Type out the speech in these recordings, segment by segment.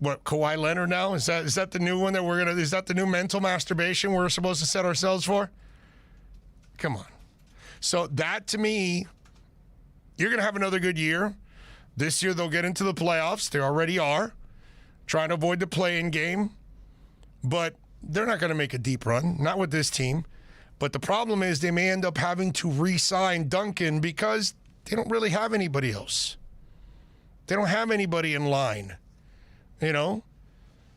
What, Kawhi Leonard now? Is that the new one that is that the new mental masturbation we're supposed to set ourselves for? Come on. So that, to me, you're going to have another good year. This year they'll get into the playoffs. They already are. Trying to avoid the play-in game. But they're not going to make a deep run. Not with this team. But the problem is they may end up having to re-sign Duncan because they don't really have anybody else. They don't have anybody in line.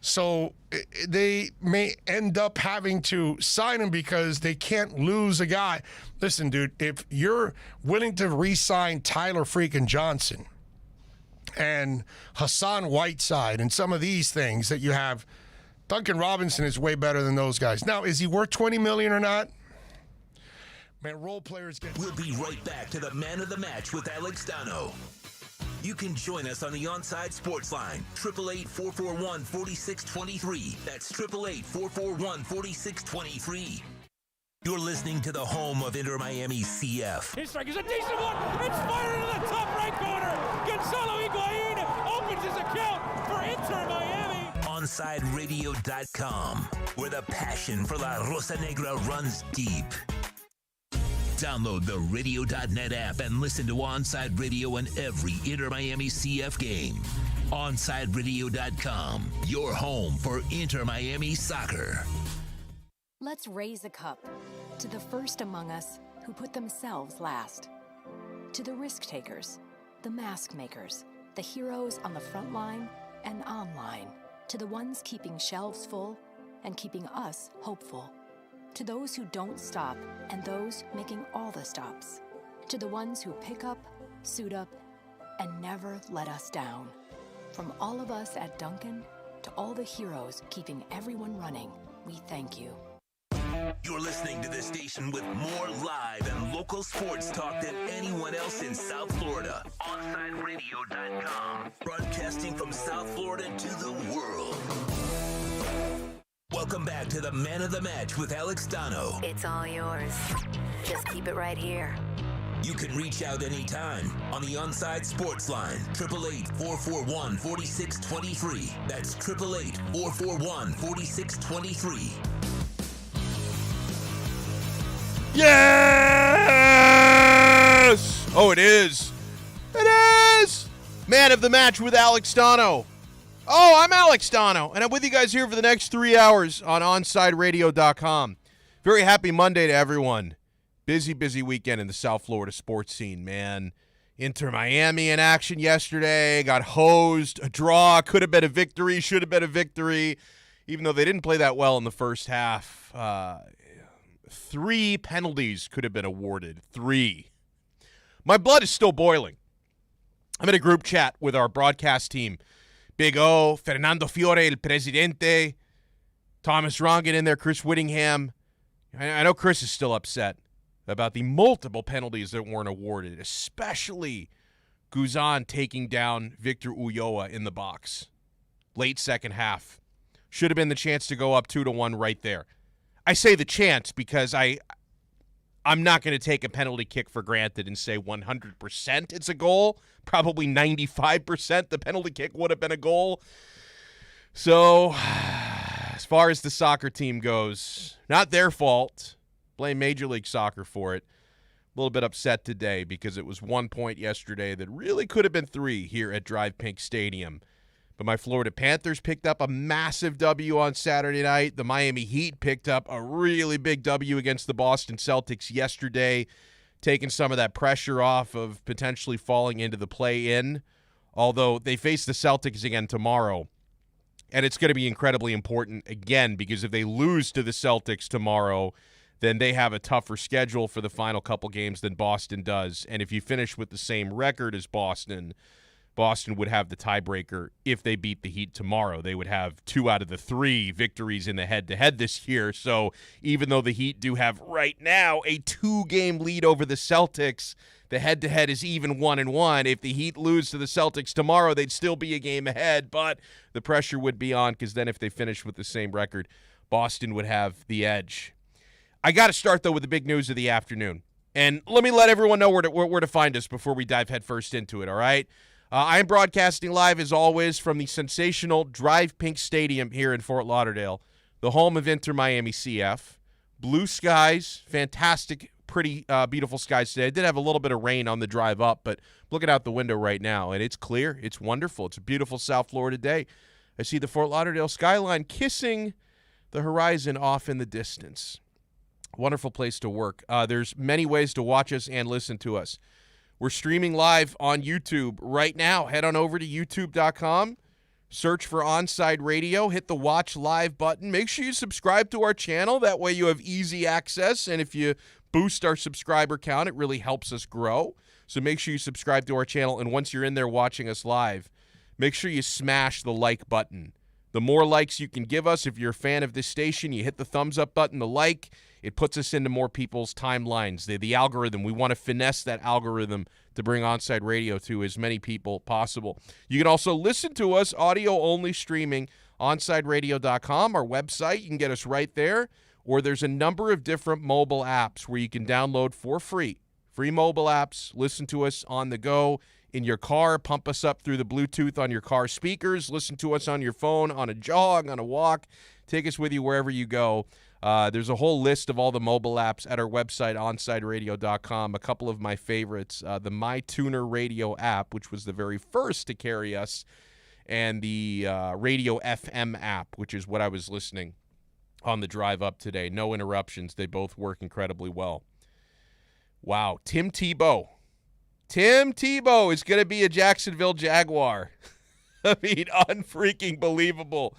So they may end up having to sign him because they can't lose a guy. Listen, dude, if you're willing to re-sign Tyler freaking Johnson and Hassan Whiteside and some of these things that you have, Duncan Robinson is way better than those guys. Now, is he worth $20 million or not? Man, role players get... We'll be right back to the Man of the Match with Alex Donno. You can join us on the Onside Sports Line, 888-441-4623. That's 888-441-4623. You're listening to the home of Inter Miami CF. His strike is a decent one. It's fired into the top right corner. Gonzalo Higuain opens his account for Inter Miami. OnsideRadio.com, where the passion for La Rosa Negra runs deep. Download the Radio.net app and listen to Onside Radio in every Inter Miami CF game. OnsideRadio.com, your home for Inter Miami soccer. Let's raise a cup to the first among us who put themselves last. To the risk takers, the mask makers, the heroes on the front line and online. To the ones keeping shelves full and keeping us hopeful. To those who don't stop and those making all the stops. To the ones who pick up, suit up, and never let us down. From all of us at Duncan to all the heroes keeping everyone running, we thank you. You're listening to this station with more live and local sports talk than anyone else in South Florida. OnsideRadio.com, broadcasting from South Florida to the world. Welcome back to the Man of the Match with Alex Donno. It's all yours. Just keep it right here. You can reach out anytime on the Onside Sports Line, 888-441-4623. That's 888-441-4623. Yes! Oh, it is. It is! Man of the Match with Alex Donno. Oh, I'm Alex Donno, and I'm with you guys here for the next 3 hours on OnsideRadio.com. Very happy Monday to everyone. Busy weekend in the South Florida sports scene, man. Inter Miami in action yesterday, got hosed, a draw, could have been a victory, should have been a victory, even though they didn't play that well in the first half. 3 penalties could have been awarded. 3. My blood is still boiling. I'm in a group chat with our broadcast team. Big O, Fernando Fiore, El Presidente, Thomas Rongan in there, Chris Whittingham. I know Chris is still upset about the multiple penalties that weren't awarded, especially Guzan taking down Victor Ulloa in the box. Late second half. Should have been the chance to go up 2-1 right there. I say the chance because I'm not going to take a penalty kick for granted and say 100% it's a goal. Probably 95% the penalty kick would have been a goal. So, as far as the soccer team goes, not their fault. Blame Major League Soccer for it. A little bit upset today because it was 1 point yesterday that really could have been 3 here at Drive Pink Stadium. But my Florida Panthers picked up a massive W on Saturday night. The Miami Heat picked up a really big W against the Boston Celtics yesterday, taking some of that pressure off of potentially falling into the play-in, although they face the Celtics again tomorrow. And it's going to be incredibly important again because if they lose to the Celtics tomorrow, then they have a tougher schedule for the final couple games than Boston does. And if you finish with the same record as Boston would have the tiebreaker if they beat the Heat tomorrow. They would have 2 out of the 3 victories in the head-to-head this year. So even though the Heat do have right now a 2-game lead over the Celtics, the head-to-head is even 1-1. If the Heat lose to the Celtics tomorrow, they'd still be a game ahead, but the pressure would be on because then if they finish with the same record, Boston would have the edge. I got to start, though, with the big news of the afternoon. And let me let everyone know where to find us before we dive headfirst into it, all right? I am broadcasting live, as always, from the sensational Drive Pink Stadium here in Fort Lauderdale, the home of Inter Miami CF. Blue skies, fantastic, pretty beautiful skies today. I did have a little bit of rain on the drive up, but looking out the window right now, and it's clear. It's wonderful. It's a beautiful South Florida day. I see the Fort Lauderdale skyline kissing the horizon off in the distance. Wonderful place to work. There's many ways to watch us and listen to us. We're streaming live on YouTube right now. Head on over to youtube.com. Search for Onside Radio. Hit the Watch Live button. Make sure you subscribe to our channel. That way you have easy access. And if you boost our subscriber count, it really helps us grow. So make sure you subscribe to our channel. And once you're in there watching us live, make sure you smash the like button. The more likes you can give us, if you're a fan of this station, you hit the thumbs up button, the like. It puts us into more people's timelines. The algorithm, we want to finesse that algorithm to bring Onside Radio to as many people possible. You can also listen to us audio-only streaming onsideradio.com, our website. You can get us right there. Or there's a number of different mobile apps where you can download for free. Free mobile apps. Listen to us on the go, in your car. Pump us up through the Bluetooth on your car speakers. Listen to us on your phone, on a jog, on a walk. Take us with you wherever you go. There's a whole list of all the mobile apps at our website, onsideradio.com. A couple of my favorites, the MyTuner Radio app, which was the very first to carry us, and the Radio FM app, which is what I was listening on the drive up today. No interruptions. They both work incredibly well. Wow. Tim Tebow. Tim Tebow is going to be a Jacksonville Jaguar. I mean, unfreaking believable.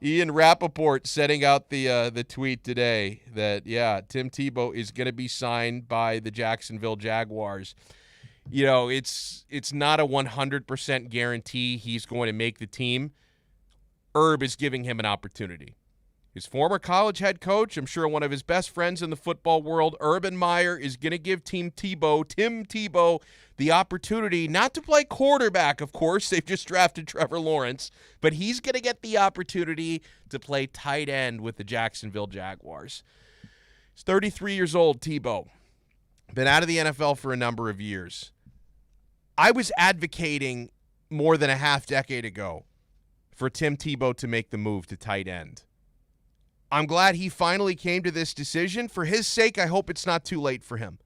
Ian Rappaport setting out the tweet today that, yeah, Tim Tebow is going to be signed by the Jacksonville Jaguars. You know, it's not a 100% guarantee he's going to make the team. Herb is giving him an opportunity. His former college head coach, I'm sure one of his best friends in the football world, Urban Meyer, is going to give Tim Tebow, the opportunity not to play quarterback, of course. They've just drafted Trevor Lawrence. But he's going to get the opportunity to play tight end with the Jacksonville Jaguars. He's 33 years old, Tebow. Been out of the NFL for a number of years. I was advocating more than a half decade ago for Tim Tebow to make the move to tight end. I'm glad he finally came to this decision. For his sake, I hope it's not too late for him.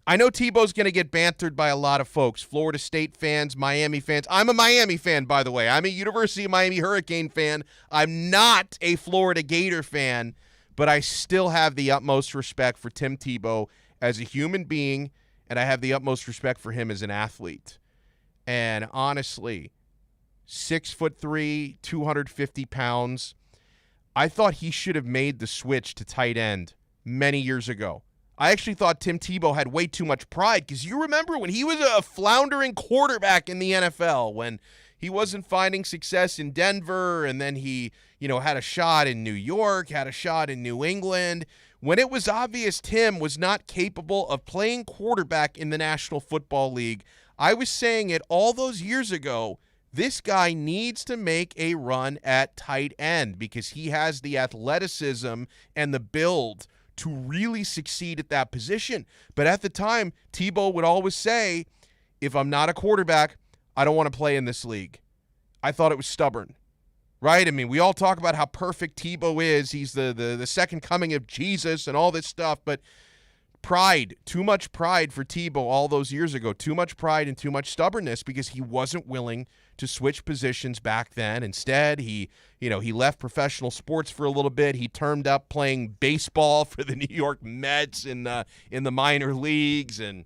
I know Tebow's going to get bantered by a lot of folks, Florida State fans, Miami fans. I'm a Miami fan, by the way. I'm a University of Miami Hurricane fan. I'm not a Florida Gator fan, but I still have the utmost respect for Tim Tebow as a human being, and I have the utmost respect for him as an athlete. And honestly, 6'3", 250 pounds, I thought he should have made the switch to tight end many years ago. I actually thought Tim Tebow had way too much pride, because you remember when he was a floundering quarterback in the NFL, when he wasn't finding success in Denver, and then he, had a shot in New York, had a shot in New England, when it was obvious Tim was not capable of playing quarterback in the National Football League. I was saying it all those years ago. This guy needs to make a run at tight end because he has the athleticism and the build to really succeed at that position. But at the time, Tebow would always say, if I'm not a quarterback, I don't want to play in this league. I thought it was stubborn, right? I mean, we all talk about how perfect Tebow is. He's the second coming of Jesus and all this stuff, but pride, too much pride for Tebow all those years ago, too much pride and too much stubbornness because he wasn't willing to switch positions back then. Instead, he left professional sports for a little bit. He turned up playing baseball for the New York Mets in the minor leagues. And,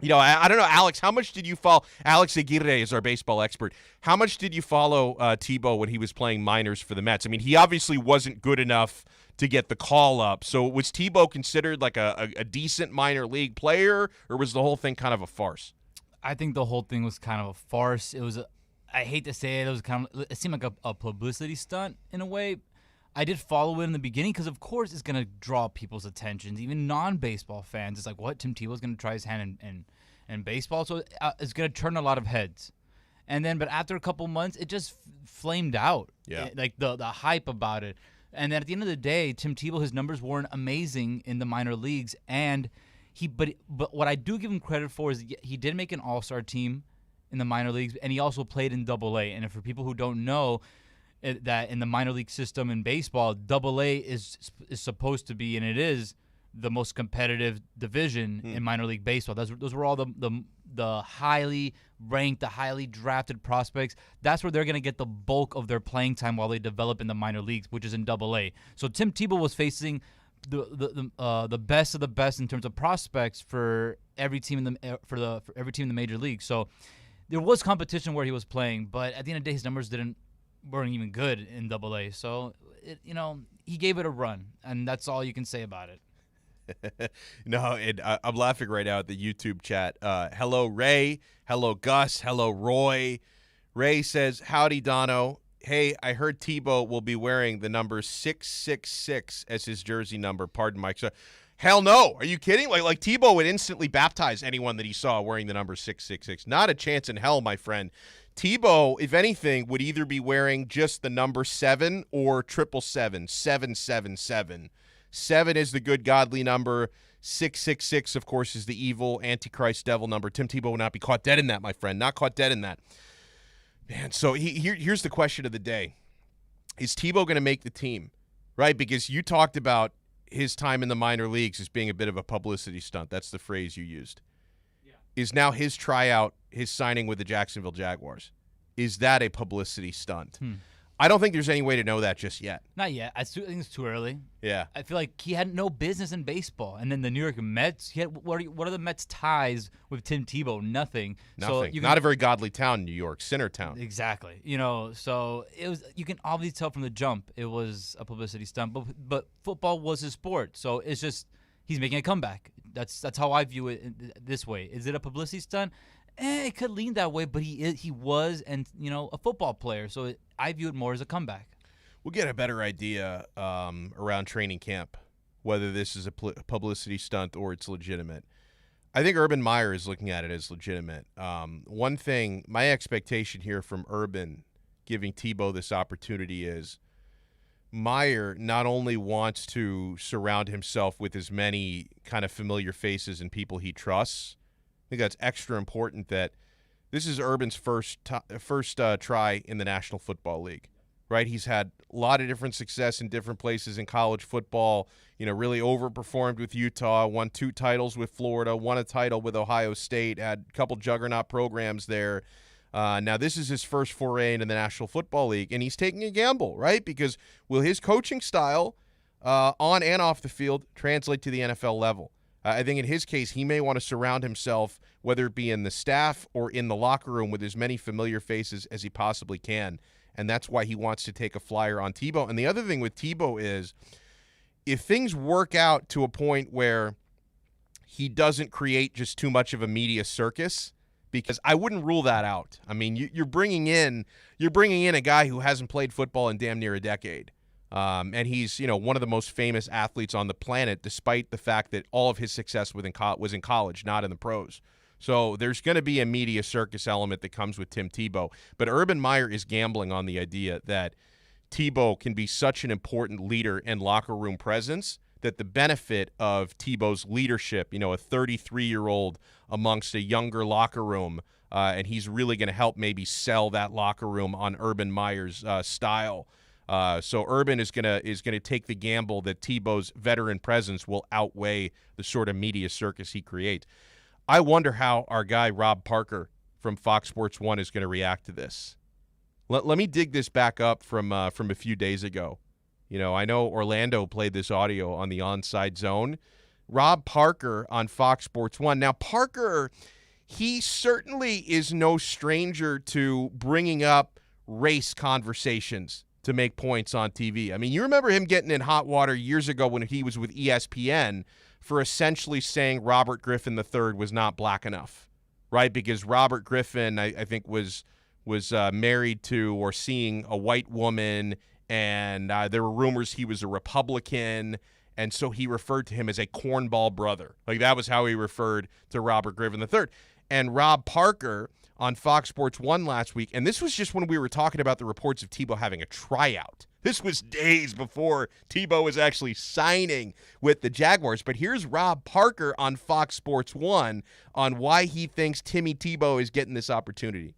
I don't know, Alex, how much did you follow? Alex Aguirre is our baseball expert. How much did you follow Tebow when he was playing minors for the Mets? I mean, he obviously wasn't good enough to get the call up. So was Tebow considered like a decent minor league player, or was the whole thing kind of a farce? I think the whole thing was kind of a farce. It was I hate to say it, it seemed like a publicity stunt in a way. I did follow it in the beginning because, of course, it's going to draw people's attention, even non-baseball fans. It's like, what, Tim Tebow's going to try his hand in baseball? So it's going to turn a lot of heads. But after a couple months, it just flamed out. Yeah. Like the hype about it. And then at the end of the day, Tim Tebow, his numbers weren't amazing in the minor leagues. But what I do give him credit for is he did make an all-star team. in the minor leagues, and he also played in Double-A. And for people who don't know, that in the minor league system in baseball, Double-A is supposed to be, and it is, the most competitive division in minor league baseball. Those were all the highly ranked, the highly drafted prospects. That's where they're going to get the bulk of their playing time while they develop in the minor leagues, which is in Double-A. So Tim Tebow was facing the best of the best in terms of prospects for every team in the every team in the major league. So there was competition where he was playing, but at the end of the day, his numbers weren't even good in Double-A. So he gave it a run, and that's all you can say about it. No, and I'm laughing right now at the YouTube chat. Hello, Ray. Hello, Gus. Hello, Roy. Ray says, howdy, Donno. Hey, I heard Tebow will be wearing the number 666 as his jersey number. Pardon, Mike. So, hell no. Are you kidding? Like Tebow would instantly baptize anyone that he saw wearing the number 666. Not a chance in hell, my friend. Tebow, if anything, would either be wearing just the number 7 or 777, 777. 7 is the good godly number. 666, of course, is the evil Antichrist devil number. Tim Tebow will not be caught dead in that, my friend. Not caught dead in that. Man, so here's the question of the day. Is Tebow going to make the team? Right? Because you talked about his time in the minor leagues as being a bit of a publicity stunt. That's the phrase you used. Yeah. Is now his tryout, his signing with the Jacksonville Jaguars, is that a publicity stunt? I don't think there's any way to know that just yet. Not yet. I think it's too early. Yeah. I feel like he had no business in baseball. And then the New York Mets, what are the Mets' ties with Tim Tebow? Nothing. Nothing. So not a very godly town, New York. Sinner town. Exactly. So it was. You can obviously tell from the jump it was a publicity stunt. But football was his sport. So it's just he's making a comeback. That's how I view it this way. Is it a publicity stunt? It could lean that way, but he was a football player. So I view it more as a comeback. We'll get a better idea around training camp, whether this is a publicity stunt or it's legitimate. I think Urban Meyer is looking at it as legitimate. One thing, my expectation here from Urban giving Tebow this opportunity is Meyer not only wants to surround himself with as many kind of familiar faces and people he trusts. I think that's extra important that this is Urban's first try in the National Football League, right? He's had a lot of different success in different places in college football, really overperformed with Utah, won 2 titles with Florida, won a title with Ohio State, had a couple juggernaut programs there. Now this is his first foray into the National Football League, and he's taking a gamble, right? Because will his coaching style on and off the field translate to the NFL level? I think in his case, he may want to surround himself, whether it be in the staff or in the locker room, with as many familiar faces as he possibly can. And that's why he wants to take a flyer on Tebow. And the other thing with Tebow is if things work out to a point where he doesn't create just too much of a media circus, because I wouldn't rule that out. I mean, you're bringing in a guy who hasn't played football in damn near a decade. And he's, one of the most famous athletes on the planet, despite the fact that all of his success was in college, not in the pros. So there's going to be a media circus element that comes with Tim Tebow. But Urban Meyer is gambling on the idea that Tebow can be such an important leader and locker room presence that the benefit of Tebow's leadership, a 33-year-old amongst a younger locker room, and he's really going to help maybe sell that locker room on Urban Meyer's style. So Urban is gonna take the gamble that Tebow's veteran presence will outweigh the sort of media circus he creates. I wonder how our guy Rob Parker from Fox Sports 1 is going to react to this. Let me dig this back up from a few days ago. I know Orlando played this audio on the Onside Zone. Rob Parker on Fox Sports 1. Now Parker, he certainly is no stranger to bringing up race conversations to make points on TV. I mean, you remember him getting in hot water years ago when he was with ESPN for essentially saying Robert Griffin III was not black enough, right? Because Robert Griffin, I think, was married to or seeing a white woman, and there were rumors he was a Republican, and so he referred to him as a cornball brother. Like, that was how he referred to Robert Griffin III. And Rob Parker on Fox Sports 1 last week, and this was just when we were talking about the reports of Tebow having a tryout. This was days before Tebow was actually signing with the Jaguars. But here's Rob Parker on Fox Sports 1 on why he thinks Timmy Tebow is getting this opportunity.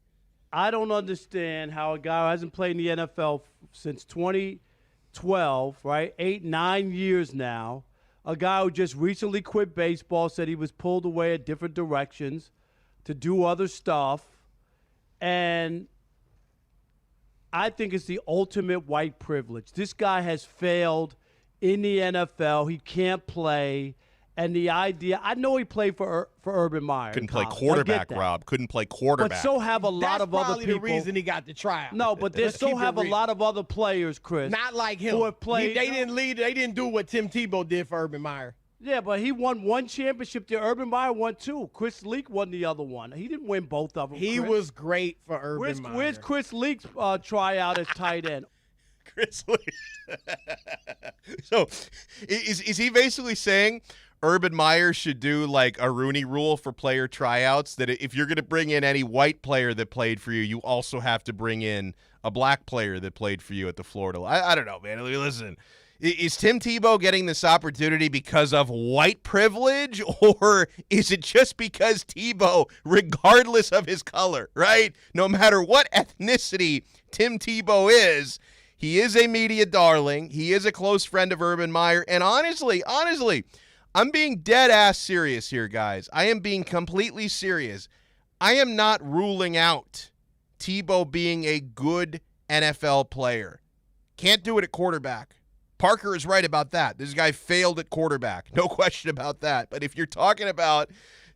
I don't understand how a guy who hasn't played in the NFL since 2012, right, 8-9 years now, a guy who just recently quit baseball, said he was pulled away at different directions to do other stuff. And I think it's the ultimate white privilege. This guy has failed in the NFL. He can't play. And the idea, I know he played for Urban Meyer. Couldn't play quarterback, Rob. Couldn't play quarterback. But so have a lot of other people. That's probably the reason he got the tryout. No, but they still have a lot of other players, Chris. Not like him. Who have played. They didn't do what Tim Tebow did for Urban Meyer. Yeah, but he won one championship there. Urban Meyer won two. Chris Leak won the other one. He didn't win both of them. He was great for Urban Meyer. Where's Chris Leak's tryout as tight end? Chris Leak. So is he basically saying Urban Meyer should do like a Rooney rule for player tryouts, that if you're going to bring in any white player that played for you, you also have to bring in a black player that played for you at the Florida? I don't know, man. Listen. Is Tim Tebow getting this opportunity because of white privilege, or is it just because Tebow, regardless of his color, right? No matter what ethnicity Tim Tebow is, he is a media darling. He is a close friend of Urban Meyer. And honestly, I'm being dead ass serious here, guys. I am being completely serious. I am not ruling out Tebow being a good NFL player. Can't do it at quarterback. Parker is right about that. This guy failed at quarterback. No question about that. But if you're talking about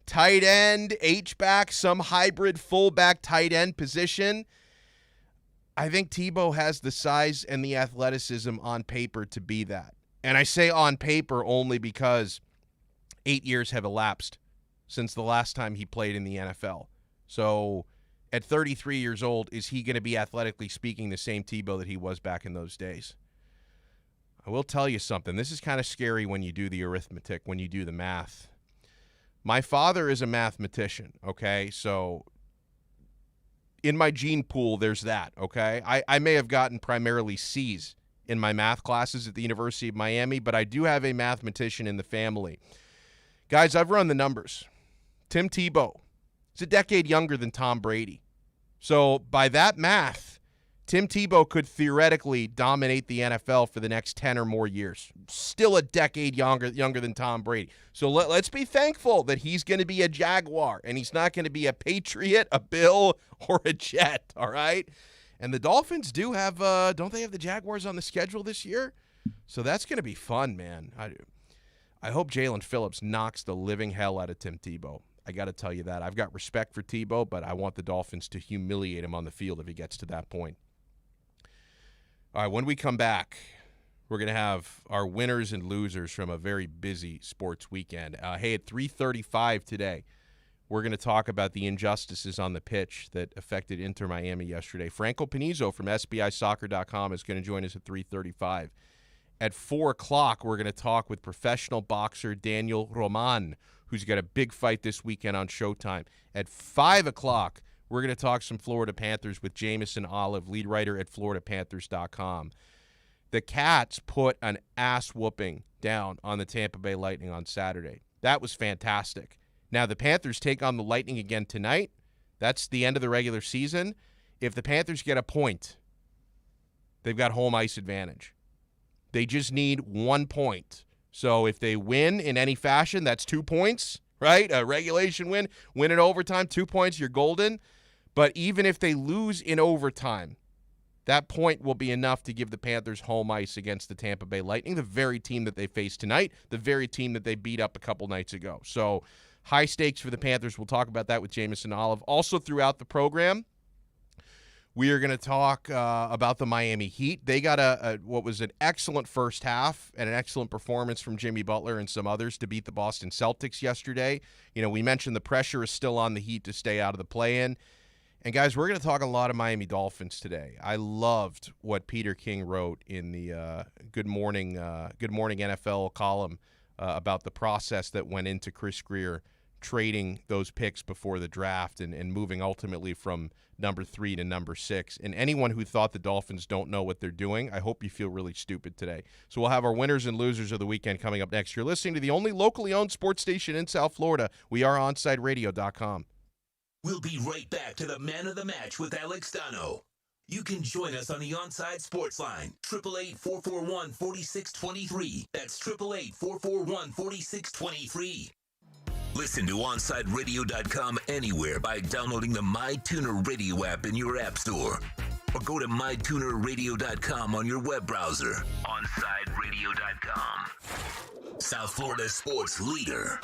tight end, H-back, some hybrid fullback tight end position, I think Tebow has the size and the athleticism on paper to be that. And I say on paper only because 8 years have elapsed since the last time he played in the NFL. So at 33 years old, is he going to be athletically speaking the same Tebow that he was back in those days? I will tell you something. This is kind of scary when you do the arithmetic, when you do the math. My father is a mathematician, okay? So in my gene pool, there's that, okay? I may have gotten primarily C's in my math classes at the University of Miami, but I do have a mathematician in the family. Guys, I've run the numbers. Tim Tebow is a decade younger than Tom Brady. So by that math, Tim Tebow could theoretically dominate the NFL for the next 10 or more years. Still a decade younger than Tom Brady. So let's be thankful that he's going to be a Jaguar and he's not going to be a Patriot, a Bill, or a Jet, all right? And the Dolphins do have, don't they have the Jaguars on the schedule this year? So that's going to be fun, man. I hope Jalen Phillips knocks the living hell out of Tim Tebow. I got to tell you that. I've got respect for Tebow, but I want the Dolphins to humiliate him on the field if he gets to that point. All right, when we come back, we're going to have our winners and losers from a very busy sports weekend. Hey, at 3:35 today, we're going to talk about the injustices on the pitch that affected Inter Miami yesterday. Franco Panizo from SBIsoccer.com is going to join us at 3:35. At 4 o'clock, we're going to talk with professional boxer Daniel Roman, who's got a big fight this weekend on Showtime. At 5 o'clock, we're going to talk some Florida Panthers with Jameson Olive, lead writer at FloridaPanthers.com. The Cats put an ass-whooping down on the Tampa Bay Lightning on Saturday. That was fantastic. Now, the Panthers take on the Lightning again tonight. That's the end of the regular season. If the Panthers get a point, they've got home ice advantage. They just need 1 point. So if they win in any fashion, that's 2 points, right? A regulation win in overtime, 2 points, you're golden. But even if they lose in overtime, that point will be enough to give the Panthers home ice against the Tampa Bay Lightning, the very team that they face tonight, the very team that they beat up a couple nights ago. So high stakes for the Panthers. We'll talk about that with Jameson Olive. Also throughout the program, we are going to talk about the Miami Heat. They got what was an excellent first half and an excellent performance from Jimmy Butler and some others to beat the Boston Celtics yesterday. You know, we mentioned the pressure is still on the Heat to stay out of the play-in. And, guys, we're going to talk a lot of Miami Dolphins today. I loved what Peter King wrote in the Good Morning NFL column about the process that went into Chris Greer trading those picks before the draft and moving ultimately from number 3 to number 6. And anyone who thought the Dolphins don't know what they're doing, I hope you feel really stupid today. So we'll have our winners and losers of the weekend coming up next. You're listening to the only locally owned sports station in South Florida. We are OnSideRadio.com. We'll be right back to the Man of the Match with Alex Donno. You can join us on the Onside Sports Line, 888-441-4623. That's 888-441-4623. Listen to OnSideRadio.com anywhere by downloading the MyTuner Radio app in your app store. Or go to MyTunerRadio.com on your web browser. OnSideRadio.com. South Florida sports leader.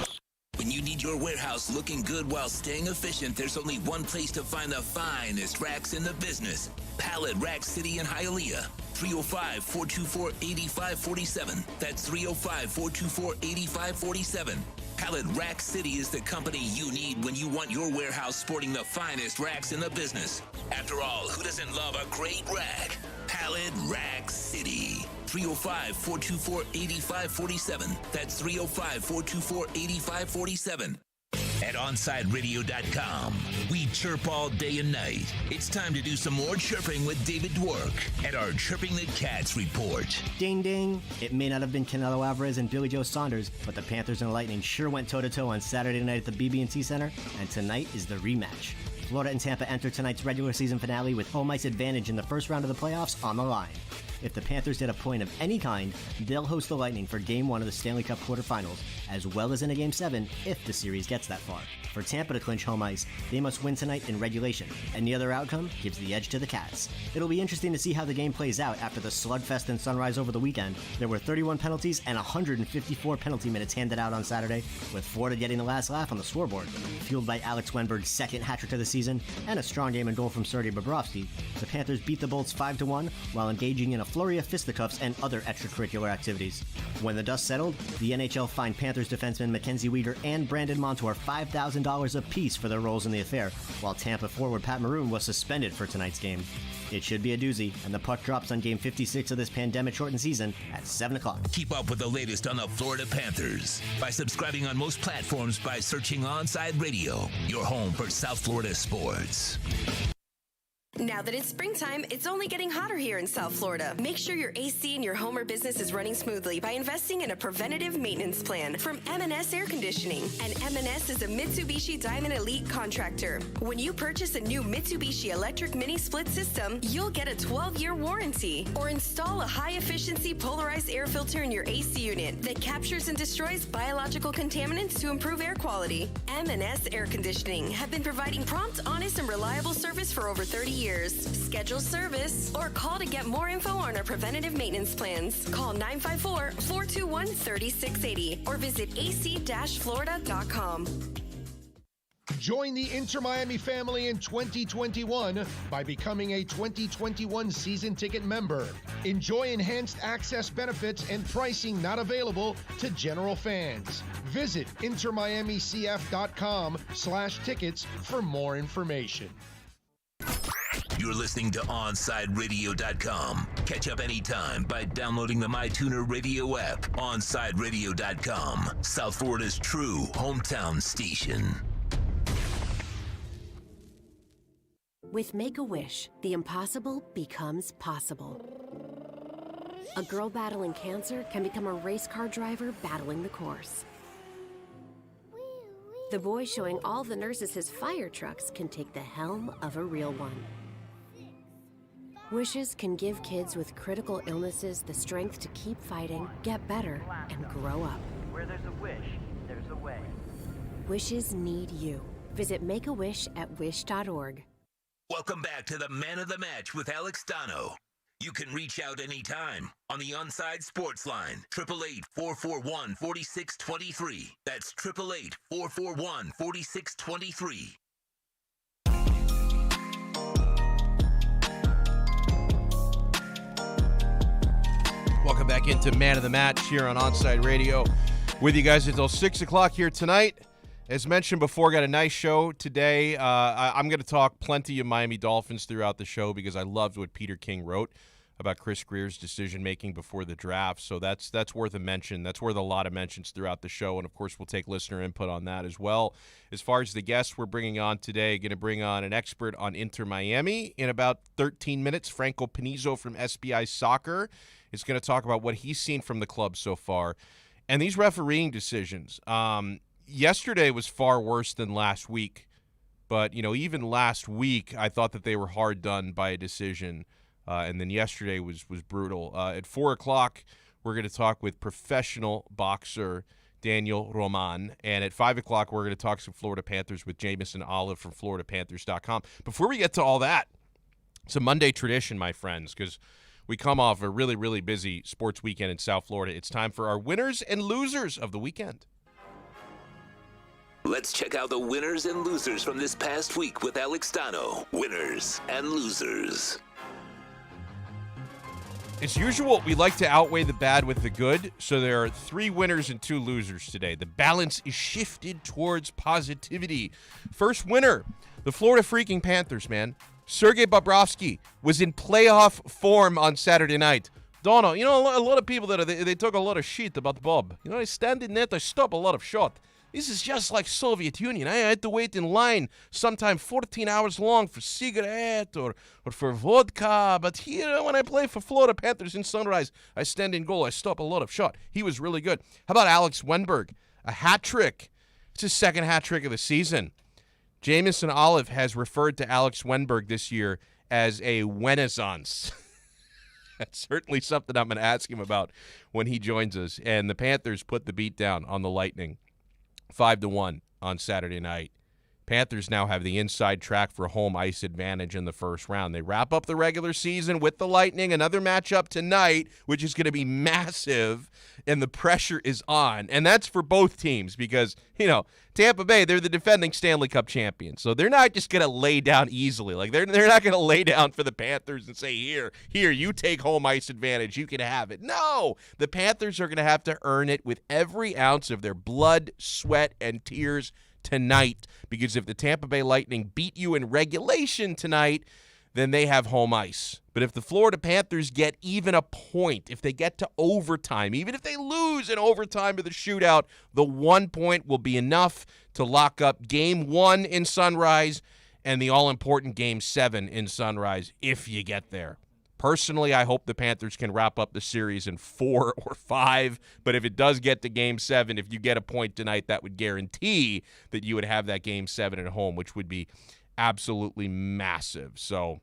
When you need your warehouse looking good while staying efficient, there's only one place to find the finest racks in the business. Pallet Rack City in Hialeah. 305-424-8547. That's 305-424-8547. Pallet Rack City is the company you need when you want your warehouse sporting the finest racks in the business. After all, who doesn't love a great rack? Pallet Rack City. 305-424-8547. That's 305-424-8547. At OnSideRadio.com, we chirp all day and night. It's time to do some more chirping with David Dwork at our Chirping the Cats report. Ding, ding. It may not have been Canelo Alvarez and Billy Joe Saunders, but the Panthers and the Lightning sure went toe-to-toe on Saturday night at the BB&T Center, and tonight is the rematch. Florida and Tampa enter tonight's regular season finale with home ice advantage in the first round of the playoffs on the line. If the Panthers get a point of any kind, they'll host the Lightning for Game 1 of the Stanley Cup quarterfinals, as well as in a Game 7 if the series gets that far. For Tampa to clinch home ice, they must win tonight in regulation. Any other outcome gives the edge to the Cats. It'll be interesting to see how the game plays out after the slugfest in Sunrise over the weekend. There were 31 penalties and 154 penalty minutes handed out on Saturday, with Florida getting the last laugh on the scoreboard. Fueled by Alex Wenberg's second hat-trick of the season and a strong game and goal from Sergei Bobrovsky, the Panthers beat the Bolts 5-1 while engaging in a flurry of fisticuffs and other extracurricular activities. When the dust settled, the NHL fined Panthers defenseman Mackenzie Weegar and Brandon Montour $5,000 apiece for their roles in the affair, while Tampa forward Pat Maroon was suspended for tonight's game. It should be a doozy, and the puck drops on Game 56 of this pandemic-shortened season at 7 o'clock. Keep up with the latest on the Florida Panthers by subscribing on most platforms by searching Onside Radio, your home for South Florida sports. Now that it's springtime, it's only getting hotter here in South Florida. Make sure your AC in your home or business is running smoothly by investing in a preventative maintenance plan from M&S Air Conditioning. And M&S is a Mitsubishi Diamond Elite contractor. When you purchase a new Mitsubishi electric mini split system, you'll get a 12-year warranty. Or install a high-efficiency polarized air filter in your AC unit that captures and destroys biological contaminants to improve air quality. M&S Air Conditioning have been providing prompt, honest, and reliable service for over 30 years. Schedule service or call to get more info on our preventative maintenance plans. Call 954-421-3680 or visit ac-florida.com. Join the Inter Miami family in 2021 by becoming a 2021 season ticket member. Enjoy enhanced access benefits and pricing not available to general fans. Visit intermiamicf.com/tickets for more information. You're listening to OnSideRadio.com. Catch up anytime by downloading the MyTuner Radio app. OnSideRadio.com, South Florida's true hometown station. With Make-A-Wish, the impossible becomes possible. A girl battling cancer can become a race car driver battling the course. The boy showing all the nurses his fire trucks can take the helm of a real one. Wishes can give kids with critical illnesses the strength to keep fighting, get better, and grow up. Where there's a wish, there's a way. Wishes need you. Visit Make-A-Wish at wish.org. Welcome back to the Man of the Match with Alex Donno. You can reach out anytime on the Onside Sports Line, 888-441-4623. That's 888-441-4623. Welcome back into Man of the Match here on Onside Radio. With you guys until 6 o'clock here tonight. As mentioned before, got a nice show today. I'm going to talk plenty of Miami Dolphins throughout the show because I loved what Peter King wrote about Chris Greer's decision-making before the draft. So that's worth a mention. That's worth a lot of mentions throughout the show. And, of course, we'll take listener input on that as well. As far as the guests we're bringing on today, going to bring on an expert on Inter Miami in about 13 minutes. Franco Panizo from SBI Soccer is going to talk about what he's seen from the club so far. And these refereeing decisions. Yesterday was far worse than last week. But, even last week, I thought that they were hard done by a decision. And then yesterday was brutal. At 4 o'clock, we're going to talk with professional boxer Daniel Roman. And at 5 o'clock, we're going to talk some Florida Panthers with Jamison Olive from FloridaPanthers.com. Before we get to all that, it's a Monday tradition, my friends, because we come off a really, really busy sports weekend in South Florida. It's time for our winners and losers of the weekend. Let's check out the winners and losers from this past week with Alex Donno. Winners and losers. As usual, we like to outweigh the bad with the good, so there are 3 winners and 2 losers today. The balance is shifted towards positivity. First winner, the Florida freaking Panthers, man. Sergei Bobrovsky was in playoff form on Saturday night. Donno, a lot of people, they talk a lot of shit about Bob. I stand in net, I stop a lot of shot. This is just like Soviet Union. I had to wait in line sometime 14 hours long for cigarette or for vodka. But here, when I play for Florida Panthers in Sunrise, I stand in goal. I stop a lot of shot. He was really good. How about Alex Wenberg? A hat trick. It's his second hat trick of the season. Jamison Olive has referred to Alex Wenberg this year as a Renaissance. That's certainly something I'm going to ask him about when he joins us. And the Panthers put the beat down on the Lightning. 5-1 on Saturday night. Panthers now have the inside track for home ice advantage in the first round. They wrap up the regular season with the Lightning. Another matchup tonight, which is going to be massive, and the pressure is on. And that's for both teams because, Tampa Bay, they're the defending Stanley Cup champions. So they're not just going to lay down easily. Like, they're not going to lay down for the Panthers and say, here, you take home ice advantage. You can have it. No, the Panthers are going to have to earn it with every ounce of their blood, sweat, and tears tonight, because if the Tampa Bay Lightning beat you in regulation tonight, then they have home ice. But if the Florida Panthers get even a point, if they get to overtime, even if they lose in overtime to the shootout, the 1 point will be enough to lock up Game 1 in Sunrise and the all-important Game 7 in Sunrise if you get there. Personally, I hope the Panthers can wrap up the series in 4 or 5, but if it does get to Game 7, if you get a point tonight, that would guarantee that you would have that Game 7 at home, which would be absolutely massive. So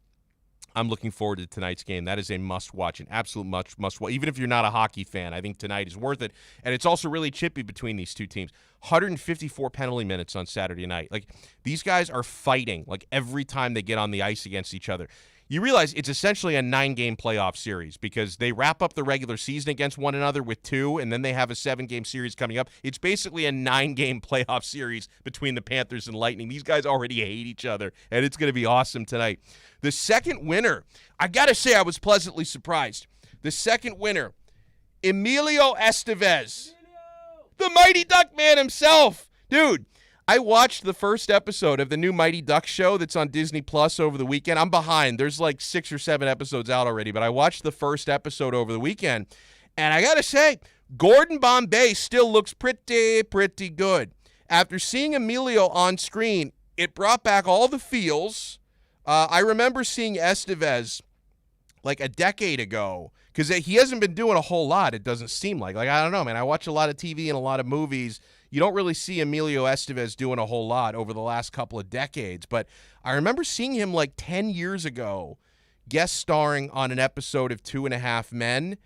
I'm looking forward to tonight's game. That is a must-watch, an absolute must-watch. Even if you're not a hockey fan, I think tonight is worth it. And it's also really chippy between these two teams. 154 penalty minutes on Saturday night. Like, these guys are fighting, like, every time they get on the ice against each other. You realize it's essentially a 9-game playoff series because they wrap up the regular season against one another with 2, and then they have a 7-game series coming up. It's basically a 9-game playoff series between the Panthers and Lightning. These guys already hate each other, and it's going to be awesome tonight. The second winner, I got to say I was pleasantly surprised. The second winner, Emilio Estevez, the Mighty Duck man himself. Dude, I watched the first episode of the new Mighty Ducks show that's on Disney Plus over the weekend. I'm behind. There's like 6 or 7 episodes out already, but I watched the first episode over the weekend. And I got to say, Gordon Bombay still looks pretty good. After seeing Emilio on screen, it brought back all the feels. I remember seeing Estevez like a decade ago because he hasn't been doing a whole lot, it doesn't seem like. Like, I don't know, man. I watch a lot of TV and a lot of movies. You don't really see Emilio Estevez doing a whole lot over the last couple of decades. But I remember seeing him like 10 years ago guest starring on an episode of 2.5 Men.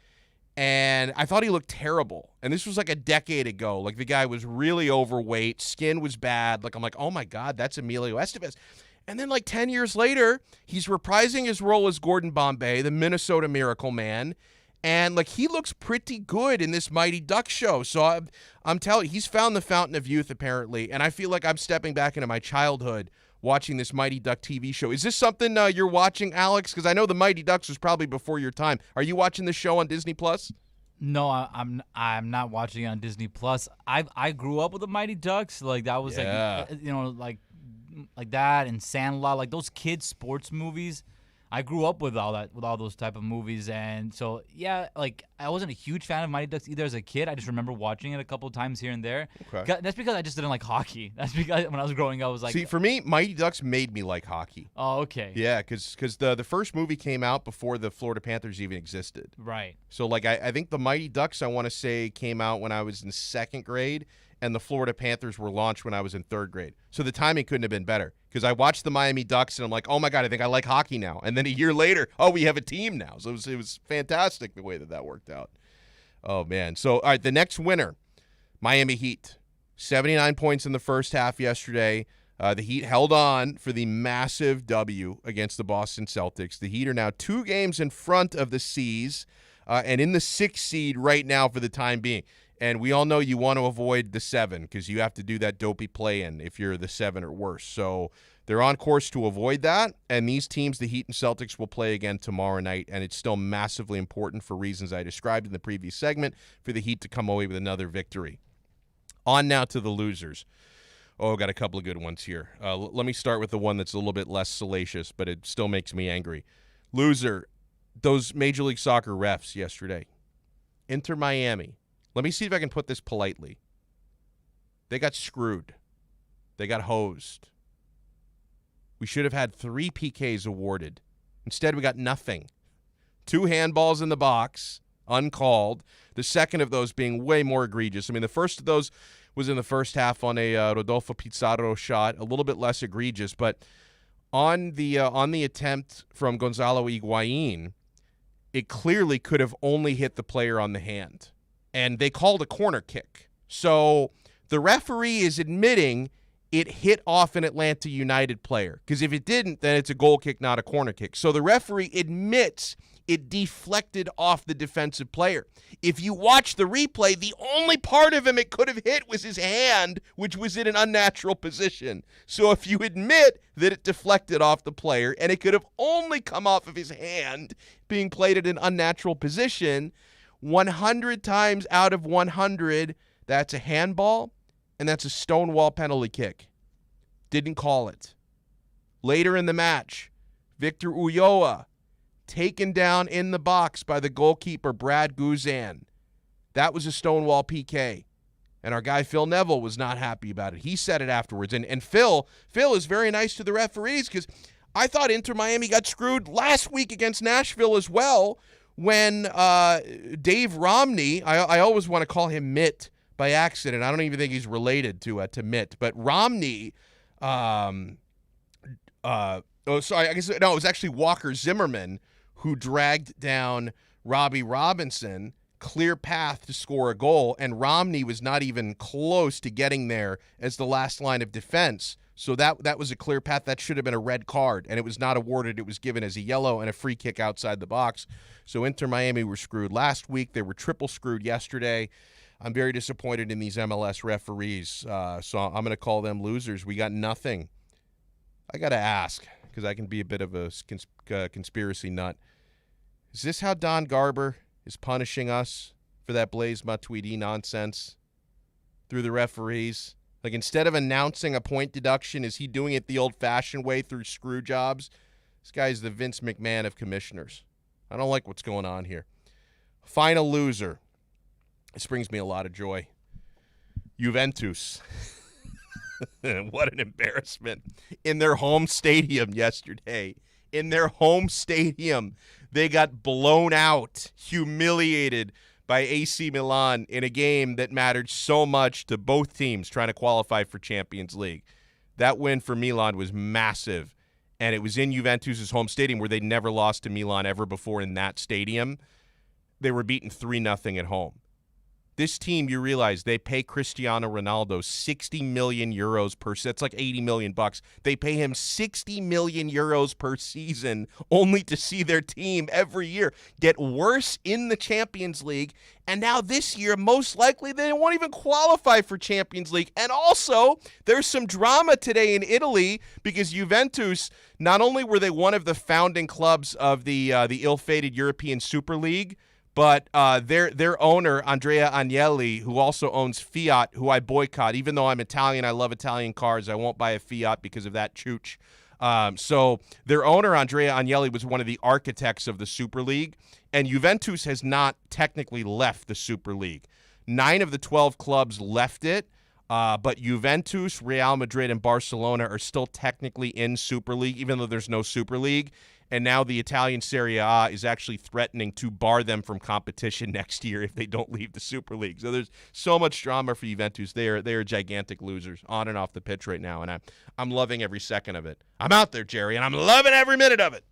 And I thought he looked terrible. And this was like a decade ago. Like, the guy was really overweight. Skin was bad. Like, I'm like, oh, my God, that's Emilio Estevez. And then like 10 years later, he's reprising his role as Gordon Bombay, the Minnesota Miracle Man. And, like, he looks pretty good in this Mighty Duck show. So I'm telling you, he's found the fountain of youth, apparently. And I feel like I'm stepping back into my childhood watching this Mighty Duck TV show. Is this something you're watching, Alex? Because I know the Mighty Ducks was probably before your time. Are you watching this show on Disney Plus? No, I'm not watching it on Disney Plus. I grew up with the Mighty Ducks. Like, that was like that and Sandlot, like those kids sports movies. I grew up with all those type of movies, and so yeah, like I wasn't a huge fan of Mighty Ducks either as a kid. I just remember watching it a couple of times here and there. Okay. That's because I just didn't like hockey. That's because when I was growing up, I was like, see, for me, Mighty Ducks made me like hockey. oh, okay, Yeah, because the first movie came out before the Florida Panthers even existed. right. So, like, I think the Mighty Ducks, I want to say, came out when I was in second grade, and the Florida Panthers were launched when I was in third grade. So the timing couldn't have been better, because I watched the Miami Ducks, and I'm like, oh, my God, I think I like hockey now. And then a year later, oh, we have a team now. So it was fantastic the way that worked out. Oh, man. So, all right, the next winner, Miami Heat. 79 points in the first half yesterday. The Heat held on for the massive W against the Boston Celtics. The Heat are now 2 games in front of the C's and in the 6th seed right now for the time being. And we all know you want to avoid the 7 because you have to do that dopey play-in if you're the 7 or worse. So they're on course to avoid that. And these teams, the Heat and Celtics, will play again tomorrow night. And it's still massively important for reasons I described in the previous segment for the Heat to come away with another victory. On now to the losers. Oh, got a couple of good ones here. Let me start with the one that's a little bit less salacious, but it still makes me angry. Loser, those Major League Soccer refs yesterday. Inter Miami. Let me see if I can put this politely. They got screwed. They got hosed. We should have had 3 PKs awarded. Instead, we got nothing. 2 handballs in the box, uncalled. The second of those being way more egregious. I mean, the first of those was in the first half on a Rodolfo Pizarro shot, a little bit less egregious. But on the attempt from Gonzalo Higuain, it clearly could have only hit the player on the hand. And they called a corner kick. So the referee is admitting it hit off an Atlanta United player. Because if it didn't, then it's a goal kick, not a corner kick. So the referee admits it deflected off the defensive player. If you watch the replay, the only part of him it could have hit was his hand, which was in an unnatural position. So if you admit that it deflected off the player and it could have only come off of his hand being played at an unnatural position, 100 times out of 100, that's a handball and that's a stonewall penalty kick. Didn't call it. Later in the match, Victor Ulloa taken down in the box by the goalkeeper, Brad Guzan. That was a stonewall PK. And our guy Phil Neville was not happy about it. He said it afterwards. And Phil is very nice to the referees because I thought Inter Miami got screwed last week against Nashville as well when Dave Romney, I always want to call him Mitt by accident. I don't even think he's related to Mitt. But Romney, it was actually Walker Zimmerman who dragged down Robbie Robinson, clear path to score a goal, and Romney was not even close to getting there as the last line of defense. So that was a clear path. That should have been a red card, and it was not awarded. It was given as a yellow and a free kick outside the box. So Inter Miami were screwed last week. They were triple screwed yesterday. I'm very disappointed in these MLS referees, so I'm going to call them losers. We got nothing. I got to ask, because I can be a bit of a conspiracy nut. Is this how Don Garber is punishing us for that Blaise Matuidi nonsense through the referees? Like, instead of announcing a point deduction, is he doing it the old-fashioned way through screw jobs? This guy's the Vince McMahon of commissioners. I don't like what's going on here. Final loser. This brings me a lot of joy. Juventus. What an embarrassment. In their home stadium yesterday. In their home stadium, they got blown out, humiliated by AC Milan in a game that mattered so much to both teams trying to qualify for Champions League. That win for Milan was massive, and it was in Juventus' home stadium where they'd never lost to Milan ever before in that stadium. They were beaten 3-0 at home. This team, you realize, they pay Cristiano Ronaldo 60 million euros per season. That's like 80 million bucks. They pay him 60 million euros per season only to see their team every year get worse in the Champions League. And now this year, most likely, they won't even qualify for Champions League. And also, there's some drama today in Italy because Juventus, not only were they one of the founding clubs of the ill-fated European Super League, but their owner, Andrea Agnelli, who also owns Fiat, who I boycott. Even though I'm Italian, I love Italian cars. I won't buy a Fiat because of that chooch. So their owner, Andrea Agnelli, was one of the architects of the Super League, and Juventus has not technically left the Super League. 9 of the 12 clubs left it, but Juventus, Real Madrid, and Barcelona are still technically in Super League, even though there's no Super League. And now the Italian Serie A is actually threatening to bar them from competition next year if they don't leave the Super League. So there's so much drama for Juventus. They are gigantic losers on and off the pitch right now, and I'm loving every second of it. I'm out there, Jerry, and I'm loving every minute of it.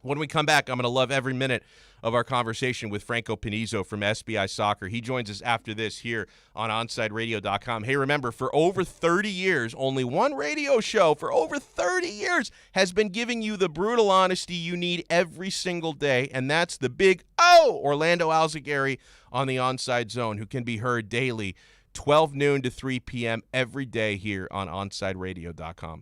When we come back, I'm going to love every minute of our conversation with Franco Panizo from SBI Soccer. He joins us after this here on OnsideRadio.com. Hey, remember, for over 30 years, only one radio show for over 30 years has been giving you the brutal honesty you need every single day, and that's the Big O, Orlando Alzagari on the Onside Zone, who can be heard daily, 12 noon to 3 p.m. every day here on OnsideRadio.com.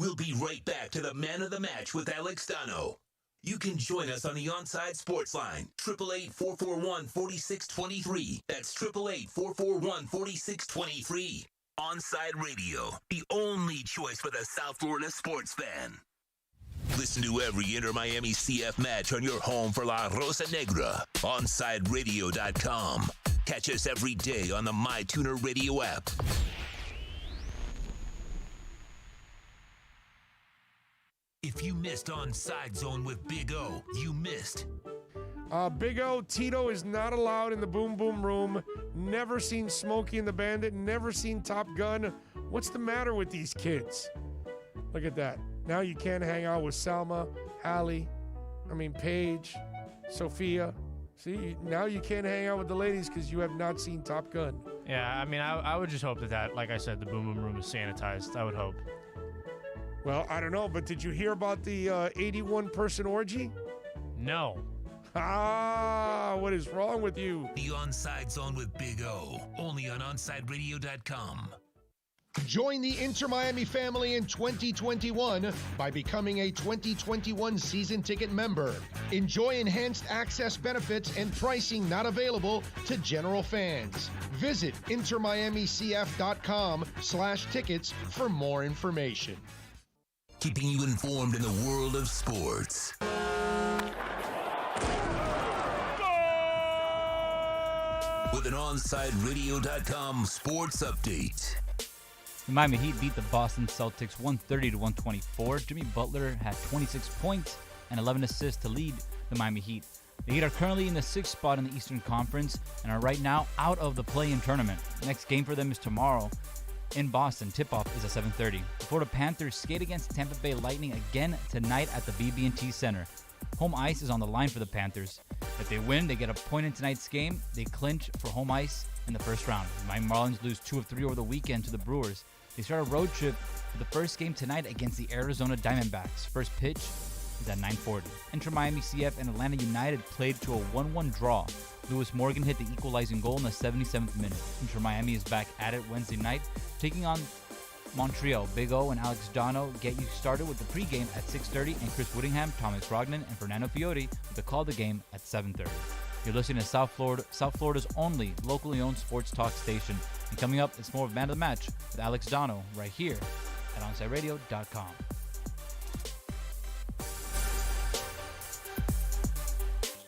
We'll be right back to the Man of the Match with Alex Donno. You can join us on the Onside Sports Line, 888-441-4623. That's 888-441-4623. Onside Radio, the only choice for the South Florida sports fan. Listen to every Inter-Miami CF match on your home for La Rosa Negra, OnsideRadio.com. Catch us every day on the MyTuner Radio app. If you missed Onside Zone with Big O, you missed. Big O, Tito is not allowed in the Boom Boom Room. Never seen Smokey and the Bandit. Never seen Top Gun. What's the matter with these kids? Look at that. Now you can't hang out with Salma, Paige, Sophia. See, now you can't hang out with the ladies because you have not seen Top Gun. Yeah, I would just hope that, like I said, the Boom Boom Room is sanitized. I would hope. Well, I don't know, but did you hear about the 81-person orgy? No. What is wrong with you? The Onside Zone with Big O, only on OnsideRadio.com. Join the Inter-Miami family in 2021 by becoming a 2021 season ticket member. Enjoy enhanced access benefits and pricing not available to general fans. Visit intermiamicf.com/tickets for more information. Keeping you informed in the world of sports. With an OnsideRadio.com sports update. The Miami Heat beat the Boston Celtics 130-124. Jimmy Butler had 26 points and 11 assists to lead the Miami Heat. The Heat are currently in the 6th spot in the Eastern Conference and are right now out of the play-in tournament. Next game for them is tomorrow in Boston. Tip-off is at 7:30. The Florida Panthers skate against Tampa Bay Lightning again tonight at the BB&T Center. Home ice is on the line for the Panthers. If they win, they get a point in tonight's game. They clinch for home ice in the first round. The Miami Marlins lose 2 of 3 over the weekend to the Brewers. They start a road trip for the first game tonight against the Arizona Diamondbacks. First pitch is at 9:40. Inter-Miami CF and Atlanta United played to a 1-1 draw. Lewis Morgan hit the equalizing goal in the 77th minute. Inter-Miami is back at it Wednesday night, taking on Montreal. Big O and Alex Donno get you started with the pregame at 6:30, and Chris Whittingham, Thomas Rognan, and Fernando Fiori with the call of the game at 7:30. You're listening to South Florida's only locally owned sports talk station. And coming up, it's more of Man of the Match with Alex Donno right here at OnsideRadio.com.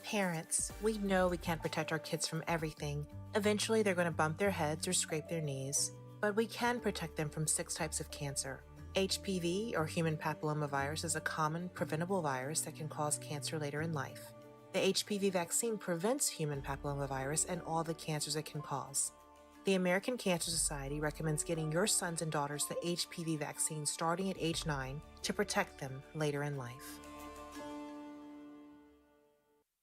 Parents, we know we can't protect our kids from everything. Eventually, they're going to bump their heads or scrape their knees. But we can protect them from 6 types of cancer. HPV, or human papillomavirus, is a common, preventable virus that can cause cancer later in life. The HPV vaccine prevents human papillomavirus and all the cancers it can cause. The American Cancer Society recommends getting your sons and daughters the HPV vaccine starting at age 9 to protect them later in life.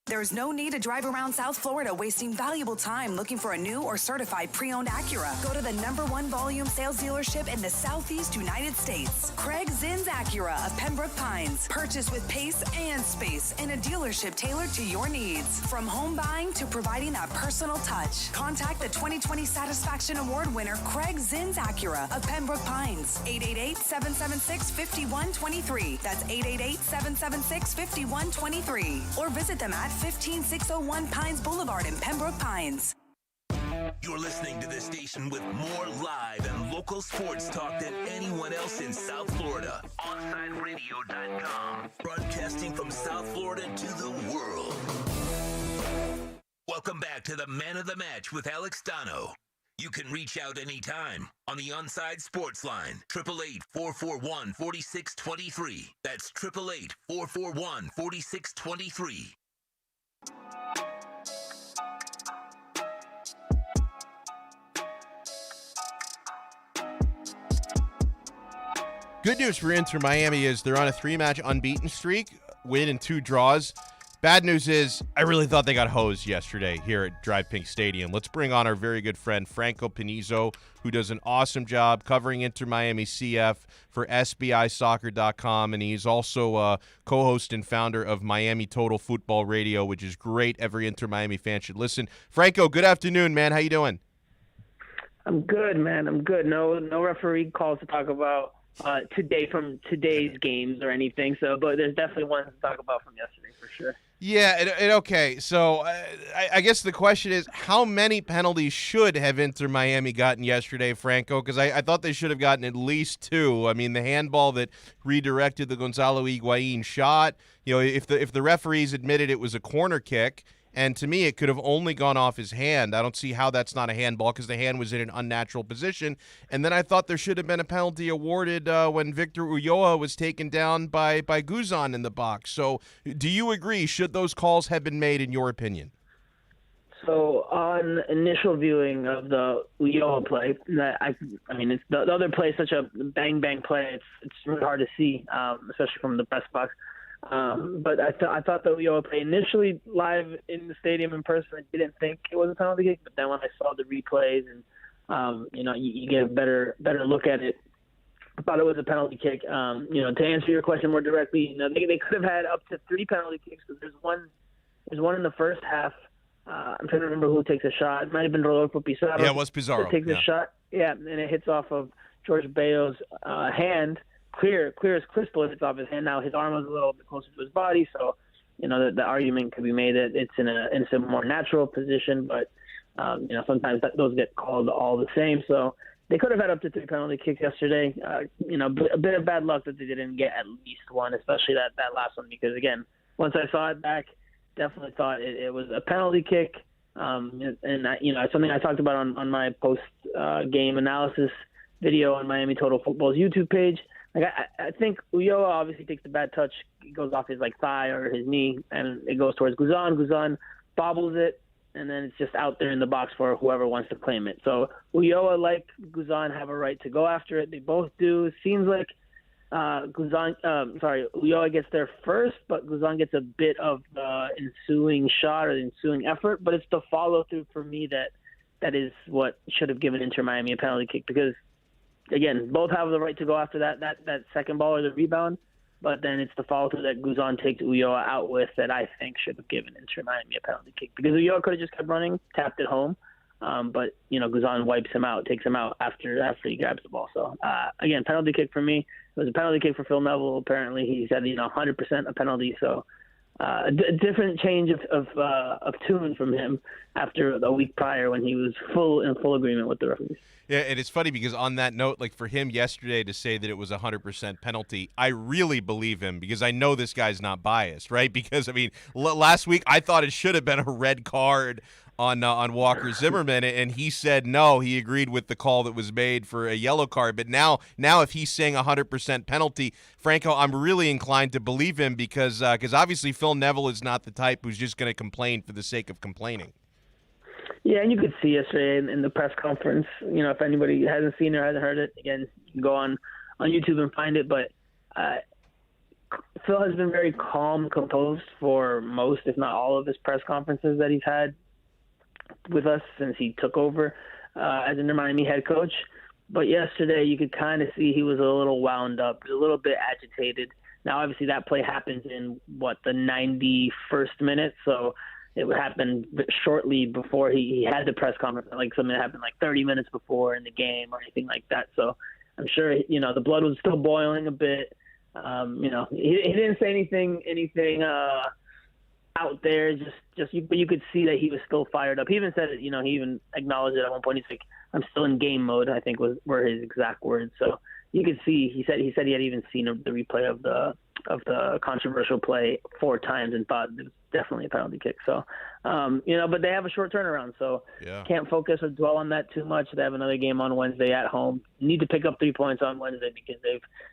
There's no need to drive around South Florida wasting valuable time looking for a new or certified pre-owned Acura. Go to the #1 volume sales dealership in the Southeast United States. Craig Zinn's Acura of Pembroke Pines. Purchase with pace and space in a dealership tailored to your needs. From home buying to providing that personal touch. Contact the 2020 Satisfaction Award winner Craig Zinn's Acura of Pembroke Pines. 888-776-5123. That's 888-776-5123. Or visit them at 15601 Pines Boulevard in Pembroke Pines. You're listening to the station with more live and local sports talk than anyone else in South Florida. OnSideRadio.com. Broadcasting from South Florida to the world. Welcome back to the Man of the Match with Alex Donno. You can reach out anytime on the Onside Sports Line, 888-441-4623. That's 888-441-4623. Good news for Inter Miami is they're on a 3-match unbeaten streak, win and 2 draws. Bad news is I really thought they got hosed yesterday here at Drive Pink Stadium. Let's bring on our very good friend Franco Panizo, who does an awesome job covering Inter Miami CF for SBIsoccer.com, and he's also a co-host and founder of Miami Total Football Radio, which is great. Every Inter Miami fan should listen. Franco, good afternoon, man. How you doing? I'm good, man. I'm good. No referee calls to talk about today from today's games or anything. So, but there's definitely one to talk about from yesterday for sure. Yeah, okay. So I guess the question is, how many penalties should have Inter Miami gotten yesterday, Franco? Because I thought they should have gotten at least 2. I mean, the handball that redirected the Gonzalo Higuain shot. You know, if the referees admitted it was a corner kick. And to me, it could have only gone off his hand. I don't see how that's not a handball because the hand was in an unnatural position. And then I thought there should have been a penalty awarded when Victor Ulloa was taken down by Guzan in the box. So do you agree? Should those calls have been made in your opinion? So on initial viewing of the Ulloa play, I mean, it's the other play is such a bang play. It's really hard to see, especially from the press box. But I thought the Ulloa play initially live in the stadium in person, I didn't think it was a penalty kick. But then when I saw the replays and you get a better look at it, I thought it was a penalty kick. To answer your question more directly, they could have had up to 3 penalty kicks because there's one in the first half. I'm trying to remember who takes a shot. It might have been Rodolfo Pizarro. Yeah, it was Pizarro. Who takes a shot. Yeah, and it hits off of George Bayo's hand. Clear as crystal if it's off his hand. Now his arm was a little bit closer to his body, so the argument could be made that it's in a more natural position. But sometimes those get called all the same. So they could have had up to 3 penalty kicks yesterday. A bit of bad luck that they didn't get at least one, especially that last one, because again, once I saw it back, definitely thought it was a penalty kick. It's something I talked about on my post game analysis video on Miami Total Football's YouTube page. I think Ulloa obviously takes the bad touch. It goes off his thigh or his knee, and it goes towards Guzan. Guzan bobbles it, and then it's just out there in the box for whoever wants to claim it. So Ulloa, like Guzan, have a right to go after it. They both do. It seems like Ulloa gets there first, but Guzan gets a bit of the ensuing shot or the ensuing effort. But it's the follow-through for me that is what should have given Inter Miami a penalty kick, because again, both have the right to go after that second ball or the rebound, but then it's the follow-through that Guzan takes Ulloa out with that I think should have given Inter Miami a penalty kick, because Ulloa could have just kept running, tapped it home, but Guzan wipes him out, takes him out after he grabs the ball. So again, penalty kick for me. It was a penalty kick for Phil Neville. Apparently, he said 100% a penalty. So a different change of tune from him after a week prior when he was in full agreement with the referees. Yeah, and it's funny because on that note, for him yesterday to say that it was 100% penalty, I really believe him because I know this guy's not biased, right? Because, last week I thought it should have been a red card on Walker Zimmerman, and he said no, he agreed with the call that was made for a yellow card. But now if he's saying 100% penalty, Franco, I'm really inclined to believe him because obviously Phil Neville is not the type who's just going to complain for the sake of complaining. Yeah, and you could see yesterday in the press conference, if anybody hasn't seen it or hasn't heard it, again, you can go on YouTube and find it. But Phil has been very calm, composed for most, if not all, of his press conferences that he's had with us since he took over as Inter Miami head coach. But yesterday, you could kind of see he was a little wound up, a little bit agitated. Now, obviously, that play happens in, the 91st minute, so it would happen shortly before he had the press conference, something that happened 30 minutes before in the game or anything like that. So I'm sure, the blood was still boiling a bit. He didn't say anything out there. But you could see that he was still fired up. He even said it. He even acknowledged it at one point. He's like, "I'm still in game mode," I think were his exact words. So you could see he said he had even seen the replay of the controversial play 4 times and thought it was definitely a penalty kick. So, but they have a short turnaround, so can't focus or dwell on that too much. They have another game on Wednesday at home. Need to pick up 3 points on Wednesday because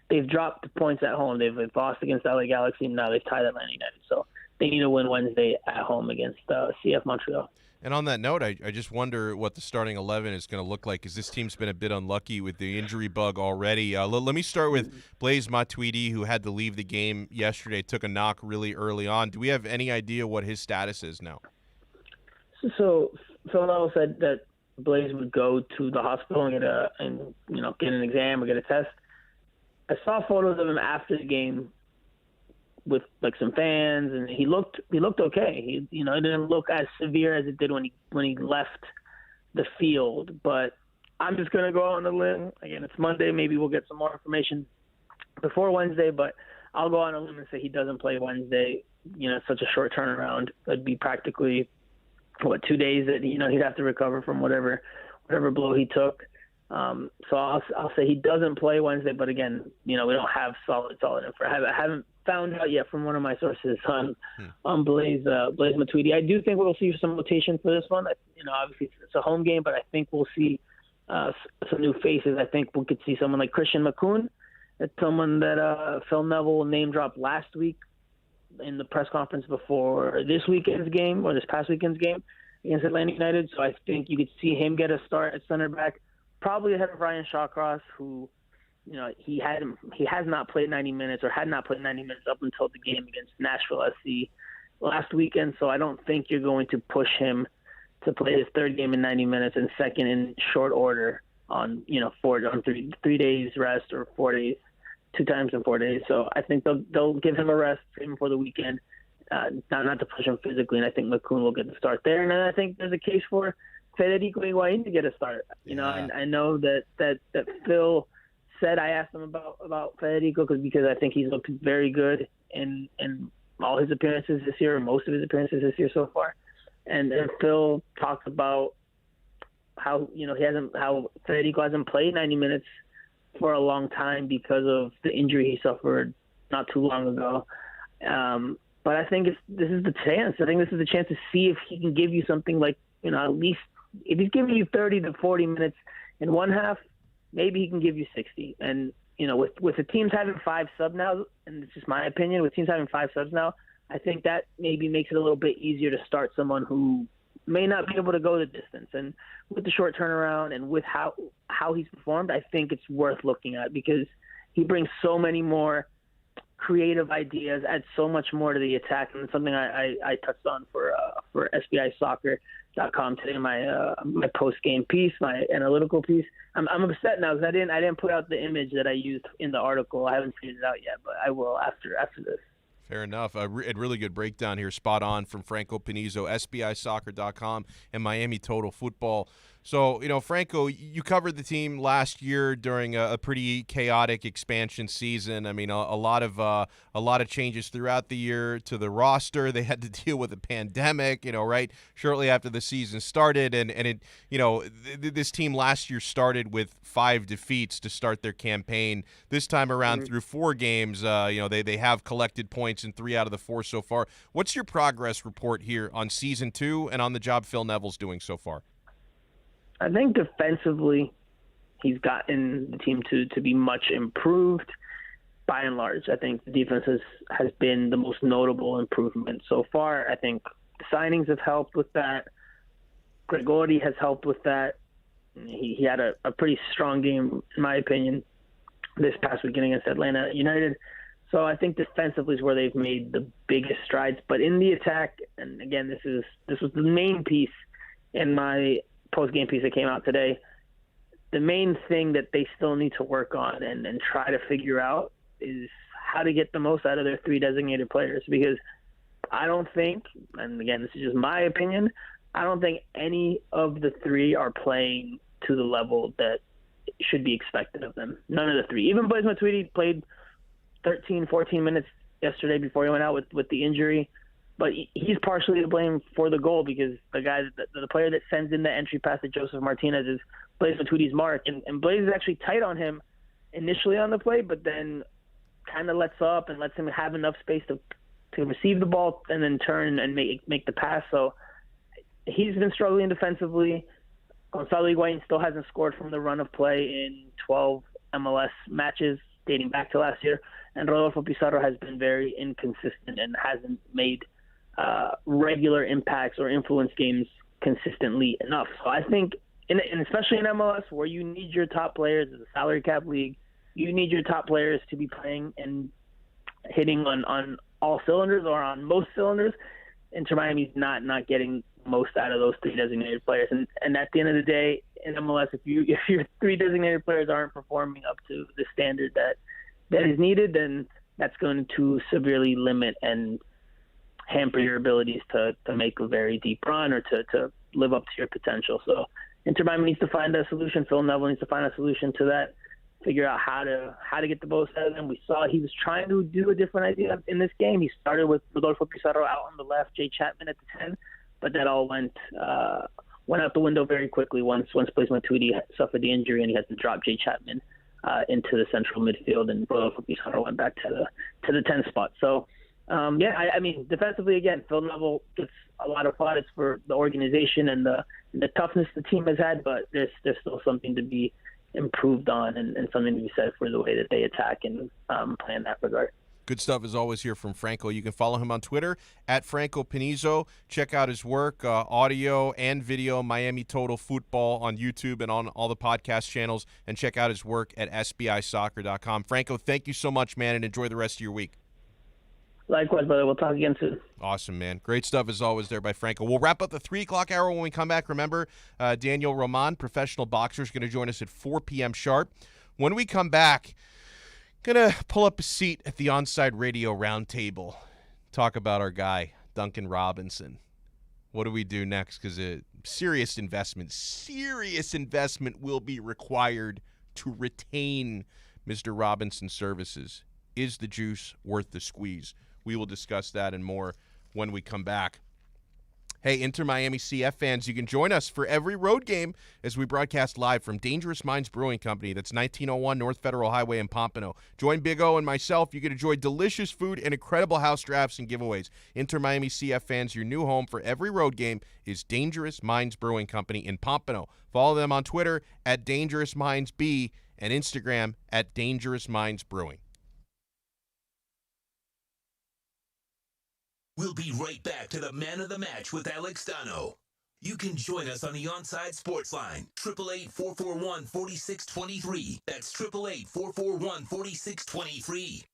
they've dropped points at home. They've lost against LA Galaxy, and now they've tied Atlanta United. So they need to win Wednesday at home against CF Montreal. And on that note, I just wonder what the starting 11 is going to look like, because this team's been a bit unlucky with the injury bug already. Let me start with Blaise Matuidi, who had to leave the game yesterday, took a knock really early on. Do we have any idea what his status is now? So Phil Neville said that Blaise would go to the hospital and get an exam or get a test. I saw photos of him after the game with like some fans, and he looked okay. He it didn't look as severe as it did when he left the field. But I'm just gonna go out on a limb. Again, it's Monday. Maybe we'll get some more information before Wednesday. But I'll go on a limb and say he doesn't play Wednesday. It's such a short turnaround. It'd be practically 2 days that he'd have to recover from whatever blow he took. So I'll say he doesn't play Wednesday. But again, we don't have solid info. I haven't found out yet from one of my sources on Blaise Matuidi. I do think we'll see some rotation for this one. Obviously it's a home game, but I think we'll see some new faces. I think we could see someone like Christian McCoon. It's someone that Phil Neville name dropped last week in the press conference before this weekend's game or this past weekend's game against Atlanta United. So I think you could see him get a start at center back, probably ahead of Ryan Shawcross, who he has not played 90 minutes or had not played 90 minutes up until the game against Nashville SC last weekend. So I don't think you're going to push him to play his third game in 90 minutes and second in short order on 3 days rest or 4 days, 2 times in 4 days. So I think they'll give him a rest even for the weekend, not to push him physically. And I think McCoon will get the start there. And then I think there's a case for Federico Higuain to get a start. I know that Phil said, I asked him about Federico because I think he's looked very good in all his appearances this year, or most of his appearances this year so far. And Phil talked about how how Federico hasn't played 90 minutes for a long time because of the injury he suffered not too long ago. But I think this is the chance. I think this is the chance to see if he can give you something like at least if he's giving you 30 to 40 minutes in one half. Maybe he can give you 60. And, with the teams having 5 subs now, and it's just my opinion, with teams having 5 subs now, I think that maybe makes it a little bit easier to start someone who may not be able to go the distance. And with the short turnaround and with how he's performed, I think it's worth looking at because he brings so many more creative ideas, adds so much more to the attack. And it's something I touched on for SBIsoccer.com today, my post-game piece, my analytical piece. I'm upset now because I didn't put out the image that I used in the article. I haven't figured it out yet, but I will after this. Fair enough. A really good breakdown here, spot on from Franco Panizo, SBIsoccer.com and Miami Total Football. So, Franco, you covered the team last year during a pretty chaotic expansion season. I mean, a lot of changes throughout the year to the roster. They had to deal with a pandemic, right shortly after the season started, and it, this team last year started with 5 defeats to start their campaign. This time around, through 4 games, they have collected points in 3 out of the 4 so far. What's your progress report here on season 2 and on the job Phil Neville's doing so far? I think defensively, he's gotten the team to be much improved by and large. I think the defense has been the most notable improvement so far. I think the signings have helped with that. Gregori has helped with that. He had a pretty strong game, in my opinion, this past weekend against Atlanta United. So I think defensively is where they've made the biggest strides. But in the attack, and again, this was the main piece in my post-game piece that came out today, the main thing that they still need to work on and try to figure out is how to get the most out of their 3 designated players. Because I don't think, and again, this is just my opinion, I don't think any of the 3 are playing to the level that should be expected of them. None of the 3. Even Blaise Matuidi played 13, 14 minutes yesterday before he went out with the injury. but he's partially to blame for the goal because the player that sends in the entry pass to Joseph Martinez is Blaise Matuti's mark, and Blaise is actually tight on him initially on the play, but then kind of lets up and lets him have enough space to receive the ball and then turn and make the pass. So he's been struggling defensively. Gonzalo Higuain still hasn't scored from the run of play in 12 MLS matches dating back to last year. And Rodolfo Pizarro has been very inconsistent and hasn't made regular impacts or influence games consistently enough. So I think, and especially in MLS, where you need your top players, as a salary cap league, you need your top players to be playing and hitting on all cylinders or on most cylinders. Inter Miami's not getting most out of those three designated players. And at the end of the day, in MLS, if your three designated players aren't performing up to the standard that is needed, then that's going to severely limit and hamper your abilities to make a very deep run or to live up to your potential. So Inter Miami needs to find a solution. Phil Neville needs to find a solution to that, figure out how to get the most out of them. We saw he was trying to do a different idea in this game. He started with Rodolfo Pizarro out on the left, Jay Chapman at the 10, but that all went out the window very quickly once Blaise Matuidi suffered the injury and he had to drop Jay Chapman into the central midfield, and Rodolfo Pizarro went back to the 10 spot. So, I mean, defensively, again, Phil Neville gets a lot of plaudits for the organization and the toughness the team has had, but there's still something to be improved on and something to be said for the way that they attack and play in that regard. Good stuff as always here from Franco. You can follow him on Twitter at Franco Panizo. Check out his work, audio and video, Miami Total Football on YouTube and on all the podcast channels. And check out his work at SBIsoccer.com. Franco, thank you so much, man, and enjoy the rest of your week. Likewise, brother. We'll talk again soon. Awesome, man. Great stuff as always there by Franco. We'll wrap up the 3 o'clock hour when we come back. Remember, Daniel Roman, professional boxer, is going to join us at 4 p.m. sharp. When we come back, going to pull up a seat at the Onside Radio Roundtable, talk about our guy, Duncan Robinson. What do we do next? Because a serious investment will be required to retain Mr. Robinson's services. Is the juice worth the squeeze? We will discuss that and more when we come back. Hey, Inter Miami CF fans, you can join us for every road game as we broadcast live from Dangerous Minds Brewing Company. That's 1901 North Federal Highway in Pompano. Join Big O and myself. You can enjoy delicious food and incredible house drafts and giveaways. Inter Miami CF fans, your new home for every road game is Dangerous Minds Brewing Company in Pompano. Follow them on Twitter at Dangerous Minds B and Instagram at Dangerous Minds Brewing. We'll be right back to the Man of the Match with Alex Donno. You can join us on the Onside Sports Line, 888-441-4623. That's 888-441-4623.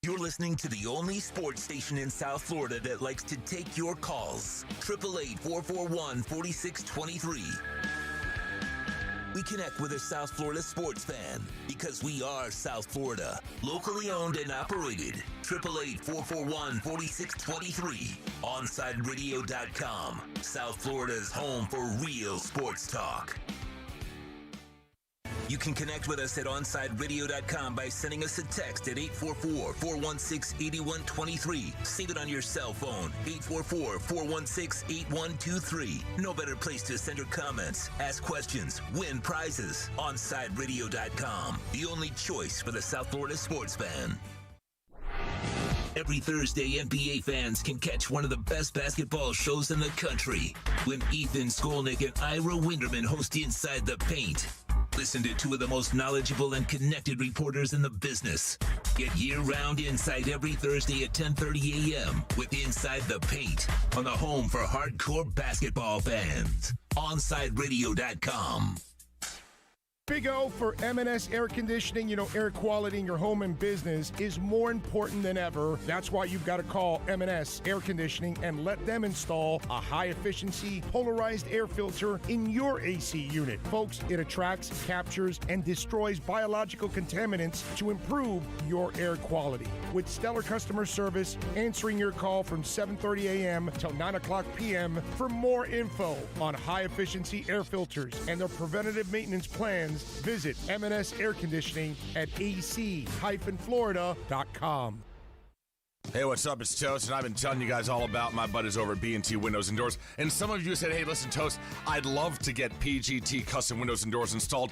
You're listening to the only sports station in South Florida that likes to take your calls. 888-441-4623. We connect with a South Florida sports fan because we are South Florida. Locally owned and operated. 888-441-4623. OnSideRadio.com. South Florida's home for real sports talk. You can connect with us at OnSideRadio.com by sending us a text at 844-416-8123. Save it on your cell phone, 844-416-8123. No better place to send your comments, ask questions, win prizes. OnSideRadio.com, the only choice for the South Florida sports fan. Every Thursday, NBA fans can catch one of the best basketball shows in the country when Ethan Skolnick and Ira Winderman host Inside the Paint. Listen to two of the most knowledgeable and connected reporters in the business. Get year-round insight every Thursday at 10:30 a.m. with Inside the Paint on the home for hardcore basketball fans. OnSideRadio.com. Big O for M&S Air Conditioning. You know, air quality in your home and business is more important than ever. That's why you've got to call M&S Air Conditioning and let them install a high-efficiency polarized air filter in your AC unit. Folks, it attracts, captures, and destroys biological contaminants to improve your air quality. With stellar customer service, answering your call from 7:30 a.m. till 9 o'clock p.m. For more info on high-efficiency air filters and their preventative maintenance plans, visit M&S Air Conditioning at ac-florida.com. Hey, what's up? It's Toast, and I've been telling you guys all about my buddies over at B&T Windows and Doors. And some of you said, hey, listen, Toast, I'd love to get PGT custom windows and doors installed,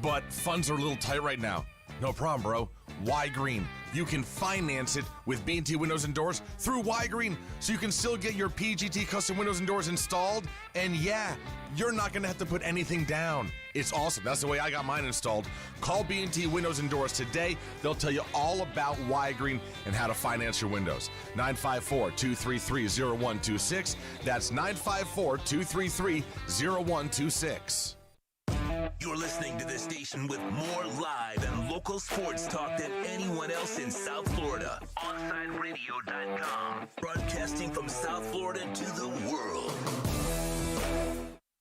but funds are a little tight right now. No problem, bro. Y Green. You can finance it with B&T Windows and Doors through Y Green, so you can still get your PGT custom windows and doors installed. And yeah, you're not going to have to put anything down. It's awesome. That's the way I got mine installed. Call B&T Windows and Doors today. They'll tell you all about Y Green and how to finance your windows. 954-233-0126. That's 954-233-0126. You're listening to the station with more live and local sports talk than anyone else in South Florida. OnSideRadio.com. Broadcasting from South Florida to the world.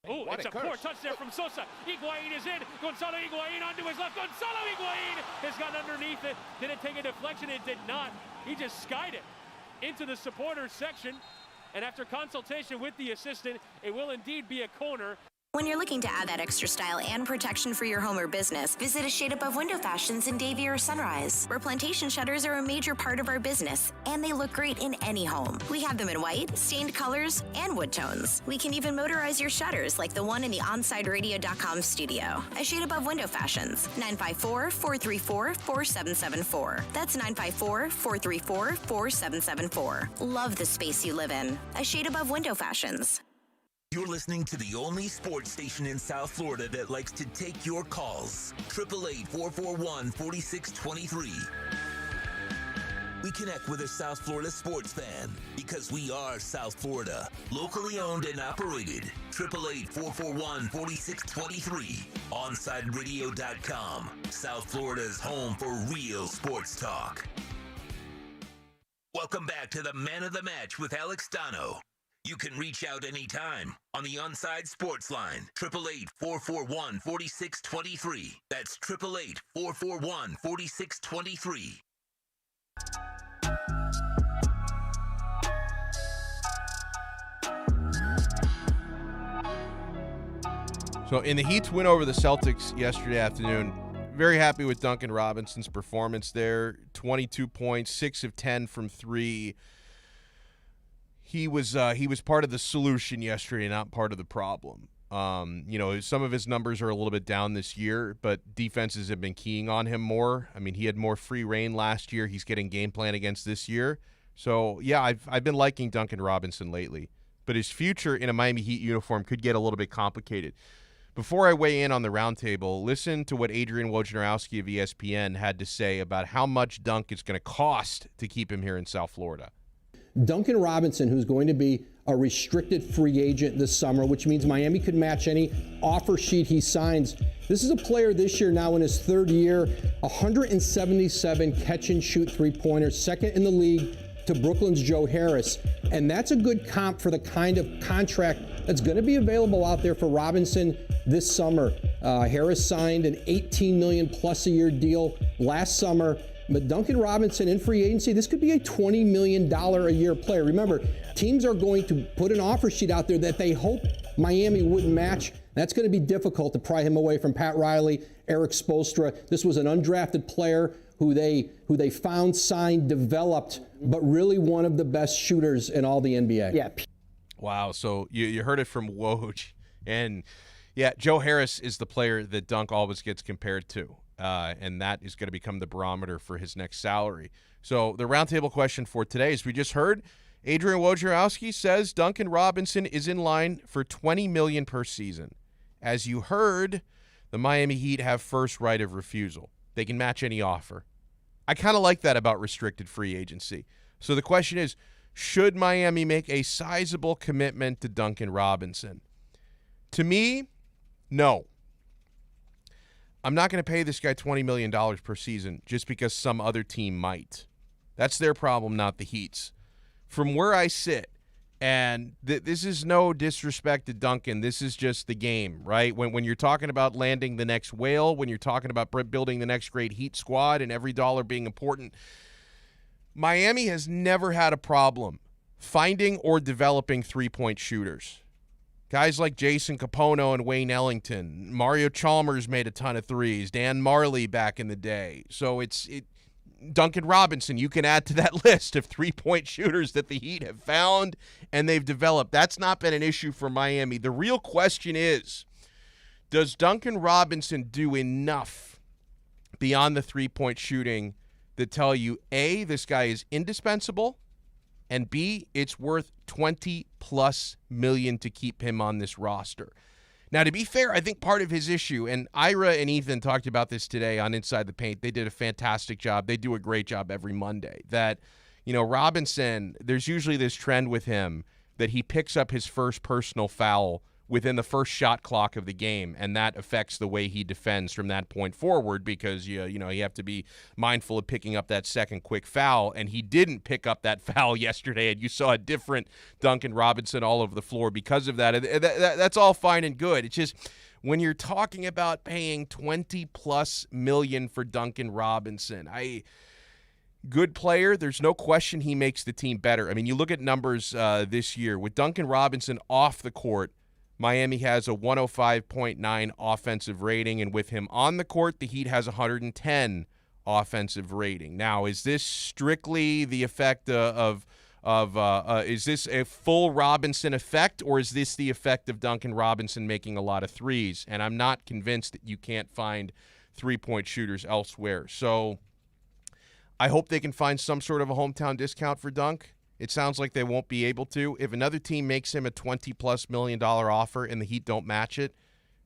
Oh, it's a poor touch there from Sosa. Higuain is in. Gonzalo Higuain onto his left. Gonzalo Higuain has gone underneath it. Did it take a deflection? It did not. He just skied it into the supporters section. And after consultation with the assistant, it will indeed be a corner. When you're looking to add that extra style and protection for your home or business, visit a Shade Above Window Fashions in Davie or Sunrise, where plantation shutters are a major part of our business, and they look great in any home. We have them in white, stained colors, and wood tones. We can even motorize your shutters like the one in the OnSideRadio.com studio. A Shade Above Window Fashions, 954-434-4774. That's 954-434-4774. Love the space you live in. A Shade Above Window Fashions. You're listening to the only sports station in South Florida that likes to take your calls. 888-441-4623. We connect with a South Florida sports fan because we are South Florida. Locally owned and operated. 888-441-4623. OnSideRadio.com. South Florida's home for real sports talk. Welcome back to the Man of the Match with Alex Donno. You can reach out anytime on the Onside Sports Line, 888-441-4623. That's 888-441-4623. So in the Heat's win over the Celtics yesterday afternoon, very happy with Duncan Robinson's performance there. 22 points, 6 of 10 from 3. He was part of the solution yesterday, not part of the problem. Some of his numbers are a little bit down this year, but defenses have been keying on him more. I mean, he had more free reign last year. He's getting game plan against this year. So, yeah, I've been liking Duncan Robinson lately. But his future in a Miami Heat uniform could get a little bit complicated. Before I weigh in on the roundtable, listen to what Adrian Wojnarowski of ESPN had to say about how much Dunk is going to cost to keep him here in South Florida. Duncan Robinson, who's going to be a restricted free agent this summer, which means Miami could match any offer sheet he signs. This is a player this year now in his third year, 177 catch and shoot three-pointers, second in the league to Brooklyn's Joe Harris. And that's a good comp for the kind of contract that's going to be available out there for Robinson this summer. Harris signed an $18 million plus a year deal last summer. But Duncan Robinson in free agency, this could be a $20 million a year player. Remember, teams are going to put an offer sheet out there that they hope Miami wouldn't match. That's going to be difficult to pry him away from Pat Riley, Eric Spoelstra. This was an undrafted player who they found, signed, developed, but really one of the best shooters in all the NBA. Yeah. Wow, so you heard it from Woj. And, yeah, Joe Harris is the player that Dunk always gets compared to. And that is going to become the barometer for his next salary. So the roundtable question for today, as we just heard, Adrian Wojnarowski says Duncan Robinson is in line for $20 million per season. As you heard, the Miami Heat have first right of refusal. They can match any offer. I kind of like that about restricted free agency. So the question is, should Miami make a sizable commitment to Duncan Robinson? To me, no. I'm not going to pay this guy $20 million per season just because some other team might. That's their problem, not the Heat's. From where I sit, and this is no disrespect to Duncan, this is just the game, right? When you're talking about landing the next whale, when you're talking about building the next great Heat squad and every dollar being important, Miami has never had a problem finding or developing three-point shooters. Guys like Jason Capono and Wayne Ellington. Mario Chalmers made a ton of threes. Dan Marley back in the day. So Duncan Robinson, you can add to that list of three-point shooters that the Heat have found and they've developed. That's not been an issue for Miami. The real question is, does Duncan Robinson do enough beyond the three-point shooting that tell you, A, this guy is indispensable, and B, it's worth $20+ million to keep him on this roster? Now, to be fair, I think part of his issue, and Ira and Ethan talked about this today on Inside the Paint. They did a fantastic job. They do a great job every Monday. That, Robinson, there's usually this trend with him that he picks up his first personal foul within the first shot clock of the game, and that affects the way he defends from that point forward because, you have to be mindful of picking up that second quick foul, and he didn't pick up that foul yesterday, and you saw a different Duncan Robinson all over the floor because of that. That's all fine and good. It's just when you're talking about paying $20+ million for Duncan Robinson, good player. There's no question he makes the team better. I mean, you look at numbers this year. With Duncan Robinson off the court, Miami has a 105.9 offensive rating, and with him on the court, the Heat has 110 offensive rating. Now, is this strictly the effect is this a full Robinson effect, or is this the effect of Duncan Robinson making a lot of threes? And I'm not convinced that you can't find three-point shooters elsewhere. So I hope they can find some sort of a hometown discount for Dunk. It sounds like they won't be able to. If another team makes him a $20+ million offer and the Heat don't match it,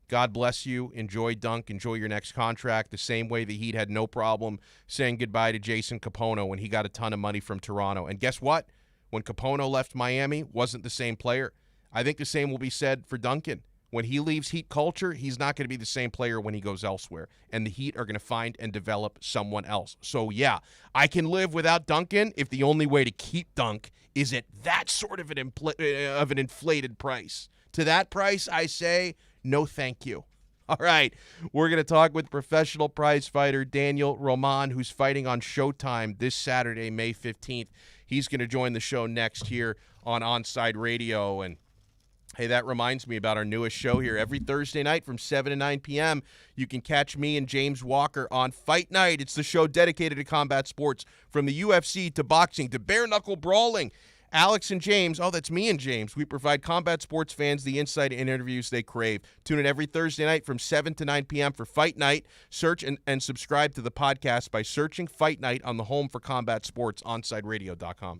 God bless you. Enjoy Dunk. Enjoy your next contract. The same way the Heat had no problem saying goodbye to Jason Capono when he got a ton of money from Toronto. And guess what? When Capono left Miami, wasn't the same player. I think the same will be said for Duncan. When he leaves Heat culture, he's not going to be the same player when he goes elsewhere. And the Heat are going to find and develop someone else. So, yeah, I can live without Duncan if the only way to keep Dunk is at that sort of an inflated price. To that price, I say, no thank you. All right, we're going to talk with professional prize fighter Daniel Roman, who's fighting on Showtime this Saturday, May 15th. He's going to join the show next here on Onside Radio. And hey, that reminds me about our newest show here. Every Thursday night from 7 to 9 p.m., you can catch me and James Walker on Fight Night. It's the show dedicated to combat sports, from the UFC to boxing to bare-knuckle brawling. Alex and James, that's me and James. We provide combat sports fans the insight and interviews they crave. Tune in every Thursday night from 7 to 9 p.m. for Fight Night. Search and subscribe to the podcast by searching Fight Night on the home for combat sports, OnSideRadio.com.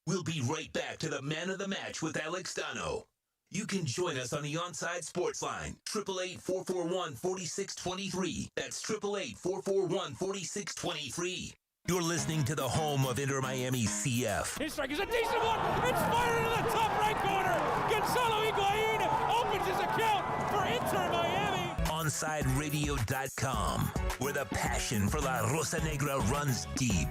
We'll be right back to the Man of the Match with Alex Donno. You can join us on the Onside Sports Line, 888-441-4623. That's 888-441-4623. You're listening to the home of Inter Miami CF. His strike is a decent one. It's fired into the top right corner. Gonzalo Higuain opens his account for Inter Miami. OnSideRadio.com, where the passion for La Rosa Negra runs deep.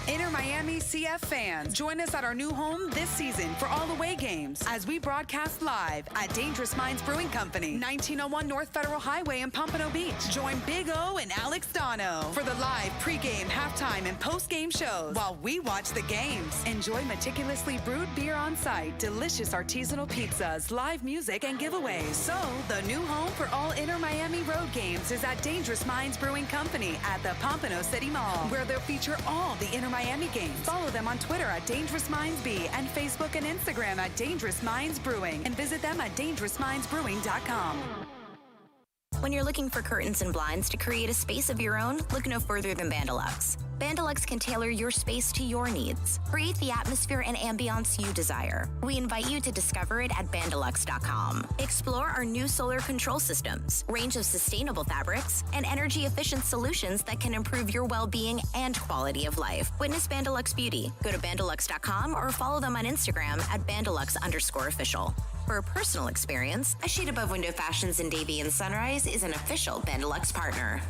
Inter Miami CF fans, join us at our new home this season for all away games as we broadcast live at Dangerous Minds Brewing Company, 1901 North Federal Highway in Pompano Beach. Join Big O and Alex Donno for the live pregame, halftime, and postgame shows while we watch the games. Enjoy meticulously brewed beer on site, delicious artisanal pizzas, live music, and giveaways. So, the new home for all Inter Miami road games is at Dangerous Minds Brewing Company at the Pompano City Mall, where they'll feature all the Inter Miami games. Follow them on Twitter at Dangerous Minds B and Facebook and Instagram at Dangerous Minds Brewing, and visit them at dangerousmindsbrewing.com. When you're looking for curtains and blinds to create a space of your own, look no further than Bandalux. Bandalux can tailor your space to your needs. Create the atmosphere and ambiance you desire. We invite you to discover it at Bandalux.com. Explore our new solar control systems, range of sustainable fabrics, and energy-efficient solutions that can improve your well-being and quality of life. Witness Bandalux Beauty. Go to Bandalux.com or follow them on Instagram at Bandalux_official. For a personal experience, A Shade Above Window Fashions in Davie and Sunrise is an official Bandalux partner.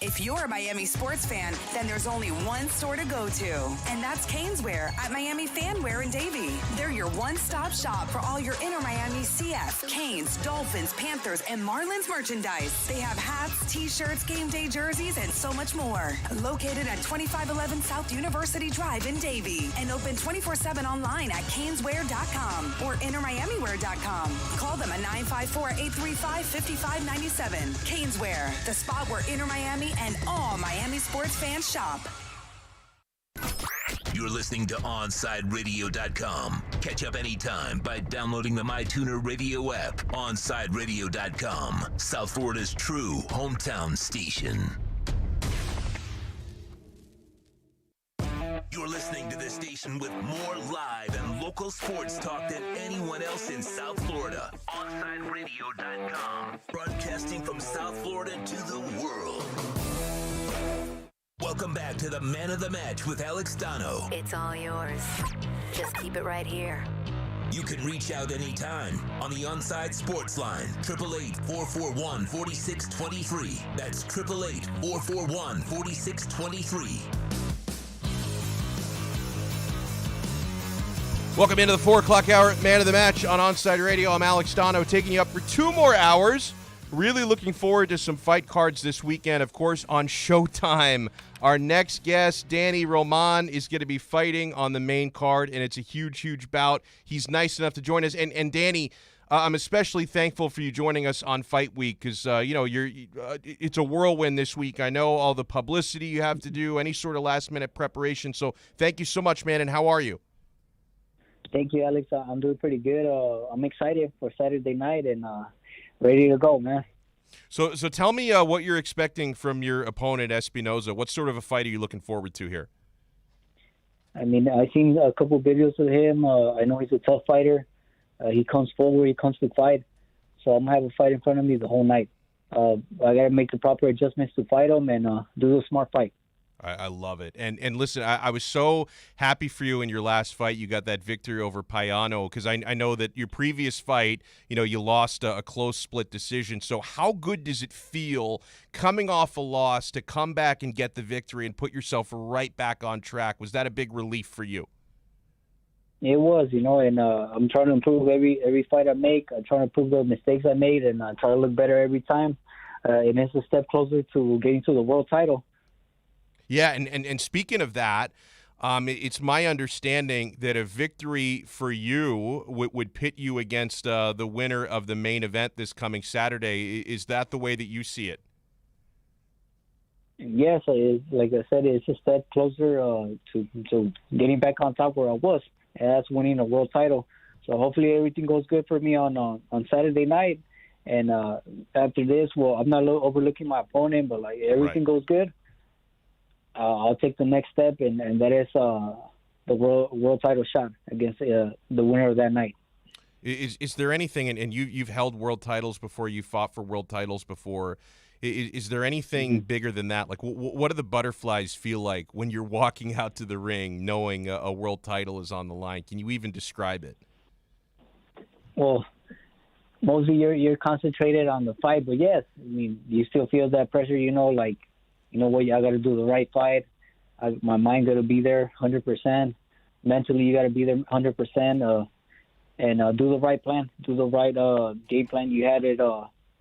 If you're a Miami sports fan, then there's only one store to go to, and that's Caneswear at Miami Fanwear in Davie. They're your one-stop shop for all your inner Miami CF, Canes, Dolphins, Panthers, and Marlins merchandise. They have hats, t-shirts, game day jerseys, and so much more. Located at 2511 South University Drive in Davie, and open 24/7 online at caneswear.com or innermiamiwear.com. Call them at 954-835-5597. Caneswear, the spot where Inner Miami and all Miami sports fans shop. You're listening to OnSideRadio.com. Catch up anytime by downloading the MyTuner Radio app. OnSideRadio.com, South Florida's true hometown station. You're listening to the station with more live and local sports talk than anyone else in South Florida. OnSideRadio.com, broadcasting from South Florida to the world. Welcome back to the Man of the Match with Alex Donno. It's all yours. Just keep it right here. You can reach out anytime on the Onside Sports Line, 888-441-4623. That's 888-441-4623. Welcome into the 4 o'clock hour, Man of the Match on Onside Radio. I'm Alex Donno, taking you up for 2 more hours. Really looking forward to some fight cards this weekend, of course, on Showtime. Our next guest, Danny Roman, is going to be fighting on the main card, and it's a huge, huge bout. He's nice enough to join us. And Danny, I'm especially thankful for you joining us on Fight Week because, it's a whirlwind this week. I know all the publicity you have to do, any sort of last-minute preparation. So thank you so much, man, and how are you? Thank you, Alex. I'm doing pretty good. I'm excited for Saturday night and ready to go, man. So tell me what you're expecting from your opponent, Espinoza. What sort of a fight are you looking forward to here? I mean, I've seen a couple videos of him. I know he's a tough fighter. He comes forward. He comes to fight. So I'm going to have a fight in front of me the whole night. I got to make the proper adjustments to fight him and do a smart fight. I love it. And listen, I was so happy for you in your last fight. You got that victory over Payano because I know that your previous fight, you lost a close split decision. So how good does it feel coming off a loss to come back and get the victory and put yourself right back on track? Was that a big relief for you? It was, and I'm trying to improve every fight I make. I'm trying to improve the mistakes I made and I try to look better every time. And it's a step closer to getting to the world title. Yeah, and speaking of that, it's my understanding that a victory for you would pit you against the winner of the main event this coming Saturday. Is that the way that you see it? Yes, like I said, it's a step closer to getting back on top where I was, and that's winning a world title. So hopefully everything goes good for me on Saturday night. And after this, I'm not overlooking my opponent, but everything goes good. I'll take the next step, and that is the world title shot against the winner of that night. Is there anything, and you've held world titles before, you fought for world titles before, is there anything bigger than that? Like, what do the butterflies feel like when you're walking out to the ring knowing a world title is on the line? Can you even describe it? Well, mostly you're concentrated on the fight, but yes, I mean, you still feel that pressure, what, I got to do the right fight. My mind got to be there 100%. Mentally, you got to be there 100%. And do the right plan. Do the right game plan. You had it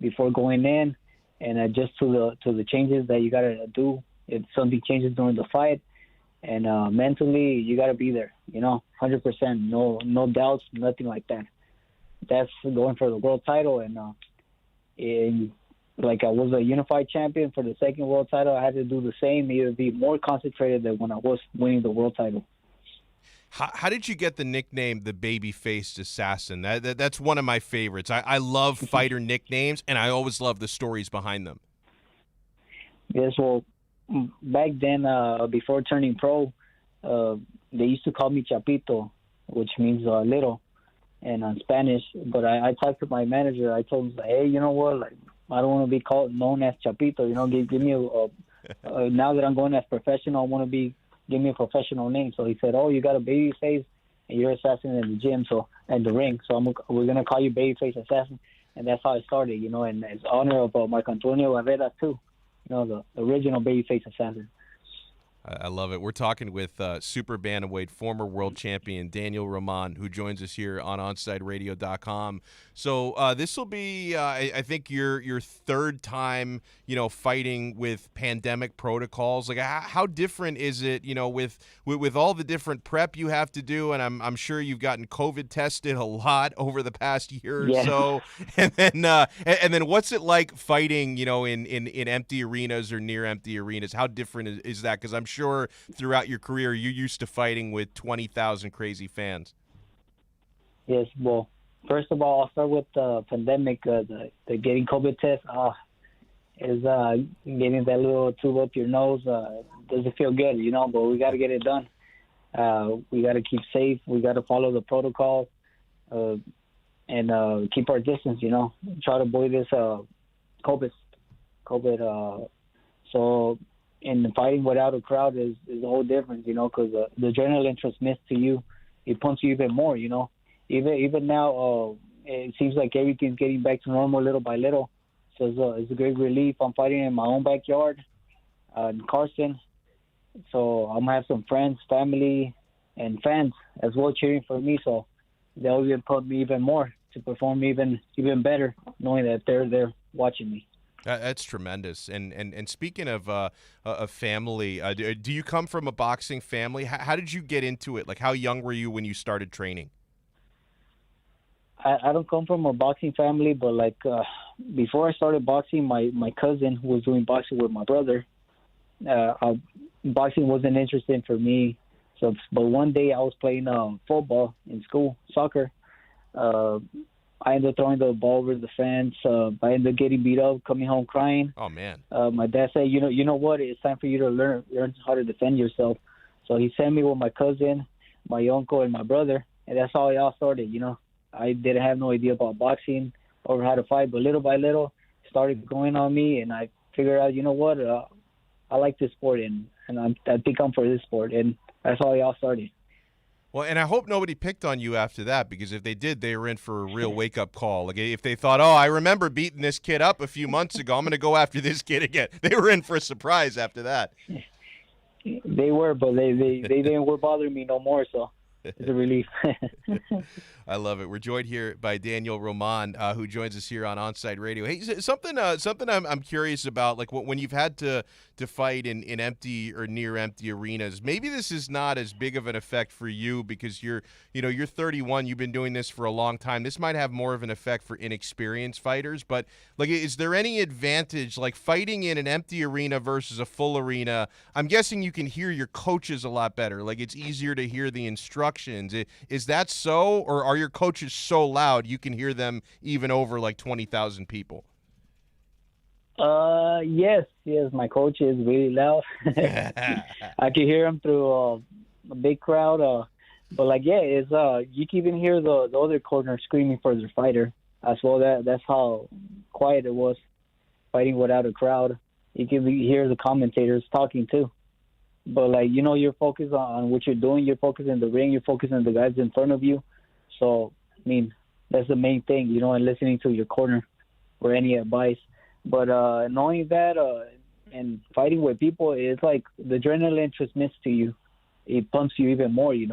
before going in, and adjust to the changes that you got to do if something changes during the fight. And mentally, you got to be there. 100%. No doubts, nothing like that. That's going for the world title, and like I was a unified champion for the second world title, I had to do the same, either be more concentrated than when I was winning the world title. How did you get the nickname the baby-faced assassin? That's one of my favorites. I love fighter nicknames, and I always love the stories behind them. Yes, well, back then, before turning pro, they used to call me Chapito, which means little, and on Spanish. But I talked to my manager. I told him, hey, you know what, I don't want to be known as Chapito. Give me now that I'm going as professional, I want to give me a professional name. So he said, oh, you got a baby face and you're assassin in the gym, and the ring. So we're going to call you babyface assassin. And that's how it started, and it's honor of Marco Antonio Herrera too. the original babyface assassin. I love it. We're talking with super bantamweight former world champion Daniel Roman, who joins us here on OnSideRadio.com. So this will be, I think, your third time, fighting with pandemic protocols. Like, how different is it, with all the different prep you have to do? And I'm sure you've gotten COVID tested a lot over the past year or so. And then what's it like fighting, in empty arenas or near empty arenas? How different is that? Because I'm sure throughout your career you're used to fighting with 20,000 crazy fans. Yes, well, first of all, I'll start with the pandemic. The getting COVID test is getting that little tube up your nose. Doesn't feel good, but we got to get it done. We got to keep safe. We got to follow the protocol and keep our distance, try to avoid this COVID. So in fighting without a crowd is a whole difference, because the adrenaline transmits to you. It pumps you even more, Even now, it seems like everything's getting back to normal little by little. So it's a great relief. I'm fighting in my own backyard in Carson. So I'm going to have some friends, family, and fans as well cheering for me. So they'll even put me even more to perform even better, knowing that they're there watching me. That's tremendous. And speaking of family, do you come from a boxing family? How did you get into it? Like, how young were you when you started training? I don't come from a boxing family, but before I started boxing, my cousin who was doing boxing with my brother, boxing wasn't interesting for me. But one day I was playing football in school, soccer. I ended up throwing the ball over the fence. I ended up getting beat up, coming home crying. Oh man! My dad said, "You know what? It's time for you to learn how to defend yourself." So he sent me with my cousin, my uncle, and my brother, and that's how it all started. I didn't have no idea about boxing or how to fight, but little by little, it started going on me, and I figured out, you know what? I like this sport, and I think I'm for this sport, and that's how it all started. Well, and I hope nobody picked on you after that, because if they did, they were in for a real wake-up call. Like, if they thought, I remember beating this kid up a few months ago, I'm going to go after this kid again. They were in for a surprise after that. They were, but they didn't were bothering me no more, so it's a relief. I love it. We're joined here by Daniel Roman, who joins us here on Onside Radio. Hey, something I'm curious about, like when you've had to fight in empty or near empty arenas. Maybe this is not as big of an effect for you because you're 31. You've been doing this for a long time. This might have more of an effect for inexperienced fighters. But is there any advantage, like fighting in an empty arena versus a full arena? I'm guessing you can hear your coaches a lot better. Like, it's easier to hear the instructions. Is that so, or are your coaches so loud you can hear them even over like 20,000 people? Yes, my coach is really loud. I can hear him through a big crowd. But you can even hear the other corner screaming for their fighter as well. That's how quiet it was, fighting without a crowd. You can hear the commentators talking too. But you're focused on what you're doing. You're focused in the ring. You're focused on the guys in front of you. So that's the main thing, and listening to your corner or any advice. But knowing that and fighting with people, it's like the adrenaline transmits to you. It pumps you even more, it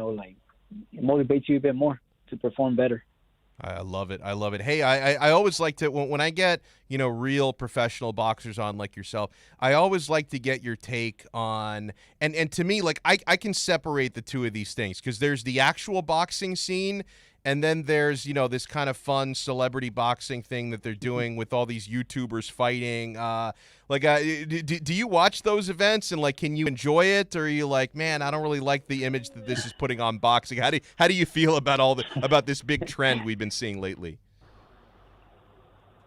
motivates you even more to perform better. I love it. Hey, I always like to, when I get, real professional boxers on like yourself, I always like to get your take on, and to me, like, I can separate the two of these things because there's the actual boxing scene. And then there's, this kind of fun celebrity boxing thing that they're doing with all these YouTubers fighting. Do you watch those events and can you enjoy it, or are you like, man, I don't really like the image that this is putting on boxing? How do you feel about about this big trend we've been seeing lately?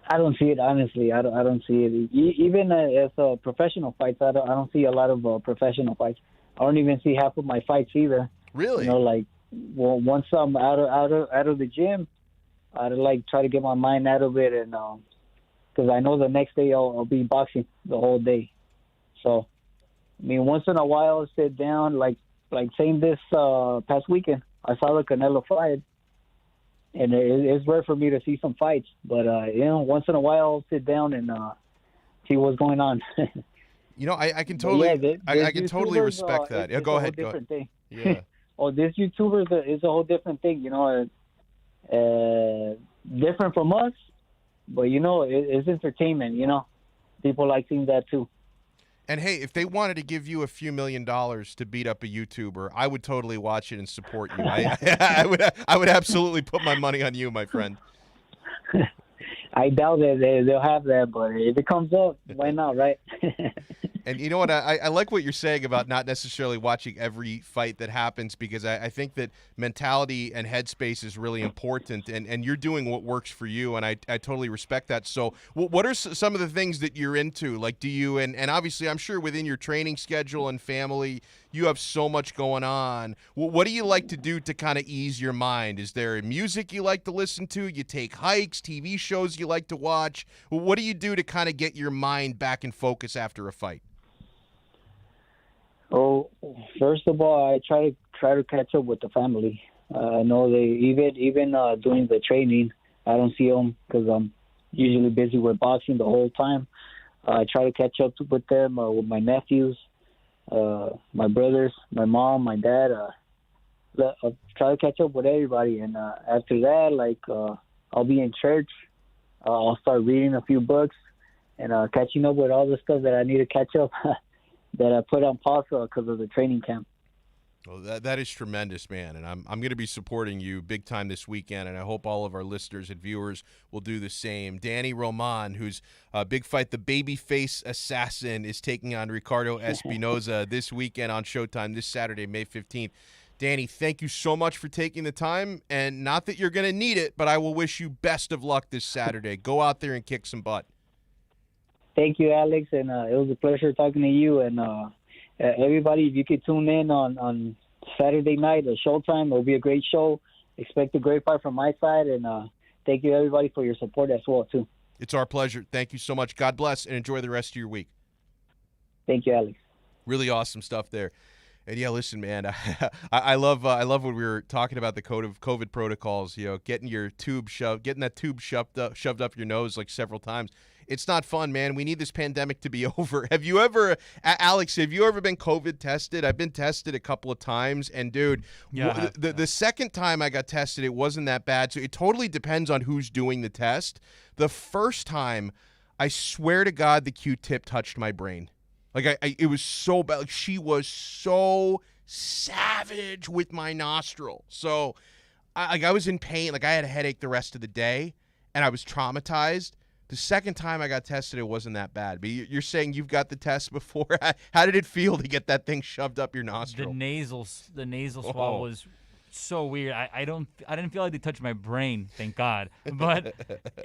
I don't see it, honestly. I don't see it. Even as professional fights, I don't see a lot of professional fights. I don't even see half of my fights either. Really? Well, once I'm out of the gym, I'd try to get my mind out of it, and because I know the next day I'll be boxing the whole day. So, once in a while I'll sit down, like saying this past weekend, I saw the Canelo fight, and it's rare for me to see some fights, but once in a while I'll sit down and see what's going on. You know, I can totally, I can totally YouTubers, respect that. Yeah, go ahead. Different thing. Yeah. This YouTuber is a whole different thing. You know, different from us, but you know, it's entertainment. You know, people like seeing that too. And hey, if they wanted to give you a few $1 million to beat up a YouTuber, I would totally watch it and support you. I would absolutely put my money on you, my friend. I doubt that they'll have that, but if it comes up, why not, right? And you know what? I like what you're saying about not necessarily watching every fight that happens, because I think that mentality and headspace is really important, and you're doing what works for you, and I totally respect that. So what are some of the things that you're into? Like, do you, and obviously I'm sure within your training schedule and family, you have so much going on. What do you like to do to kind of ease your mind? Is there music you like to listen to? You take hikes, TV shows you like to watch? What do you do to kind of get your mind back in focus after a fight? Oh, first of all, I try to catch up with the family. I know they even doing the training, I don't see them because I'm usually busy with boxing the whole time. I try to catch up with them, with my nephews, my brothers, my mom, my dad. I'll try to catch up with everybody, and after that, like I'll be in church. I'll start reading a few books and catching up with all the stuff that I need to catch up. That I put on pause because of the training camp. Well, that is tremendous, man, and I'm going to be supporting you big time this weekend, and I hope all of our listeners and viewers will do the same. Danny Roman, who's a big fight, the babyface assassin, is taking on Ricardo Espinoza this weekend on Showtime this Saturday, May 15th. Danny, thank you so much for taking the time, and not that you're going to need it, but I will wish you best of luck this Saturday. Go out there and kick some butt. Thank you, Alex, and it was a pleasure talking to you. And everybody, if you could tune in on Saturday night at Showtime, it'll be a great show. Expect a great fight from my side, and thank you, everybody, for your support as well, too. It's our pleasure. Thank you so much. God bless, and enjoy the rest of your week. Thank you, Alex. Really awesome stuff there. And yeah, listen, man, I love when we were talking about the COVID protocols. You know, getting that tube shoved up your nose like several times. It's not fun, man. We need this pandemic to be over. Alex, have you ever been COVID tested? I've been tested a couple of times, and dude, the second time I got tested, it wasn't that bad. So it totally depends on who's doing the test. The first time, I swear to God, the Q-tip touched my brain. Like it was so bad. Like, she was so savage with my nostril. So I was in pain. Like, I had a headache the rest of the day, and I was traumatized. The second time I got tested, it wasn't that bad. But you're saying you've got the test before. How did it feel to get that thing shoved up your nostril? The nasal swab was so weird. I didn't feel like they touched my brain, thank God. But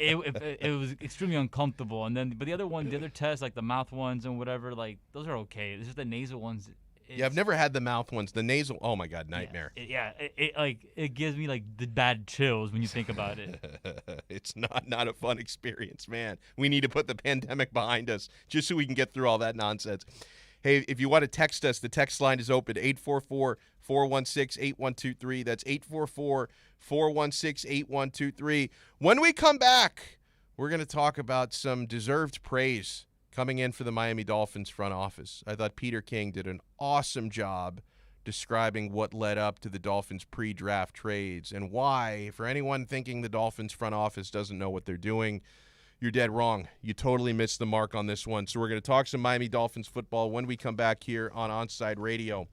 it was extremely uncomfortable. And then, but the other tests, like the mouth ones and whatever, like those are okay. It's just the nasal ones. Yeah, I've never had the mouth ones. The nasal, oh my God, nightmare. It gives me like the bad chills when you think about it. It's not a fun experience, man. We need to put the pandemic behind us just so we can get through all that nonsense. Hey, if you want to text us, the text line is open, 844-416-8123. That's 844-416-8123. When we come back, we're going to talk about some deserved praise coming in for the Miami Dolphins front office. I thought Peter King did an awesome job describing what led up to the Dolphins pre-draft trades and why, for anyone thinking the Dolphins front office doesn't know what they're doing, you're dead wrong. You totally missed the mark on this one. So we're going to talk some Miami Dolphins football when we come back here on Onside Radio.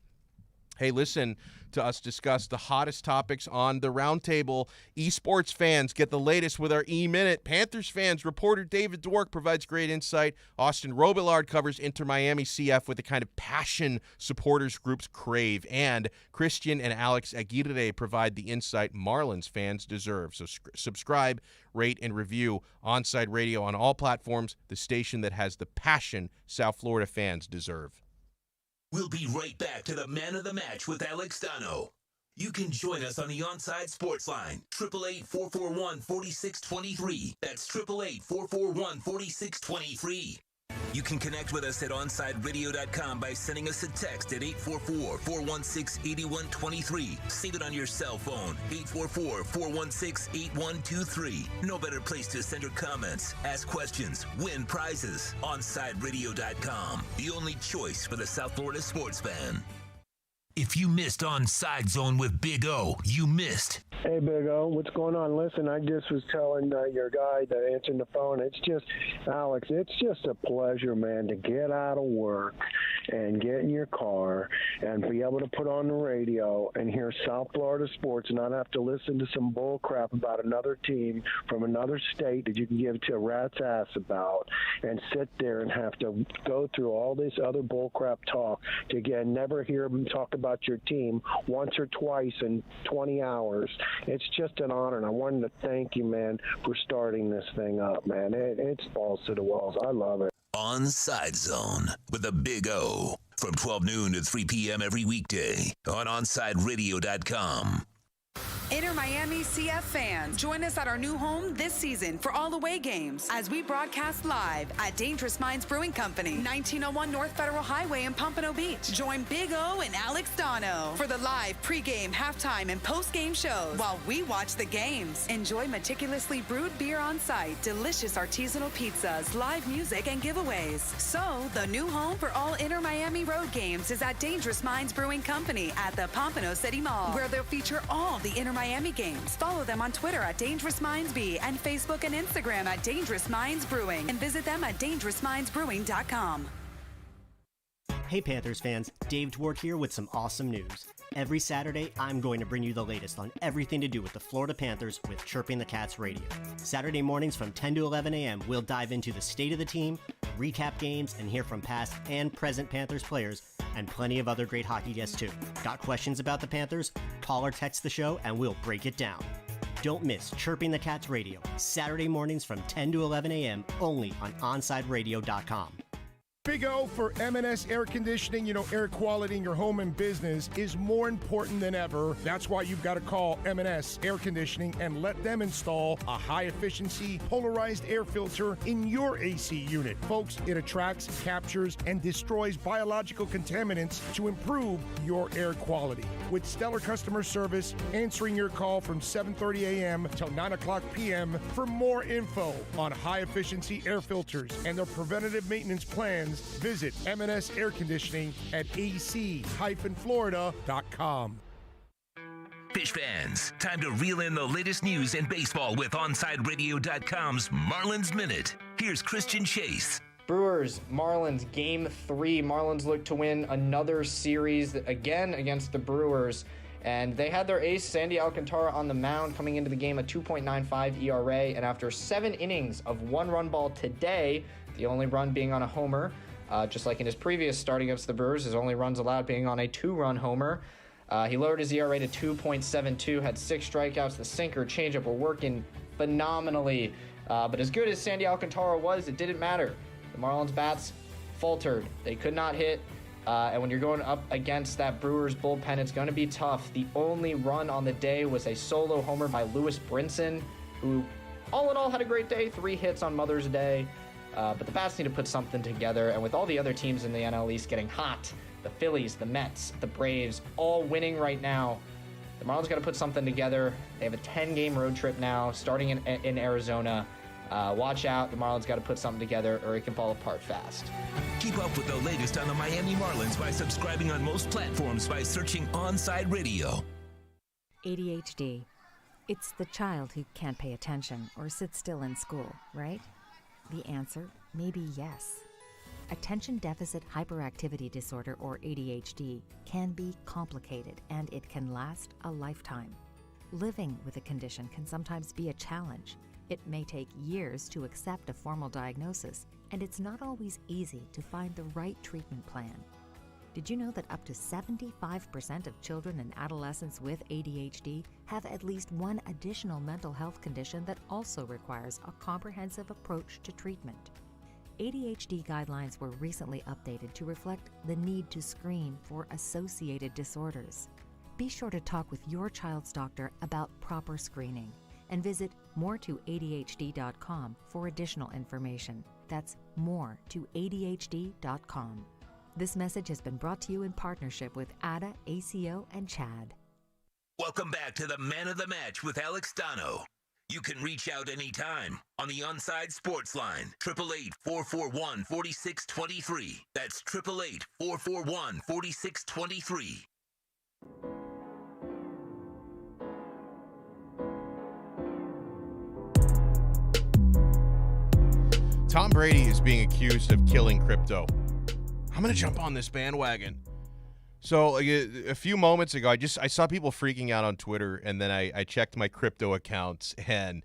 Hey, listen to us discuss the hottest topics on the roundtable. Esports fans get the latest with our E-Minute. Panthers fans, reporter David Dwork provides great insight. Austin Robillard covers Inter Miami CF with the kind of passion supporters groups crave. And Christian and Alex Aguirre provide the insight Marlins fans deserve. So subscribe, rate, and review Onside Radio on all platforms, the station that has the passion South Florida fans deserve. We'll be right back to the Man of the Match with Alex Donno. You can join us on the Onside Sports Line, 888-441-4623. That's 888-441-4623. You can connect with us at OnSideRadio.com by sending us a text at 844-416-8123. Save it on your cell phone, 844-416-8123. No better place to send your comments, ask questions, win prizes. OnSideRadio.com, the only choice for the South Florida sports fan. If you missed On Side Zone with Big O, you missed. Hey, Big O, what's going on? Listen, I just was telling your guy that answered the phone. It's just, Alex, it's just a pleasure, man, to get out of work and get in your car and be able to put on the radio and hear South Florida sports and not have to listen to some bull crap about another team from another state that you can give to a rat's ass about and sit there and have to go through all this other bull crap talk to, again, never hear them talk about your team once or twice in 20 hours. It's just an honor, and I wanted to thank you, man, for starting this thing up, man. It's balls to the walls. I love it. On Side Zone with a Big O from 12 noon to 3 p.m. every weekday on OnSideRadio.com. Inter Miami CF fans, join us at our new home this season for all away games as we broadcast live at Dangerous Minds Brewing Company, 1901 North Federal Highway in Pompano Beach. Join Big O and Alex Donno for the live pregame, halftime, and postgame shows while we watch the games. Enjoy meticulously brewed beer on site, delicious artisanal pizzas, live music, and giveaways. So, the new home for all Inter Miami road games is at Dangerous Minds Brewing Company at the Pompano City Mall, where they'll feature all the Inter Miami games. Follow them on Twitter at Dangerous Minds B and Facebook and Instagram at Dangerous Minds Brewing, and visit them at dangerousmindsbrewing.com. Hey Panthers fans, Dave Dwork here with some awesome news. Every Saturday, I'm going to bring you the latest on everything to do with the Florida Panthers with Chirping the Cats Radio. Saturday mornings from 10 to 11 a.m., we'll dive into the state of the team, recap games, and hear from past and present Panthers players, and plenty of other great hockey guests too. Got questions about the Panthers? Call or text the show and we'll break it down. Don't miss Chirping the Cats Radio, Saturday mornings from 10 to 11 a.m. only on OnSideRadio.com. Big O for M&S Air Conditioning. You know, air quality in your home and business is more important than ever. That's why you've got to call M&S Air Conditioning and let them install a high-efficiency polarized air filter in your AC unit. Folks, it attracts, captures, and destroys biological contaminants to improve your air quality. With stellar customer service, answering your call from 7:30 a.m. till 9 o'clock p.m. For more info on high-efficiency air filters and their preventative maintenance plans, visit M&S Air Conditioning at ac-florida.com. Fish fans, time to reel in the latest news in baseball with OnSideRadio.com's Marlins Minute. Here's Christian Chase. Brewers, Marlins, Game 3. Marlins look to win another series again against the Brewers. And they had their ace, Sandy Alcantara, on the mound coming into the game, a 2.95 ERA. And after 7 innings of one-run ball today, the only run being on a homer, just like in his previous start against the Brewers, his only runs allowed being on a 2-run homer. He lowered his ERA to 2.72, had 6 strikeouts. The sinker, changeup were working phenomenally. But as good as Sandy Alcantara was, it didn't matter. The Marlins bats faltered. They could not hit. And when you're going up against that Brewers bullpen, it's going to be tough. The only run on the day was a solo homer by Lewis Brinson, who all in all had a great day, 3 hits on Mother's Day. But the bats need to put something together. And with all the other teams in the NL East getting hot, the Phillies, the Mets, the Braves, all winning right now, the Marlins got to put something together. They have a 10-game road trip now, starting in Arizona. Watch out. The Marlins got to put something together or it can fall apart fast. Keep up with the latest on the Miami Marlins by subscribing on most platforms by searching OnSide Radio. ADHD. It's the child who can't pay attention or sit still in school, right? The answer may be yes. Attention Deficit Hyperactivity Disorder, or ADHD, can be complicated and it can last a lifetime. Living with a condition can sometimes be a challenge. It may take years to accept a formal diagnosis, and it's not always easy to find the right treatment plan. Did you know that up to 75% of children and adolescents with ADHD have at least one additional mental health condition that also requires a comprehensive approach to treatment? ADHD guidelines were recently updated to reflect the need to screen for associated disorders. Be sure to talk with your child's doctor about proper screening and visit moretoadhd.com for additional information. That's more to ADHD.com. This message has been brought to you in partnership with ADA, ACO, and CHAD. Welcome back to the Man of the Match with Alex Donno. You can reach out anytime on the Onside Sports Line, 888-441-4623. That's 888-441-4623. Tom Brady is being accused of killing crypto. I'm going to jump on this bandwagon. So a few moments ago, I saw people freaking out on Twitter, and then I checked my crypto accounts, and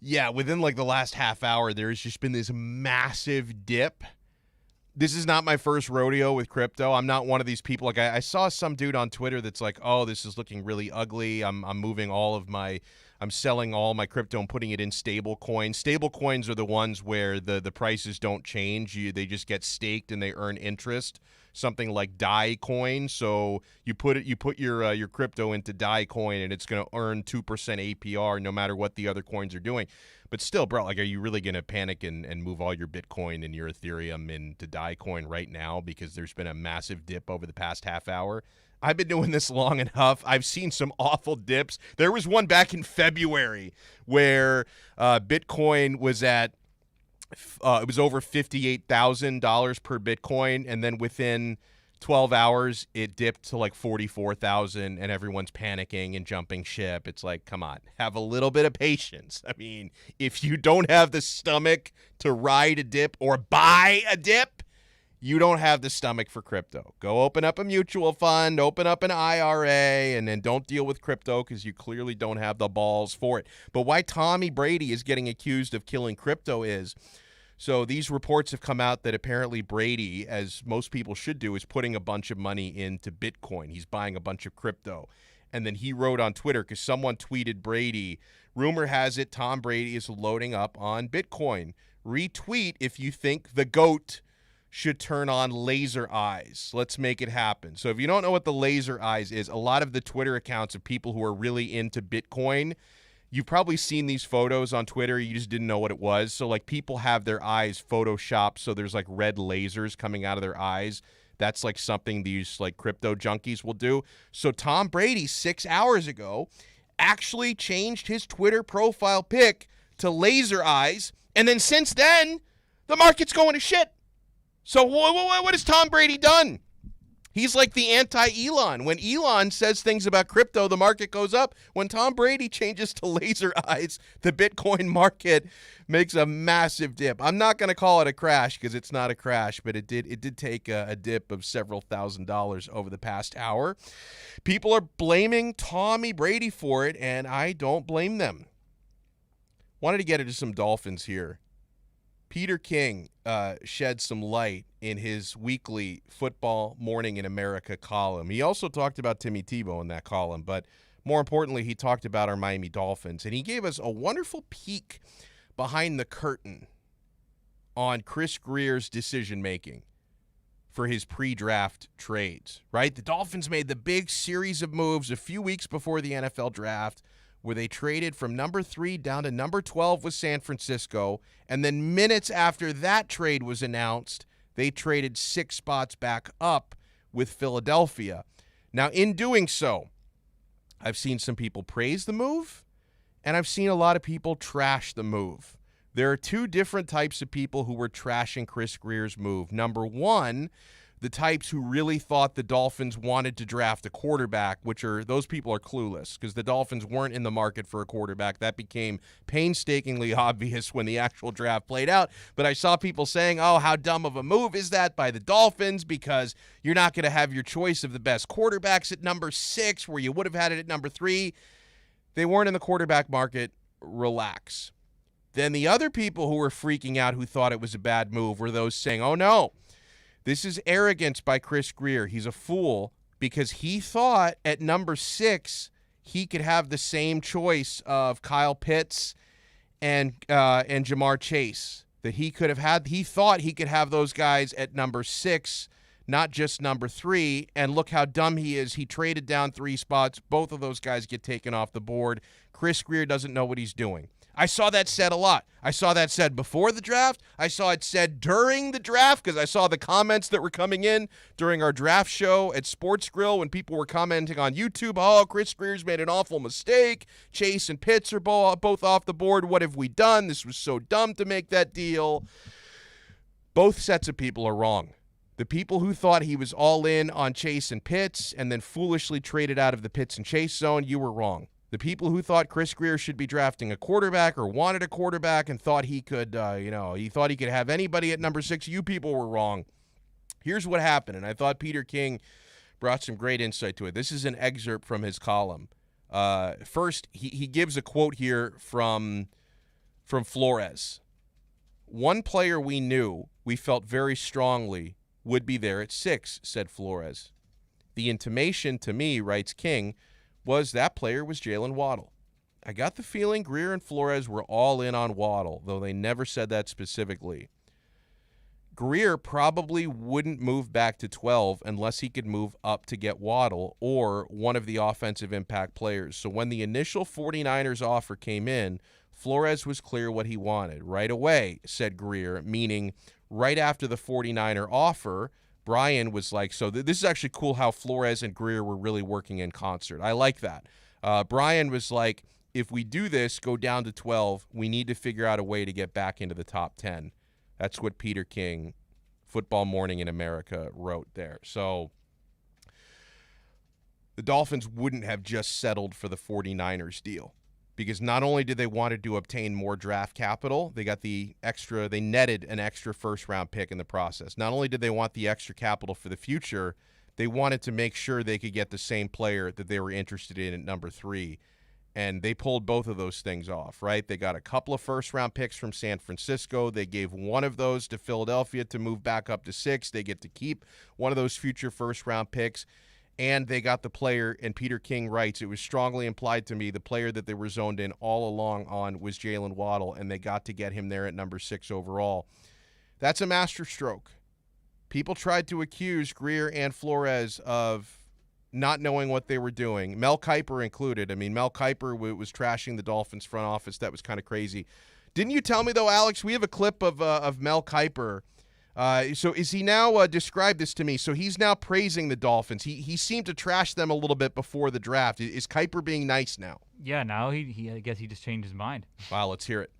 yeah, within like the last half hour, there's just been this massive dip. This is not my first rodeo with crypto. I'm not one of these people. Like I saw some dude on Twitter that's like, oh, this is looking really ugly. I'm selling all my crypto and putting it in stable coins. Stable coins are the ones where the prices don't change. They just get staked and they earn interest. Something like DAI coin. So you put your crypto into DAI coin and it's going to earn 2% APR no matter what the other coins are doing. But still, bro, like, are you really going to panic and move all your Bitcoin and your Ethereum into DAI coin right now because there's been a massive dip over the past half hour? I've been doing this long enough. I've seen some awful dips. There was one back in February where Bitcoin was at it was over $58,000 per Bitcoin, and then within 12 hours it dipped to like 44,000, and everyone's panicking and jumping ship. It's like, come on, have a little bit of patience. I mean, if you don't have the stomach to ride a dip or buy a dip, you don't have the stomach for crypto. Go open up a mutual fund, open up an IRA, and then don't deal with crypto because you clearly don't have the balls for it. But why Tommy Brady is getting accused of killing crypto is, so these reports have come out that apparently Brady, as most people should do, is putting a bunch of money into Bitcoin. He's buying a bunch of crypto. And then he wrote on Twitter, because someone tweeted Brady, rumor has it Tom Brady is loading up on Bitcoin. Retweet if you think the GOAT should turn on laser eyes. Let's make it happen. So if you don't know what the laser eyes is, a lot of the Twitter accounts of people who are really into Bitcoin, you've probably seen these photos on Twitter. You just didn't know what it was. So like people have their eyes photoshopped, so there's like red lasers coming out of their eyes. That's like something these like crypto junkies will do. So Tom Brady 6 hours ago actually changed his Twitter profile pic to laser eyes, and then since then the market's going to shit. So what has Tom Brady done? He's like the anti-Elon. When Elon says things about crypto, the market goes up. When Tom Brady changes to laser eyes, the Bitcoin market makes a massive dip. I'm not going to call it a crash because it's not a crash, but it did take a dip of several $1,000s over the past hour. People are blaming Tommy Brady for it, and I don't blame them. Wanted to get into some Dolphins here. Peter King shed some light in his weekly Football Morning in America column. He also talked about Timmy Tebow in that column, but more importantly, he talked about our Miami Dolphins, and he gave us a wonderful peek behind the curtain on Chris Greer's decision-making for his pre-draft trades, right? The Dolphins made the big series of moves a few weeks before the NFL draft where they traded from number 3 down to number 12 with San Francisco, and then minutes after that trade was announced, they traded 6 spots back up with Philadelphia. Now, in doing so, I've seen some people praise the move, and I've seen a lot of people trash the move. There are 2 different types of people who were trashing Chris Greer's move. Number 1, the types who really thought the Dolphins wanted to draft a quarterback, those people are clueless because the Dolphins weren't in the market for a quarterback. That became painstakingly obvious when the actual draft played out. But I saw people saying, oh, how dumb of a move is that by the Dolphins because you're not going to have your choice of the best quarterbacks at number 6 where you would have had it at number 3. They weren't in the quarterback market. Relax. Then the other people who were freaking out who thought it was a bad move were those saying, oh, no. This is arrogance by Chris Grier. He's a fool because he thought at number 6 he could have the same choice of Kyle Pitts and Jamar Chase. That he could have had. He thought he could have those guys at number 6, not just number 3. And look how dumb he is. He traded down 3 spots. Both of those guys get taken off the board. Chris Grier doesn't know what he's doing. I saw that said a lot. I saw that said before the draft. I saw it said during the draft because I saw the comments that were coming in during our draft show at Sports Grill when people were commenting on YouTube. Oh, Chris Greer's made an awful mistake. Chase and Pitts are both off the board. What have we done? This was so dumb to make that deal. Both sets of people are wrong. The people who thought he was all in on Chase and Pitts and then foolishly traded out of the Pitts and Chase zone, you were wrong. The people who thought Chris Greer should be drafting a quarterback or wanted a quarterback and thought he could, he thought he could have anybody at number 6, you people were wrong. Here's what happened, and I thought Peter King brought some great insight to it. This is an excerpt from his column. First, he gives a quote here from Flores. One player we knew, we felt very strongly, would be there at 6, said Flores. The intimation to me, writes King, was that player was Jalen Waddle. I got the feeling Greer and Flores were all in on Waddle, though they never said that specifically. Greer probably wouldn't move back to 12 unless he could move up to get Waddle or one of the offensive impact players. So when the initial 49ers offer came in, Flores was clear what he wanted. Right away, said Greer, meaning right after the 49er offer, Brian was like, so this is actually cool how Flores and Greer were really working in concert. I like that. Brian was like, if we do this, go down to 12, we need to figure out a way to get back into the top 10. That's what Peter King, Football Morning in America, wrote there. So the Dolphins wouldn't have just settled for the 49ers deal because not only did they want to obtain more draft capital, they netted an extra first-round pick in the process. Not only did they want the extra capital for the future, they wanted to make sure they could get the same player that they were interested in at number 3. And they pulled both of those things off, right? They got a couple of first-round picks from San Francisco. They gave one of those to Philadelphia to move back up to 6. They get to keep one of those future first-round picks. And they got the player, and Peter King writes, it was strongly implied to me the player that they were zoned in all along on was Jalen Waddle, and they got to get him there at number 6 overall. That's a masterstroke. People tried to accuse Greer and Flores of not knowing what they were doing, Mel Kiper included. I mean, Mel Kiper was trashing the Dolphins front office. That was kind of crazy. Didn't you tell me, though, Alex, we have a clip of Mel Kiper. So is he now, describe this to me, so he's now praising the Dolphins. He seemed to trash them a little bit before the draft. Is Kiper being nice now? Yeah, now I guess he just changed his mind. Wow, let's hear it.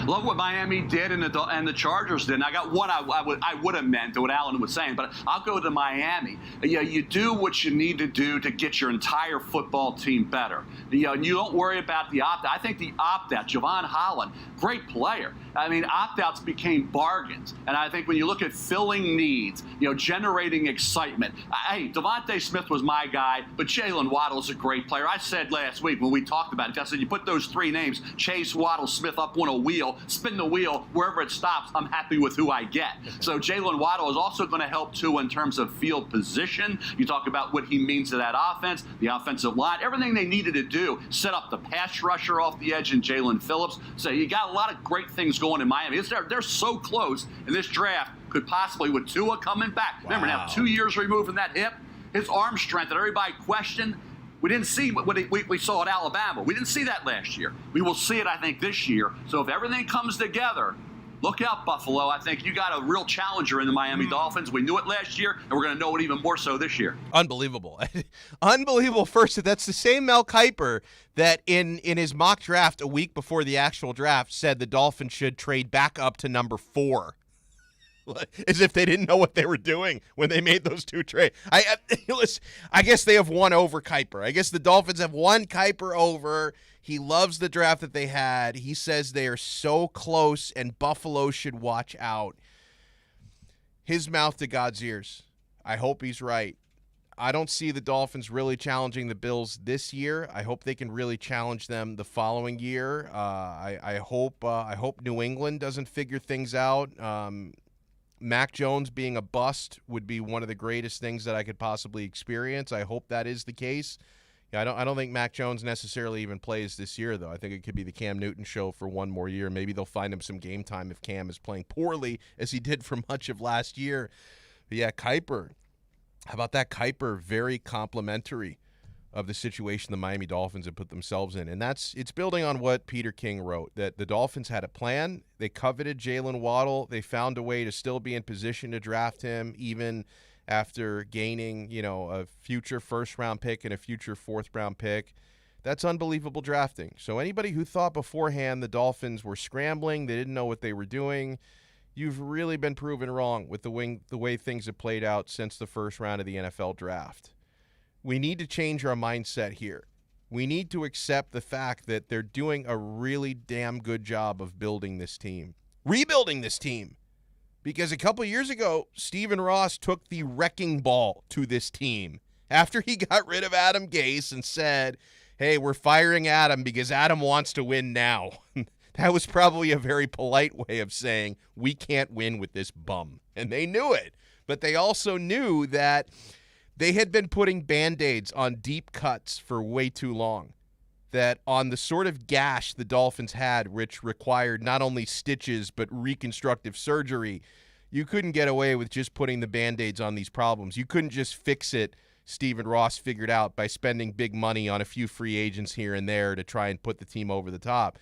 Love what Miami did and the Chargers did. And I got one I would have meant to what Alan was saying, but I'll go to Miami. You do what you need to do to get your entire football team better. And you don't worry about the opt-out. I think the opt-out, Javon Holland, great player. I mean, opt-outs became bargains. And I think when you look at filling needs, generating excitement. Hey, Devontae Smith was my guy, but Jalen Waddle is a great player. I said last week when we talked about it, I said you put those 3 names, Chase, Waddle, Smith, up on a wheel, spin the wheel, wherever it stops, I'm happy with who I get. So Jalen Waddle is also going to help, too, in terms of field position. You talk about what he means to that offense, the offensive line, everything they needed to do, set up the pass rusher off the edge in Jalen Phillips. So you got a lot of great things going in Miami. They're so close in this draft, could possibly, with Tua coming back. Wow. Remember now, 2 years removed from that hip, his arm strength that everybody questioned, we didn't see what we saw at Alabama. We didn't see that last year. We will see it, I think, this year. So if everything comes together, look out, Buffalo. I think you got a real challenger in the Miami Dolphins. We knew it last year, and we're going to know it even more so this year. Unbelievable. Unbelievable. First, that's the same Mel Kiper that in his mock draft a week before the actual draft said the Dolphins should trade back up to number 4. As if they didn't know what they were doing when they made those 2 trades. I guess they have won over Kiper. I guess the Dolphins have won Kiper over. He loves the draft that they had. He says they are so close and Buffalo should watch out. His mouth to God's ears. I hope he's right. I don't see the Dolphins really challenging the Bills this year. I hope they can really challenge them the following year. I hope New England doesn't figure things out. Mac Jones being a bust would be one of the greatest things that I could possibly experience. I hope that is the case. I don't think Mac Jones necessarily even plays this year, though. I think it could be the Cam Newton show for one more year. Maybe they'll find him some game time if Cam is playing poorly, as he did for much of last year. But yeah, Kiper. How about that Kiper? Very complimentary of the situation the Miami Dolphins have put themselves in. And it's building on what Peter King wrote, that the Dolphins had a plan. They coveted Jalen Waddle. They found a way to still be in position to draft him, even after gaining, a future first-round pick and a future fourth-round pick. That's unbelievable drafting. So anybody who thought beforehand the Dolphins were scrambling, they didn't know what they were doing, you've really been proven wrong with the way things have played out since the first round of the NFL draft. We need to change our mindset here. We need to accept the fact that they're doing a really damn good job of building this team, rebuilding this team. Because a couple years ago, Stephen Ross took the wrecking ball to this team after he got rid of Adam Gase and said, hey, we're firing Adam because Adam wants to win now. That was probably a very polite way of saying we can't win with this bum. And they knew it. But they also knew that they had been putting Band-Aids on deep cuts for way too long. That on the sort of gash the Dolphins had, which required not only stitches but reconstructive surgery, you couldn't get away with just putting the Band-Aids on these problems. You couldn't just fix it, Stephen Ross figured out, by spending big money on a few free agents here and there to try and put the team over the top.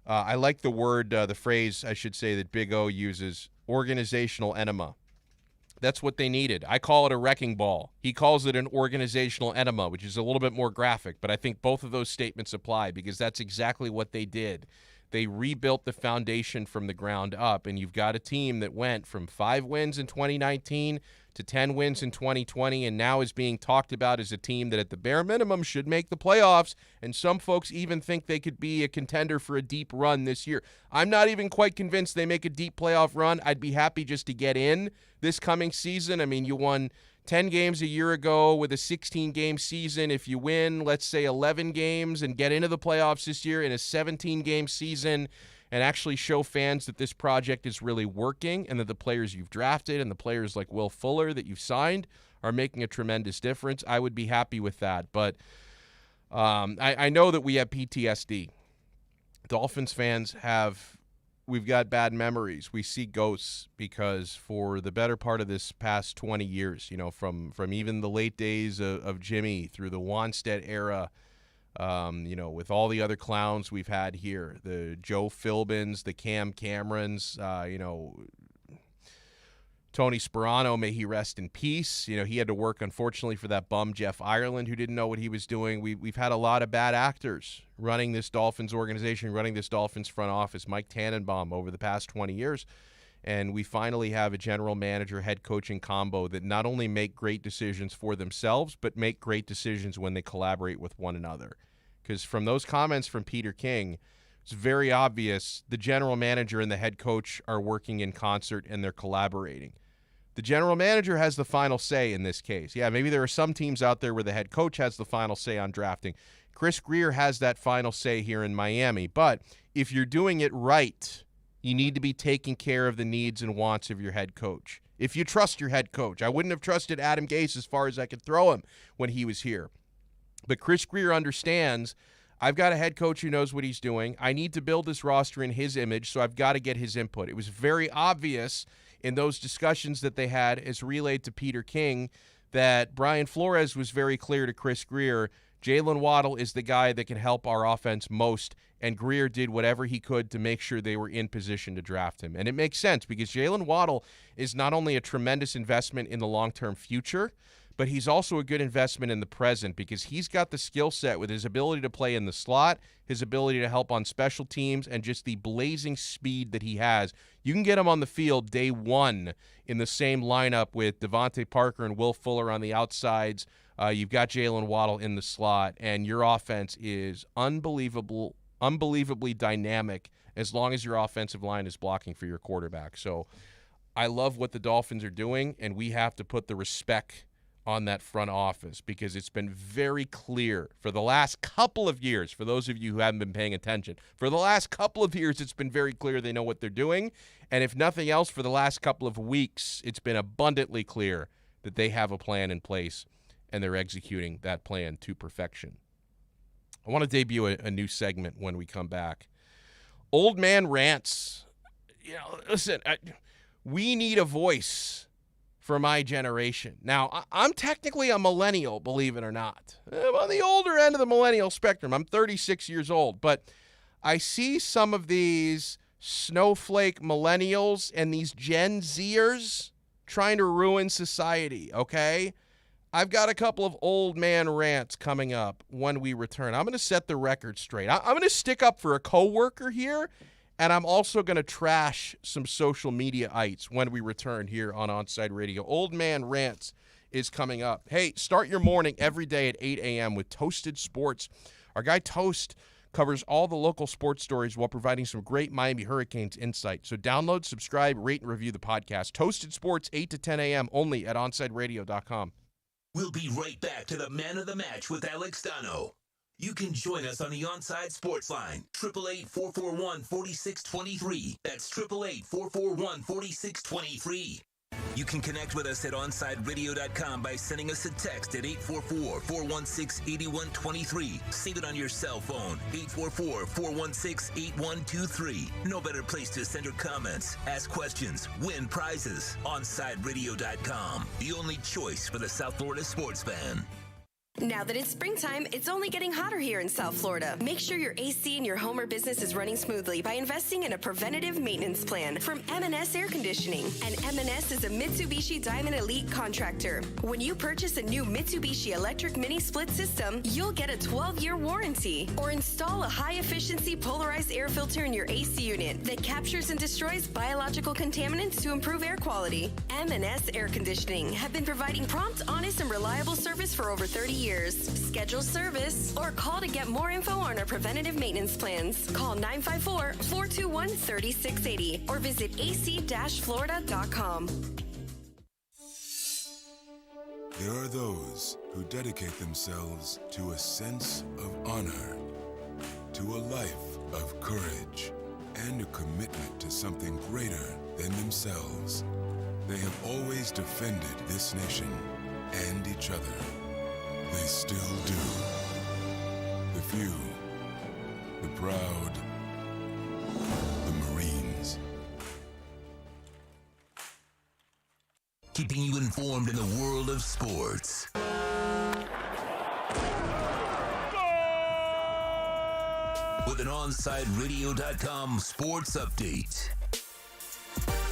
I like the phrase, I should say, that Big O uses, organizational enema. That's what they needed. I call it a wrecking ball. He calls it an organizational enema, which is a little bit more graphic, but I think both of those statements apply because that's exactly what they did. They rebuilt the foundation from the ground up, and you've got a team that went from 5 wins in 2019 to 10 wins in 2020, and now is being talked about as a team that at the bare minimum should make the playoffs, and some folks even think they could be a contender for a deep run this year. I'm not even quite convinced they make a deep playoff run. I'd be happy just to get in this coming season. I mean, you won 10 games a year ago with a 16-game season. If you win, let's say, 11 games and get into the playoffs this year in a 17-game season and actually show fans that this project is really working and that the players you've drafted and the players like Will Fuller that you've signed are making a tremendous difference, I would be happy with that. But I know that we have PTSD. Dolphins fans we've got bad memories. We see ghosts because for the better part of this past 20 years, from even the late days of Jimmy through the Wanstead era, with all the other clowns we've had here, the Joe Philbins, the Cam Camerons, Tony Sperano, may he rest in peace. He had to work, unfortunately, for that bum Jeff Ireland who didn't know what he was doing. We've had a lot of bad actors running this Dolphins organization, running this Dolphins front office, Mike Tannenbaum, over the past 20 years. And we finally have a general manager, head coaching combo that not only make great decisions for themselves, but make great decisions when they collaborate with one another. Because from those comments from Peter King, it's very obvious the general manager and the head coach are working in concert and they're collaborating. The general manager has the final say in this case. Yeah, maybe there are some teams out there where the head coach has the final say on drafting. Chris Grier has that final say here in Miami. But if you're doing it right, you need to be taking care of the needs and wants of your head coach. If you trust your head coach, I wouldn't have trusted Adam Gase as far as I could throw him when he was here. But Chris Grier understands I've got a head coach who knows what he's doing. I need to build this roster in his image, so I've got to get his input. It was very obvious in those discussions that they had as relayed to Peter King that Brian Flores was very clear to Chris Grier, Jalen Waddle is the guy that can help our offense most, and Grier did whatever he could to make sure they were in position to draft him. And it makes sense because Jalen Waddle is not only a tremendous investment in the long-term future, but he's also a good investment in the present because he's got the skill set with his ability to play in the slot, his ability to help on special teams, and just the blazing speed that he has. You can get him on the field day one in the same lineup with Devontae Parker and Will Fuller on the outsides. You've got Jalen Waddle in the slot, and your offense is unbelievably dynamic as long as your offensive line is blocking for your quarterback. So I love what the Dolphins are doing, and we have to put the respect on that front office because it's been very clear for the last couple of years, for those of you who haven't been paying attention, for the last couple of years it's been very clear they know what they're doing, and if nothing else, for the last couple of weeks it's been abundantly clear that they have a plan in place and they're executing that plan to perfection. I want to debut a new segment when we come back. Old Man Rants. Listen, we need a voice for my generation. Now, I'm technically a millennial, believe it or not. I'm on the older end of the millennial spectrum. I'm 36 years old, but I see some of these snowflake millennials and these Gen Zers trying to ruin society, okay? I've got a couple of old man rants coming up when we return. I'm going to set the record straight. I'm going to stick up for a coworker here, and I'm also going to trash some social media-ites when we return here on Onside Radio. Old Man Rants is coming up. Hey, start your morning every day at 8 a.m. with Toasted Sports. Our guy Toast covers all the local sports stories while providing some great Miami Hurricanes insight. So download, subscribe, rate, and review the podcast. Toasted Sports, 8 to 10 a.m. only at OnsideRadio.com. We'll be right back to the Man of the Match with Alex Donno. You can join us on the Onside Sports Line, 888-441-4623. That's 888-441-4623. You can connect with us at OnsideRadio.com by sending us a text at 844-416-8123. Save it on your cell phone, 844-416-8123. No better place to send your comments, ask questions, win prizes. OnsideRadio.com, the only choice for the South Florida sports fan. Now that it's springtime, it's only getting hotter here in South Florida. Make sure your AC in your home or business is running smoothly by investing in a preventative maintenance plan from M&S Air Conditioning. And M&S is a Mitsubishi Diamond Elite contractor. When you purchase a new Mitsubishi electric mini split system, you'll get a 12-year warranty. Or install a high-efficiency polarized air filter in your AC unit that captures and destroys biological contaminants to improve air quality. M&S Air Conditioning have been providing prompt, honest, and reliable service for over 30 years. Schedule service or call to get more info on our preventative maintenance plans. Call 954-421-3680 or visit ac-florida.com. There are those who dedicate themselves to a sense of honor, to a life of courage, and a commitment to something greater than themselves. They have always defended this nation and each other. They still do. The few, the proud, the Marines. Keeping you informed in the world of sports. With an OnsideRadio.com sports update.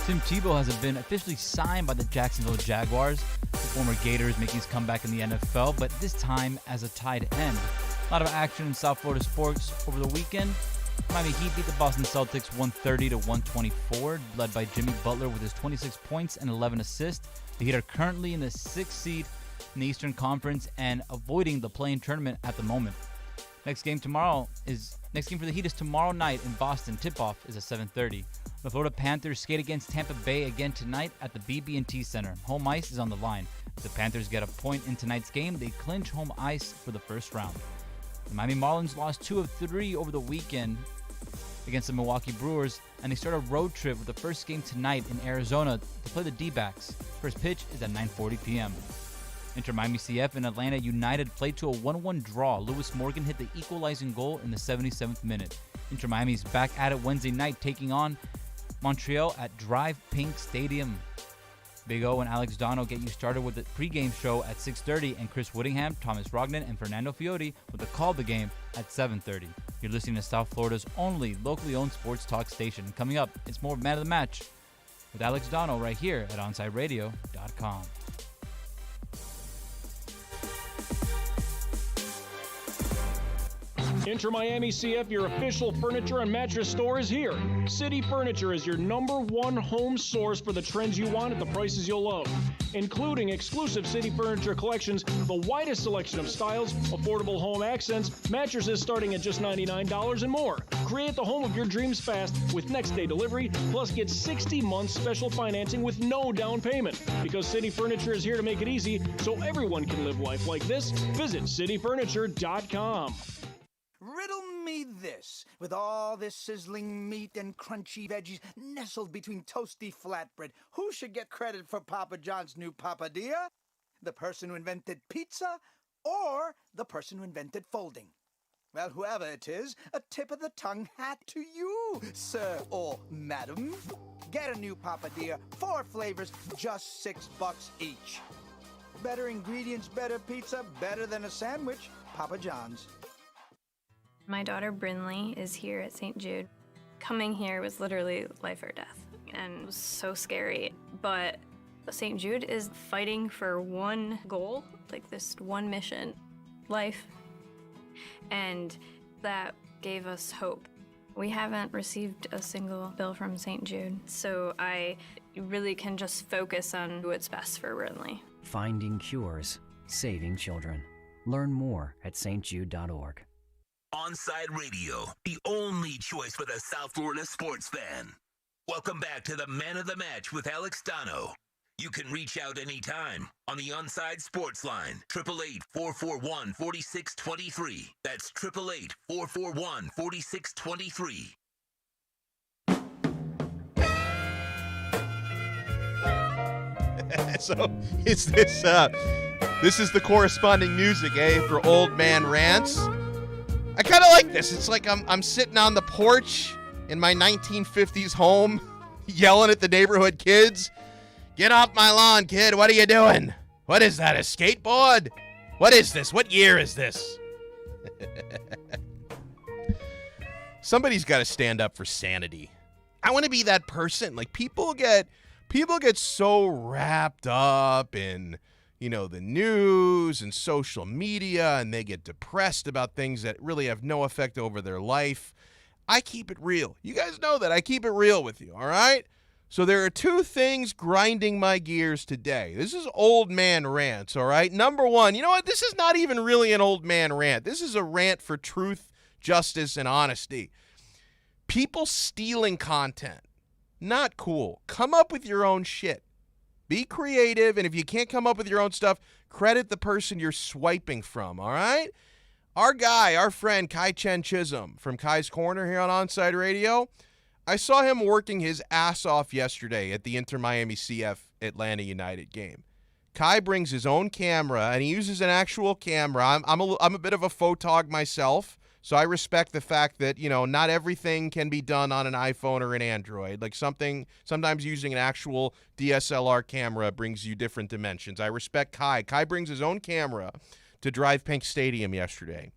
Tim Tebow has been officially signed by the Jacksonville Jaguars. The former Gator is making his comeback in the NFL, but this time as a tight end. A lot of action in South Florida sports over the weekend. Miami Heat beat the Boston Celtics 130-124, led by Jimmy Butler with his 26 points and 11 assists. The Heat are currently in the 6th seed in the Eastern Conference and avoiding the play-in tournament at the moment. Next game for the Heat is tomorrow night in Boston. Tip-off is at 7:30. The Florida Panthers skate against Tampa Bay again tonight at the BB&T Center. Home ice is on the line. If the Panthers get a point in tonight's game, they clinch home ice for the first round. The Miami Marlins lost 2 of 3 over the weekend against the Milwaukee Brewers, and they start a road trip with the first game tonight in Arizona to play the D-backs. First pitch is at 9:40 p.m. Inter Miami CF and Atlanta United played to a 1-1 draw. Lewis Morgan hit the equalizing goal in the 77th minute. Inter Miami's back at it Wednesday night, taking on Montreal at Drive Pink Stadium. Big O and Alex Donno get you started with the pregame show at 6:30, and Chris Whittingham, Thomas Rognan, and Fernando Fiori with the call of the game at 7:30. You're listening to South Florida's only locally owned sports talk station. Coming up, it's more Man of the Match with Alex Donno right here at OnsideRadio.com. Inter Miami CF, your official furniture and mattress store, is here. City Furniture is your #1 home source for the trends you want at the prices you'll love, including exclusive City Furniture collections, the widest selection of styles, affordable home accents, mattresses starting at just $99 and more. Create the home of your dreams fast with next-day delivery, plus get 60 months special financing with no down payment. Because City Furniture is here to make it easy so everyone can live life like this, visit cityfurniture.com. Riddle me this. With all this sizzling meat and crunchy veggies nestled between toasty flatbread, who should get credit for Papa John's new papadilla? The person who invented pizza or the person who invented folding? Well, whoever it is, a tip of the tongue hat to you, sir or madam. Get a new Papadilla, 4 flavors, just $6 each. Better ingredients, better pizza, better than a sandwich. Papa John's. My daughter Brinley is here at St. Jude. Coming here was literally life or death, and it was so scary. But St. Jude is fighting for one goal, like this one mission, life. And that gave us hope. We haven't received a single bill from St. Jude, so I really can just focus on what's best for Brinley. Finding cures, saving children. Learn more at stjude.org. Onside Radio, the only choice for the South Florida sports fan. Welcome back to the Man of the Match with Alex Donno. You can reach out anytime on the Onside Sports Line, 888-441-4623. That's 888-441-4623. So is this is the corresponding music, for Old Man Rants. I kind of like this. It's like I'm sitting on the porch in my 1950s home, yelling at the neighborhood kids. Get off my lawn, kid. What are you doing? What is that, a skateboard? What is this? What year is this? Somebody's got to stand up for sanity. I want to be that person. Like, people get so wrapped up in, the news and social media, and they get depressed about things that really have no effect over their life. I keep it real. You guys know that. I keep it real with you, all right? So there are 2 things grinding my gears today. This is old man rants, all right? Number 1, you know what? This is not even really an old man rant. This is a rant for truth, justice, and honesty. People stealing content. Not cool. Come up with your own shit. Be creative, and if you can't come up with your own stuff, credit the person you're swiping from, all right? Our friend Kai Chen Chisholm from Kai's Corner here on Onside Radio, I saw him working his ass off yesterday at the Inter Miami CF Atlanta United game. Kai brings his own camera, and he uses an actual camera. I'm a bit of a photog myself, so I respect the fact that, not everything can be done on an iPhone or an Android. Like, sometimes using an actual DSLR camera brings you different dimensions. I respect Kai. Kai brings his own camera to Drive Pink Stadium yesterday.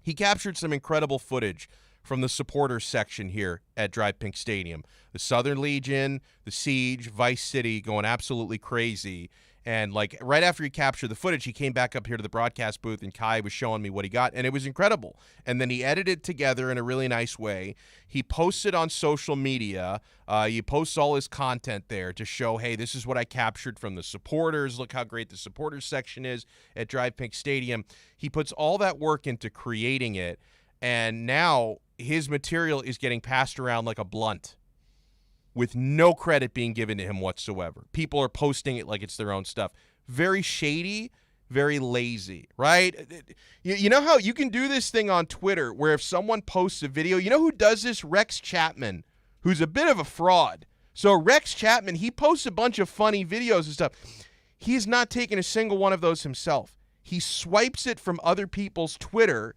He captured some incredible footage from the supporters section here at Drive Pink Stadium. The Southern Legion, the Siege, Vice City going absolutely crazy. And like right after he captured the footage, he came back up here to the broadcast booth, and Kai was showing me what he got, and it was incredible. And then he edited it together in a really nice way. He posted on social media. He posts all his content there to show, hey, this is what I captured from the supporters. Look how great the supporters section is at Drive Pink Stadium. He puts all that work into creating it, and now his material is getting passed around like a blunt, with no credit being given to him whatsoever. People are posting it like it's their own stuff. Very shady, very lazy, right? You know how you can do this thing on Twitter where if someone posts a video, you know who does this? Rex Chapman, who's a bit of a fraud. So Rex Chapman, he posts a bunch of funny videos and stuff. He's not taking a single one of those himself. He swipes it from other people's Twitter,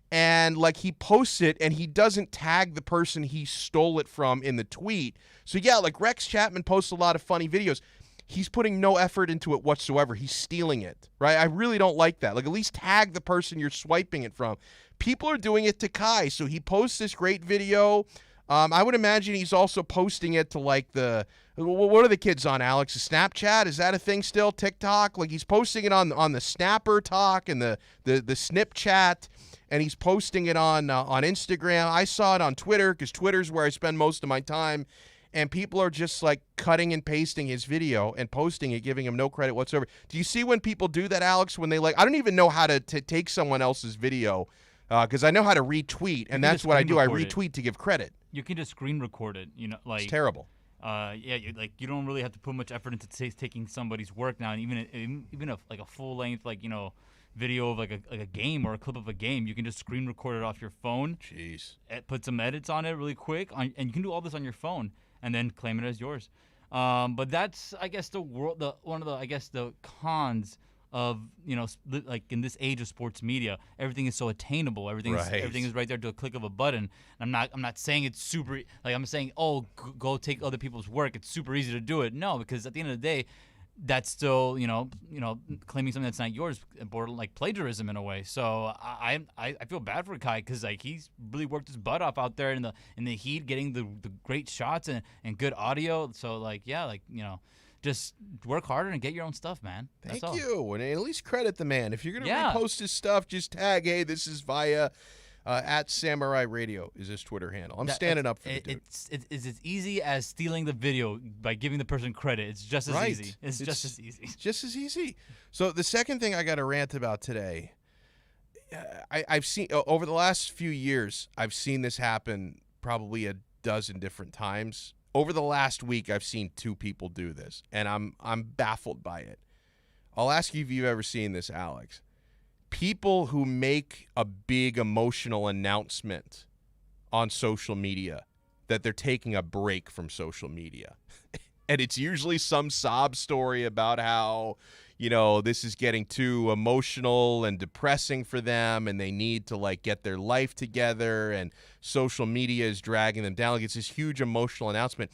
and like he posts it, and he doesn't tag the person he stole it from in the tweet. So yeah, like Rex Chapman posts a lot of funny videos. He's putting no effort into it whatsoever. He's stealing it, right? I really don't like that. Like, at least tag the person you're swiping it from. People are doing it to Kai. So he posts this great video. I would imagine he's also posting it to like what are the kids on, Alex? The Snapchat? Is that a thing still? TikTok? Like, he's posting it on the Snapper Talk and the Snipchat. And he's posting it on Instagram. I saw it on Twitter because Twitter's where I spend most of my time. And people are just like cutting and pasting his video and posting it, giving him no credit whatsoever. Do you see when people do that, Alex? When they I don't even know how to take someone else's video because I know how to retweet, and that's what I do. I retweet to give credit. You can just screen record it. Like it's terrible. Yeah, you don't really have to put much effort into taking somebody's work now, and even a full length video of like a game or a clip of a game, you can just screen record it off your phone. Jeez. Put some edits on it really quick, and you can do all this on your phone and then claim it as yours. But that's, I guess, one of the cons of like in this age of sports media, everything is so attainable. Everything is right there to a click of a button. And I'm not saying it's super like I'm saying go take other people's work. It's super easy to do it. No, because at the end of the day, that's still claiming something that's not yours, border like plagiarism in a way. So I feel bad for Kai because like he's really worked his butt off out there in the heat, getting the great shots and good audio. So like just work harder and get your own stuff, man. That's Thank all. you, and at least credit the man. If you're gonna Yeah. repost his stuff, just tag, hey, this is via at Samurai Radio is his Twitter handle. I'm standing up for the dude. It's as easy as stealing the video by giving the person credit. It's just as Right. easy. It's just as easy. Just as easy. So the second thing I got to rant about today, I've seen over the last few years, I've seen this happen probably a dozen different times. Over the last week, I've seen two people do this, and I'm baffled by it. I'll ask you if you've ever seen this, Alex. People who make a big emotional announcement on social media that they're taking a break from social media. And it's usually some sob story about how, this is getting too emotional and depressing for them and they need to like get their life together and social media is dragging them down. Like it's this huge emotional announcement.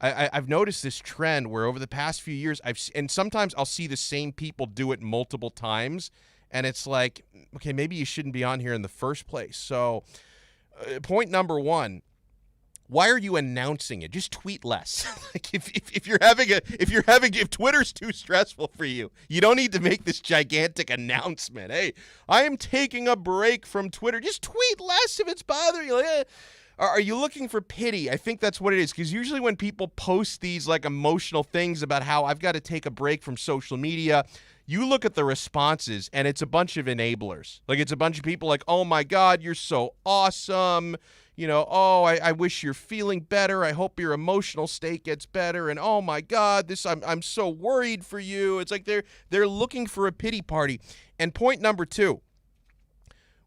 I've noticed this trend where over the past few years, and sometimes I'll see the same people do it multiple times. And it's like, okay, maybe you shouldn't be on here in the first place. So point number one, why are you announcing it? Just tweet less. Like if Twitter's too stressful for you, you don't need to make this gigantic announcement. Hey, I am taking a break from Twitter. Just tweet less if it's bothering you. Like, are you looking for pity? I think that's what it is. Because usually when people post these like emotional things about how I've got to take a break from social media, you look at the responses and it's a bunch of enablers. Like it's a bunch of people like, oh my God, you're so awesome. I wish you're feeling better. I hope your emotional state gets better. And oh my God, I'm so worried for you. It's like they're looking for a pity party. And point number two,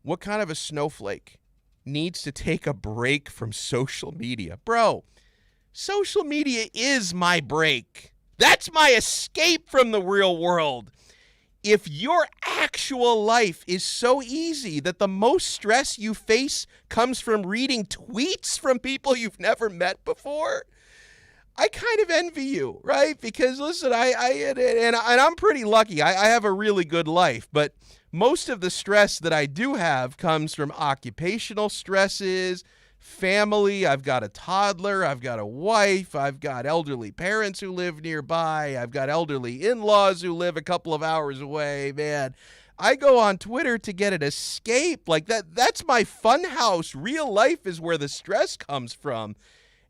what kind of a snowflake needs to take a break from social media? Bro, social media is my break. That's my escape from the real world. If your actual life is so easy that the most stress you face comes from reading tweets from people you've never met before, I kind of envy you, right? Because listen, I'm pretty lucky. I have a really good life, but most of the stress that I do have comes from occupational stresses, family. I've got a toddler. I've got a wife. I've got elderly parents who live nearby. I've got elderly in-laws who live a couple of hours away. Man, I go on Twitter to get an escape. Like that's my fun house. Real life is where the stress comes from.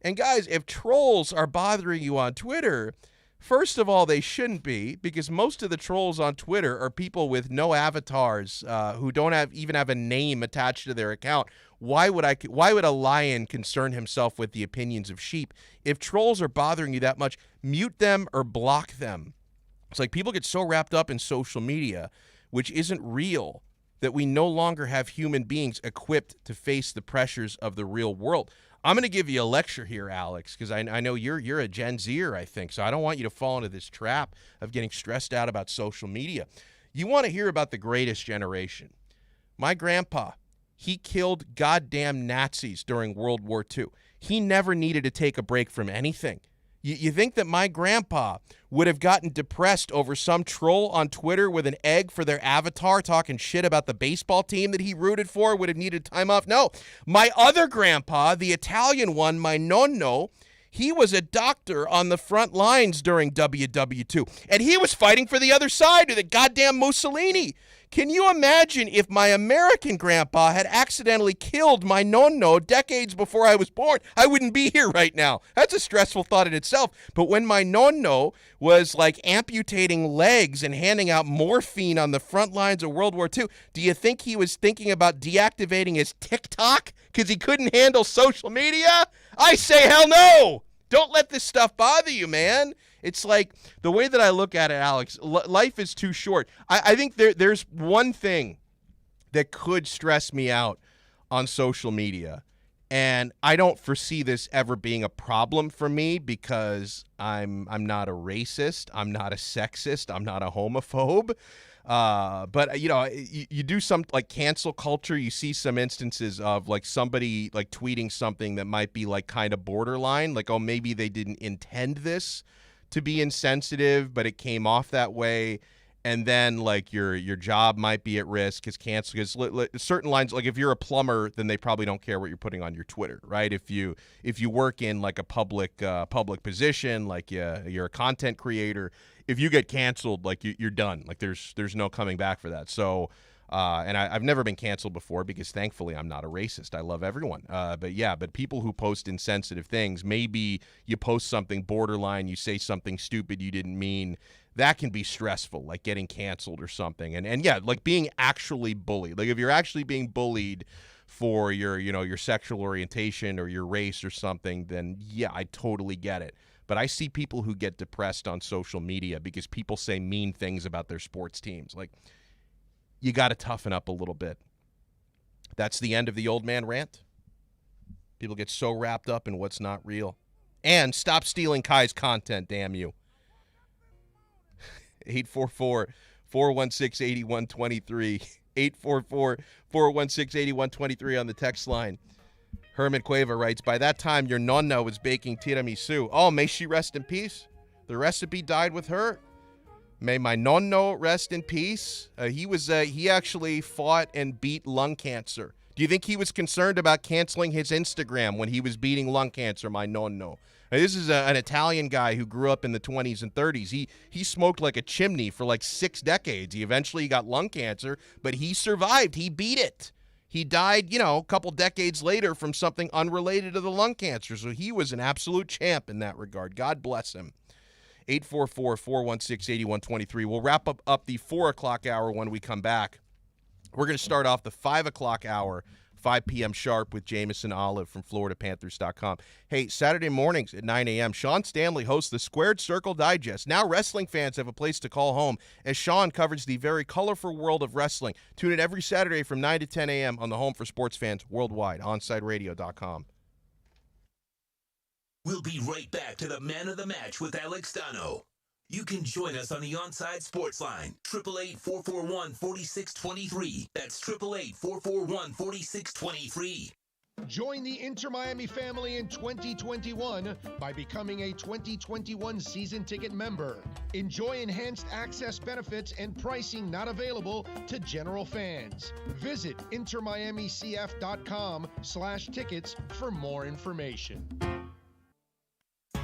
And guys, if trolls are bothering you on Twitter, first of all, they shouldn't be, because most of the trolls on Twitter are people with no avatars, who don't even have a name attached to their account. Why would a lion concern himself with the opinions of sheep? If trolls are bothering you that much, mute them or block them. It's like people get so wrapped up in social media, which isn't real, that we no longer have human beings equipped to face the pressures of the real world. I'm going to give you a lecture here, Alex, because I know you're a Gen Zer, I think, so I don't want you to fall into this trap of getting stressed out about social media. You want to hear about the greatest generation. My grandpa, he killed goddamn Nazis during World War II. He never needed to take a break from anything. You think that my grandpa would have gotten depressed over some troll on Twitter with an egg for their avatar talking shit about the baseball team that he rooted for would have needed time off? No. My other grandpa, the Italian one, my nonno, he was a doctor on the front lines during WW2, and he was fighting for the other side of the goddamn Mussolini. Can you imagine if my American grandpa had accidentally killed my nonno decades before I was born? I wouldn't be here right now. That's a stressful thought in itself. But when my nonno was like amputating legs and handing out morphine on the front lines of World War II, do you think he was thinking about deactivating his TikTok because he couldn't handle social media? I say hell no. Don't let this stuff bother you, man. It's like the way that I look at it, Alex, life is too short. I think there's one thing that could stress me out on social media, and I don't foresee this ever being a problem for me because I'm not a racist, I'm not a sexist, I'm not a homophobe. But you do some like cancel culture. You see some instances of like somebody like tweeting something that might be like kind of borderline, like, oh, maybe they didn't intend this to be insensitive, but it came off that way. And then like your job might be at risk because certain lines, like if you're a plumber, then they probably don't care what you're putting on your Twitter, right? If you work in like a public position, like you're a content creator, if you get canceled, like you're done. Like there's no coming back for that. So and I've never been canceled before because thankfully I'm not a racist. I love everyone. But people who post insensitive things, maybe you post something borderline, you say something stupid you didn't mean. That can be stressful, like getting canceled or something. And yeah, like being actually bullied. Like if you're actually being bullied for your sexual orientation or your race or something, then yeah, I totally get it. But I see people who get depressed on social media because people say mean things about their sports teams. Like, you got to toughen up a little bit. That's the end of the old man rant. People get so wrapped up in what's not real. And stop stealing Kai's content, damn you. 844-416-8123. 844-416-8123 on the text line. Herman Cueva writes, by that time, your nonna was baking tiramisu. Oh, may she rest in peace. The recipe died with her. May my nonno rest in peace. He actually fought and beat lung cancer. Do you think he was concerned about canceling his Instagram when he was beating lung cancer, my nonno? This is an Italian guy who grew up in the 20s and 30s. He smoked like a chimney for like 6 decades. He eventually got lung cancer, but he survived. He beat it. He died, a couple decades later from something unrelated to the lung cancer. So he was an absolute champ in that regard. God bless him. 844-416-8123. We'll wrap up the 4 o'clock hour when we come back. We're going to start off the 5 o'clock hour, 5 p.m. sharp with Jameson Olive from FloridaPanthers.com. Hey, Saturday mornings at 9 a.m., Sean Stanley hosts the Squared Circle Digest. Now wrestling fans have a place to call home as Sean covers the very colorful world of wrestling. Tune in every Saturday from 9 to 10 a.m. on the home for sports fans worldwide, OnSideRadio.com. We'll be right back to the Man of the Match with Alex Donno. You can join us on the Onside Sports Line, 888-441-4623. That's 888-441-4623. Join the Inter Miami family in 2021 by becoming a 2021 season ticket member. Enjoy enhanced access benefits and pricing not available to general fans. Visit intermiamicf.com/tickets for more information.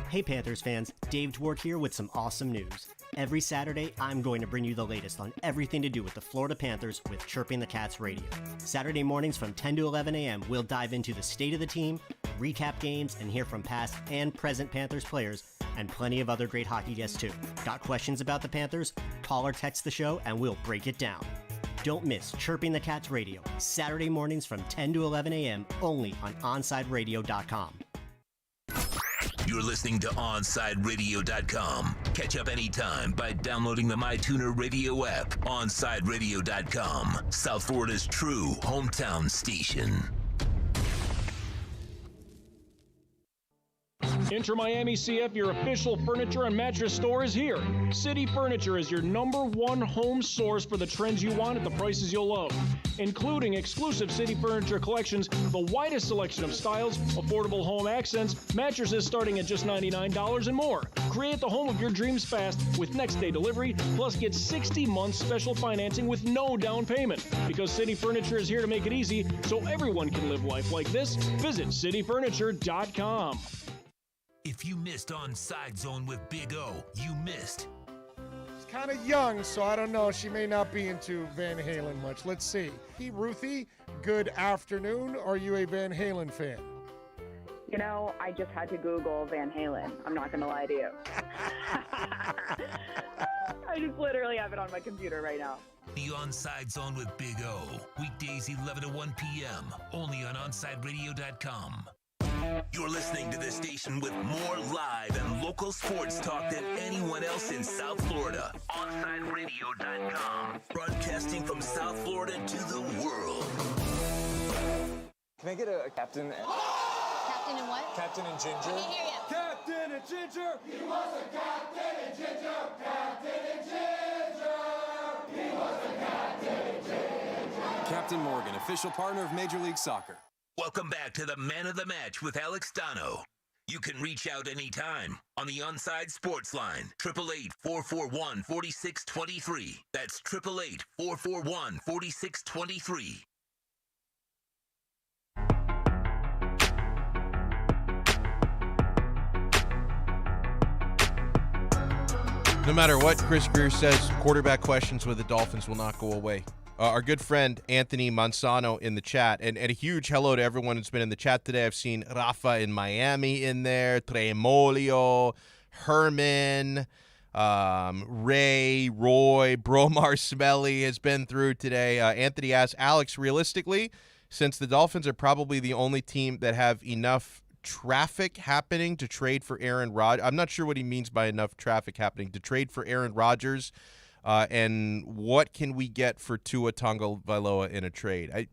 Hey Panthers fans, Dave Dwork here with some awesome news. Every Saturday, I'm going to bring you the latest on everything to do with the Florida Panthers with Chirping the Cats Radio. Saturday mornings from 10 to 11 a.m., we'll dive into the state of the team, recap games, and hear from past and present Panthers players, and plenty of other great hockey guests too. Got questions about the Panthers? Call or text the show and we'll break it down. Don't miss Chirping the Cats Radio, Saturday mornings from 10 to 11 a.m., only on OnSideRadio.com. You're listening to OnSideRadio.com. Catch up anytime by downloading the MyTuner Radio app. OnSideRadio.com, South Florida's true hometown station. Inter Miami CF, your official furniture and mattress store, is here. City Furniture is your #1 home source for the trends you want at the prices you'll love, including exclusive City Furniture collections, the widest selection of styles, affordable home accents, mattresses starting at just $99 and more. Create the home of your dreams fast with next-day delivery, plus get 60 months special financing with no down payment. Because City Furniture is here to make it easy so everyone can live life like this, visit cityfurniture.com. If you missed Onside Zone with Big O, you missed. She's kind of young, so I don't know. She may not be into Van Halen much. Let's see. Hey, Ruthie, good afternoon. Are you a Van Halen fan? You know, I just had to Google Van Halen. I'm not going to lie to you. I just literally have it on my computer right now. The Onside Zone with Big O. Weekdays 11 to 1 p.m. Only on OnSideRadio.com. You're listening to the station with more live and local sports talk than anyone else in South Florida. OnSideRadio.com. Broadcasting from South Florida to the world. Can I get a captain? Captain and what? Captain and Ginger. I can't hear you. Captain and Ginger. He was a captain and Ginger. Captain and Ginger. Captain Morgan, official partner of Major League Soccer. Welcome back to the Man of the Match with Alex Donno. You can reach out anytime on the Onside Sports Line, 888-441-4623. That's 888-441-4623. No matter what Chris Greer says, quarterback questions with the Dolphins will not go away. Our good friend Anthony Manzano in the chat, and a huge hello to everyone who's been in the chat today. I've seen Rafa in Miami in there, Tremolio, Herman, Ray, Roy, Bromar Smelly has been through today. Anthony asks, Alex, realistically, since the Dolphins are probably the only team that have enough traffic happening to trade for Aaron Rodgers. I'm not sure what he means by enough traffic happening to trade for Aaron Rodgers. And what can we get for Tua Tagovailoa in a trade?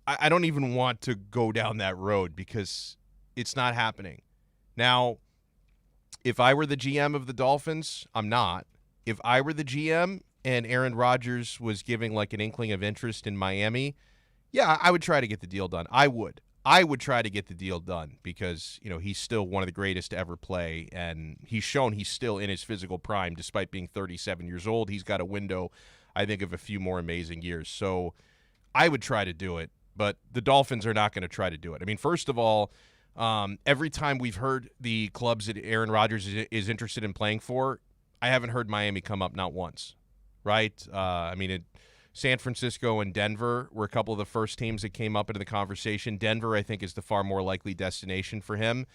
I don't even want to go down that road because it's not happening. Now, if I were the GM of the Dolphins, I'm not. If I were the GM and Aaron Rodgers was giving like an inkling of interest in Miami, yeah, I would try to get the deal done. I would try to get the deal done because, you know, he's still one of the greatest to ever play, and he's shown he's still in his physical prime despite being 37 years old. He's got a window, I think, of a few more amazing years. So I would try to do it, but the Dolphins are not going to try to do it. I mean, first of all, every time we've heard the clubs that Aaron Rodgers is interested in playing for, I haven't heard Miami come up, not once, right? San Francisco and Denver were a couple of the first teams that came up into the conversation. Denver, I think, is the far more likely destination for him.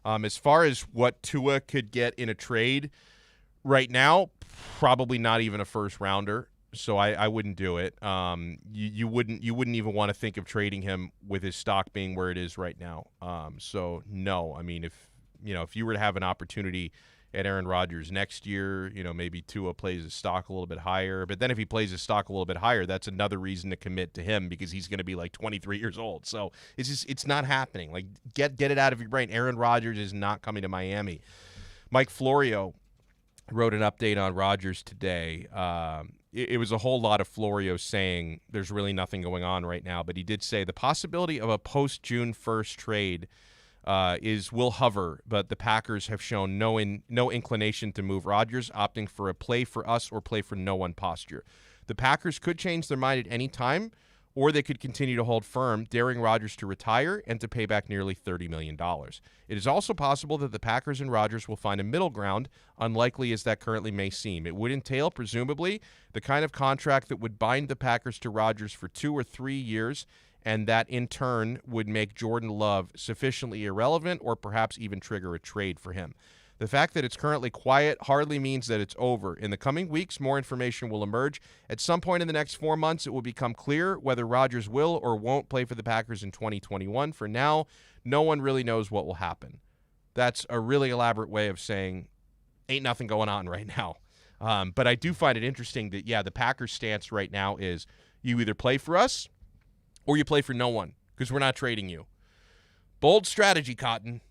As far as what Tua could get in a trade right now, probably not even a first rounder. So I wouldn't do it. You wouldn't even want to think of trading him with his stock being where it is right now. So no. I mean, if you were to have an opportunity at Aaron Rodgers next year, maybe Tua plays his stock a little bit higher. But then if he plays his stock a little bit higher, that's another reason to commit to him because he's going to be like 23 years old. So it's not happening. Like, get it out of your brain. Aaron Rodgers is not coming to Miami. Mike Florio wrote an update on Rodgers today. It was a whole lot of Florio saying there's really nothing going on right now. But he did say the possibility of a post-June 1st trade will hover, but the Packers have shown no inclination to move Rodgers, opting for a play for us or play for no one posture. The Packers could change their mind at any time, or they could continue to hold firm, daring Rodgers to retire and to pay back nearly $30 million. It is also possible that the Packers and Rodgers will find a middle ground, unlikely as that currently may seem. It would entail, presumably, the kind of contract that would bind the Packers to Rodgers for 2 or 3 years, and that in turn would make Jordan Love sufficiently irrelevant or perhaps even trigger a trade for him. The fact that it's currently quiet hardly means that it's over. In the coming weeks, more information will emerge. At some point in the next 4 months, it will become clear whether Rodgers will or won't play for the Packers in 2021. For now, no one really knows what will happen. That's a really elaborate way of saying ain't nothing going on right now. But I do find it interesting that, the Packers' stance right now is you either play for us or you play for no one, because we're not trading you. Bold strategy, Cotton.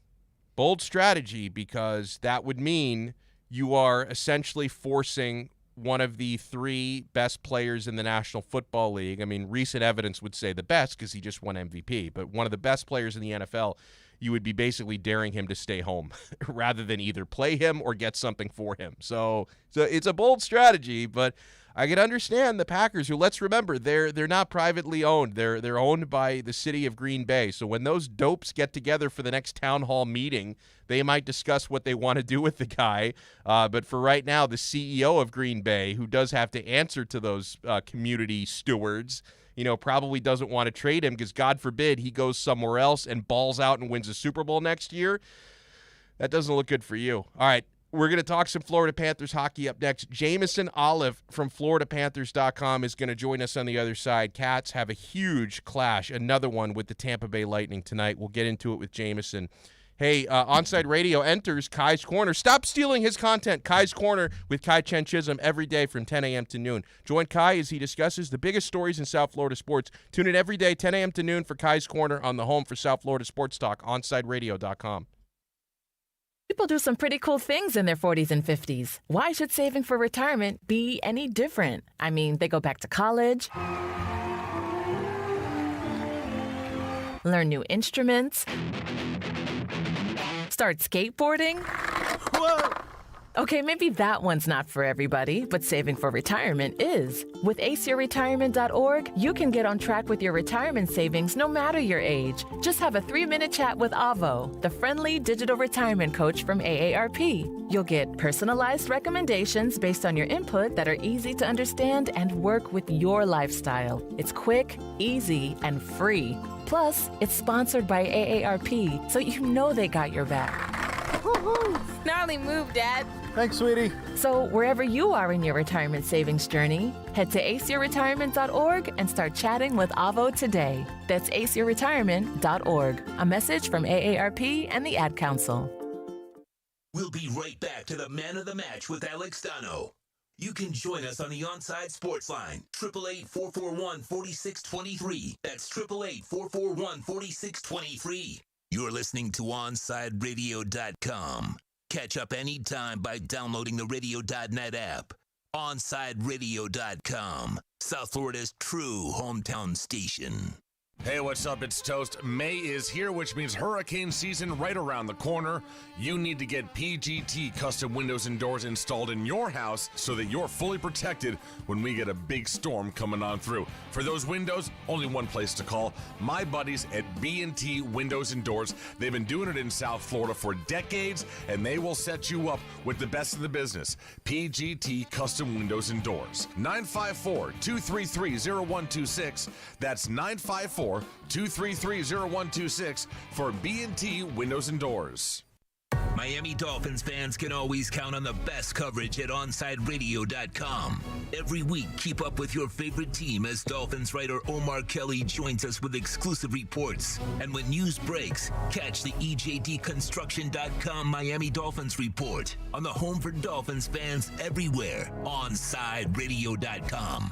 Bold strategy, because that would mean you are essentially forcing one of the 3 best players in the National Football League. I mean, recent evidence would say the best because he just won MVP, but one of the best players in the NFL, you would be basically daring him to stay home rather than either play him or get something for him. So it's a bold strategy, but I can understand the Packers, who, let's remember, they're not privately owned. They're owned by the city of Green Bay. So when those dopes get together for the next town hall meeting, they might discuss what they want to do with the guy. But for right now, the CEO of Green Bay, who does have to answer to those community stewards, probably doesn't want to trade him because, God forbid, he goes somewhere else and balls out and wins a Super Bowl next year. That doesn't look good for you. All right. We're going to talk some Florida Panthers hockey up next. Jameson Olive from FloridaPanthers.com is going to join us on the other side. Cats have a huge clash, another one with the Tampa Bay Lightning tonight. We'll get into it with Jameson. Hey, Onside Radio enters Kai's Corner. Stop stealing his content. Kai's Corner with Kai Chen Chisholm every day from 10 a.m. to noon. Join Kai as he discusses the biggest stories in South Florida sports. Tune in every day, 10 a.m. to noon for Kai's Corner on the home for South Florida Sports Talk, OnsideRadio.com. People do some pretty cool things in their 40s and 50s. Why should saving for retirement be any different? I mean, they go back to college, learn new instruments, start skateboarding. Whoa! Okay, maybe that one's not for everybody, but saving for retirement is. With aceyourretirement.org, you can get on track with your retirement savings no matter your age. Just have a 3-minute chat with Avo, the friendly digital retirement coach from AARP. You'll get personalized recommendations based on your input that are easy to understand and work with your lifestyle. It's quick, easy, and free. Plus, it's sponsored by AARP, so you know they got your back. Gnarly move, Dad. Thanks, sweetie. So wherever you are in your retirement savings journey, head to aceyourretirement.org and start chatting with Avo today. That's aceyourretirement.org. A message from AARP and the Ad Council. We'll be right back to the Man of the Match with Alex Donno. You can join us on the Onside Sports Line, 888-441-4623. That's 888-441-4623. You're listening to OnsideRadio.com. Catch up anytime by downloading the Radio.net app. OnsideRadio.com, South Florida's true hometown station. Hey, what's up? It's Toast. May is here, which means hurricane season right around the corner. You need to get PGT custom windows and doors installed in your house so that you're fully protected when we get a big storm coming on through. For those windows, only one place to call. My buddies at B&T Windows and Doors. They've been doing it in South Florida for decades, and they will set you up with the best in the business. PGT Custom Windows and Doors. 954-233-0126. That's 954-233-0126 for B&T Windows and Doors. Miami Dolphins fans can always count on the best coverage at OnsideRadio.com. Every week, keep up with your favorite team as Dolphins writer Omar Kelly joins us with exclusive reports. And when news breaks, catch the EJDConstruction.com Miami Dolphins report on the home for Dolphins fans everywhere, OnsideRadio.com.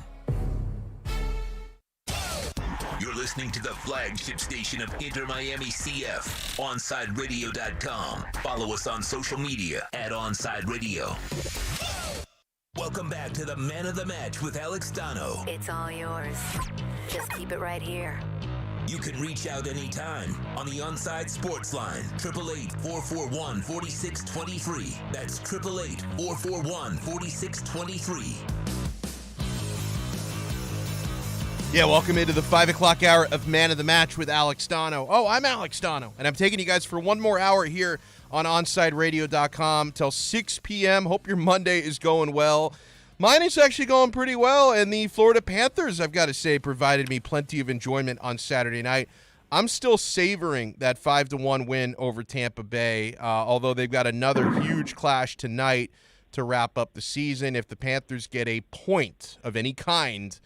You're listening to the flagship station of Inter Miami CF, OnsideRadio.com. Follow us on social media at Onside Radio. Welcome back to the Man of the Match with Alex Donno. It's all yours. Just keep it right here. You can reach out anytime on the Onside Sports Line, 888-441-4623. That's 888-441-4623. Yeah, welcome into the 5 o'clock hour of Man of the Match with Alex Donno. Oh, I'm Alex Donno, and I'm taking you guys for one more hour here on OnsideRadio.com till 6 p.m. Hope your Monday is going well. Mine is actually going pretty well, and the Florida Panthers, I've got to say, provided me plenty of enjoyment on Saturday night. I'm still savoring that 5-1 win over Tampa Bay, although they've got another huge clash tonight to wrap up the season. If the Panthers get a point of any kind,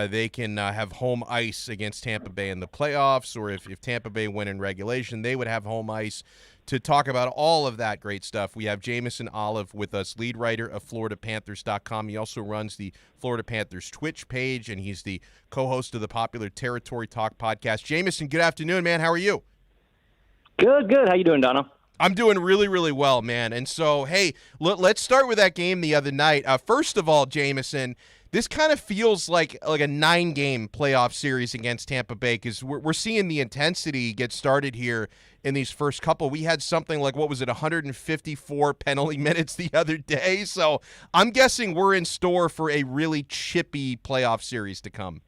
they can have home ice against Tampa Bay in the playoffs, or if Tampa Bay win in regulation, they would have home ice. To talk about all of that great stuff, we have Jameson Olive with us, lead writer of FloridaPanthers.com. He also runs the Florida Panthers Twitch page, and he's the co-host of the popular Territory Talk podcast. Jameson, good afternoon, man. How are you? Good. How you doing, Donno? I'm doing really, really well, man. And so, hey, let's start with that game the other night. First of all, Jameson, this kind of feels like a 9-game playoff series against Tampa Bay, because we're seeing the intensity get started here in these first couple. We had something like, 154 penalty minutes the other day. So I'm guessing we're in store for a really chippy playoff series to come.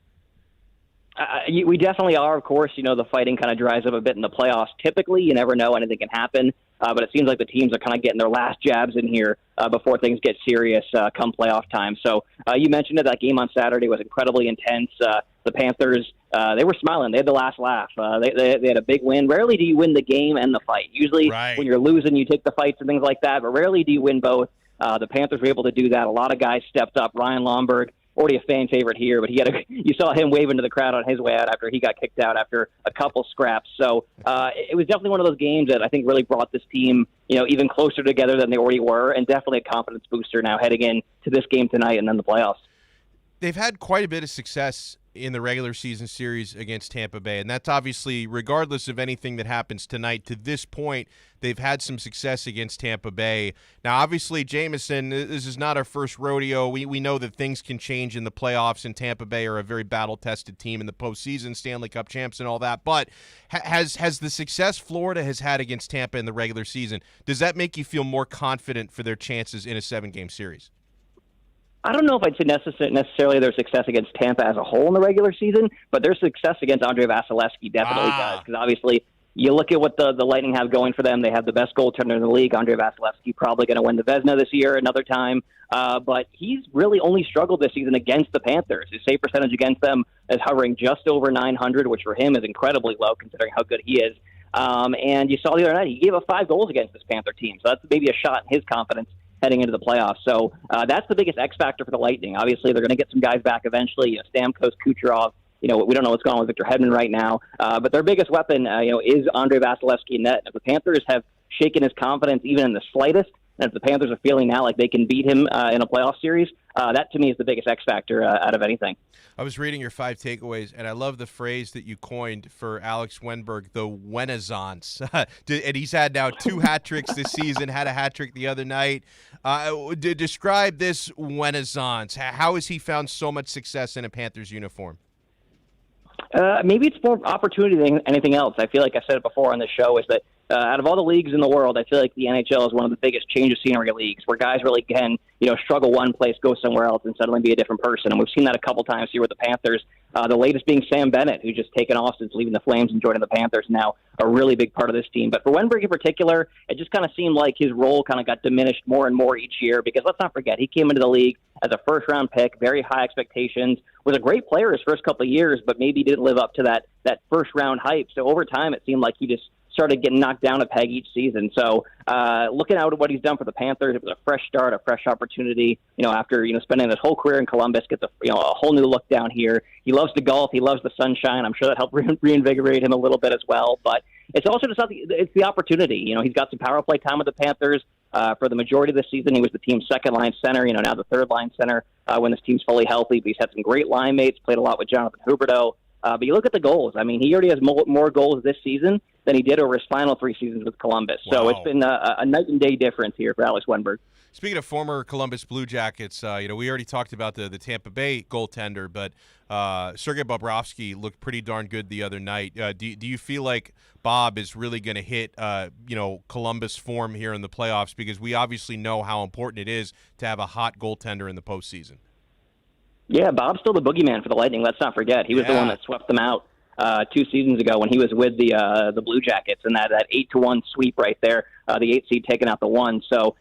We definitely are, of course. You know, the fighting kind of dries up a bit in the playoffs. Typically, you never know, anything can happen. But it seems like the teams are kind of getting their last jabs in here before things get serious come playoff time. So you mentioned that game on Saturday was incredibly intense. The Panthers, they were smiling. They had the last laugh. They had a big win. Rarely do you win the game and the fight. Usually when you're losing, you take the fights and things like that, but rarely do you win both. The Panthers were able to do that. A lot of guys stepped up. Ryan Lomberg, already a fan favorite here, but you saw him waving to the crowd on his way out after he got kicked out after a couple scraps. So it was definitely one of those games that I think really brought this team, even closer together than they already were, and definitely a confidence booster now heading in to this game tonight and then the playoffs. they've had quite a bit of success in the regular season series against Tampa Bay, and that's obviously regardless of anything that happens tonight. To this point, they've had some success against Tampa Bay. Now, obviously, Jameson, this is not our first rodeo. We know that things can change in the playoffs, and Tampa Bay are a very battle-tested team in the postseason, Stanley Cup champs and all that. But has the success Florida has had against Tampa in the regular season, does that make you feel more confident for their chances in a 7-game series? I don't know if I'd say necessarily their success against Tampa as a whole in the regular season, but their success against Andrei Vasilevsky definitely does. Because obviously, you look at what the Lightning have going for them. They have the best goaltender in the league. Andrei Vasilevsky probably going to win the Vezina this year another time. But he's really only struggled this season against the Panthers. His save percentage against them is hovering just over 900, which for him is incredibly low considering how good he is. And you saw the other night, he gave up 5 goals against this Panther team. So that's maybe a shot in his confidence heading into the playoffs. So that's the biggest X factor for the Lightning. Obviously, they're going to get some guys back eventually. Stamkos, Kucherov. We don't know what's going on with Victor Hedman right now. But their biggest weapon, is Andrei Vasilevsky in net. If the Panthers have shaken his confidence even in the slightest, and if the Panthers are feeling now like they can beat him in a playoff series, that to me is the biggest X factor out of anything. I was reading your 5 takeaways, and I love the phrase that you coined for Alex Wenberg, the Renaissance. And he's had now 2 hat tricks this season, had a hat trick the other night. Describe this Renaissance. How has he found so much success in a Panthers uniform? Maybe it's more opportunity than anything else. I feel like I said it before on the show, is that out of all the leagues in the world, I feel like the NHL is one of the biggest change of scenery leagues where guys really can, struggle one place, go somewhere else, and suddenly be a different person. And we've seen that a couple times here with the Panthers. The latest being Sam Bennett, who's just taken off since leaving the Flames and joining the Panthers, now a really big part of this team. But for Wenberg in particular, it just kind of seemed like his role kind of got diminished more and more each year because let's not forget, he came into the league as a first-round pick, very high expectations, was a great player his first couple of years, but maybe didn't live up to that first-round hype. So over time, it seemed like he just started getting knocked down a peg each season. So looking out at what he's done for the Panthers, it was a fresh start, a fresh opportunity. After spending his whole career in Columbus, gets a whole new look down here. He loves to golf. He loves the sunshine. I'm sure that helped reinvigorate him a little bit as well. But it's also just it's the opportunity. He's got some power play time with the Panthers. For the majority of the season, he was the team's second-line center, now the third-line center when this team's fully healthy. But he's had some great line mates, played a lot with Jonathan Huberdeau. But you look at the goals. I mean, he already has more goals this season than he did over his final 3 seasons with Columbus. Wow. So it's been a night and day difference here for Alex Wenberg. Speaking of former Columbus Blue Jackets, we already talked about the Tampa Bay goaltender, but Sergei Bobrovsky looked pretty darn good the other night. Do you feel like Bob is really going to hit Columbus form here in the playoffs? Because we obviously know how important it is to have a hot goaltender in the postseason. Yeah, Bob's still the boogeyman for the Lightning. Let's not forget. He was the one that swept them out 2 seasons ago when he was with the Blue Jackets, and that 8-1 sweep right there, the 8 seed taking out the 1. So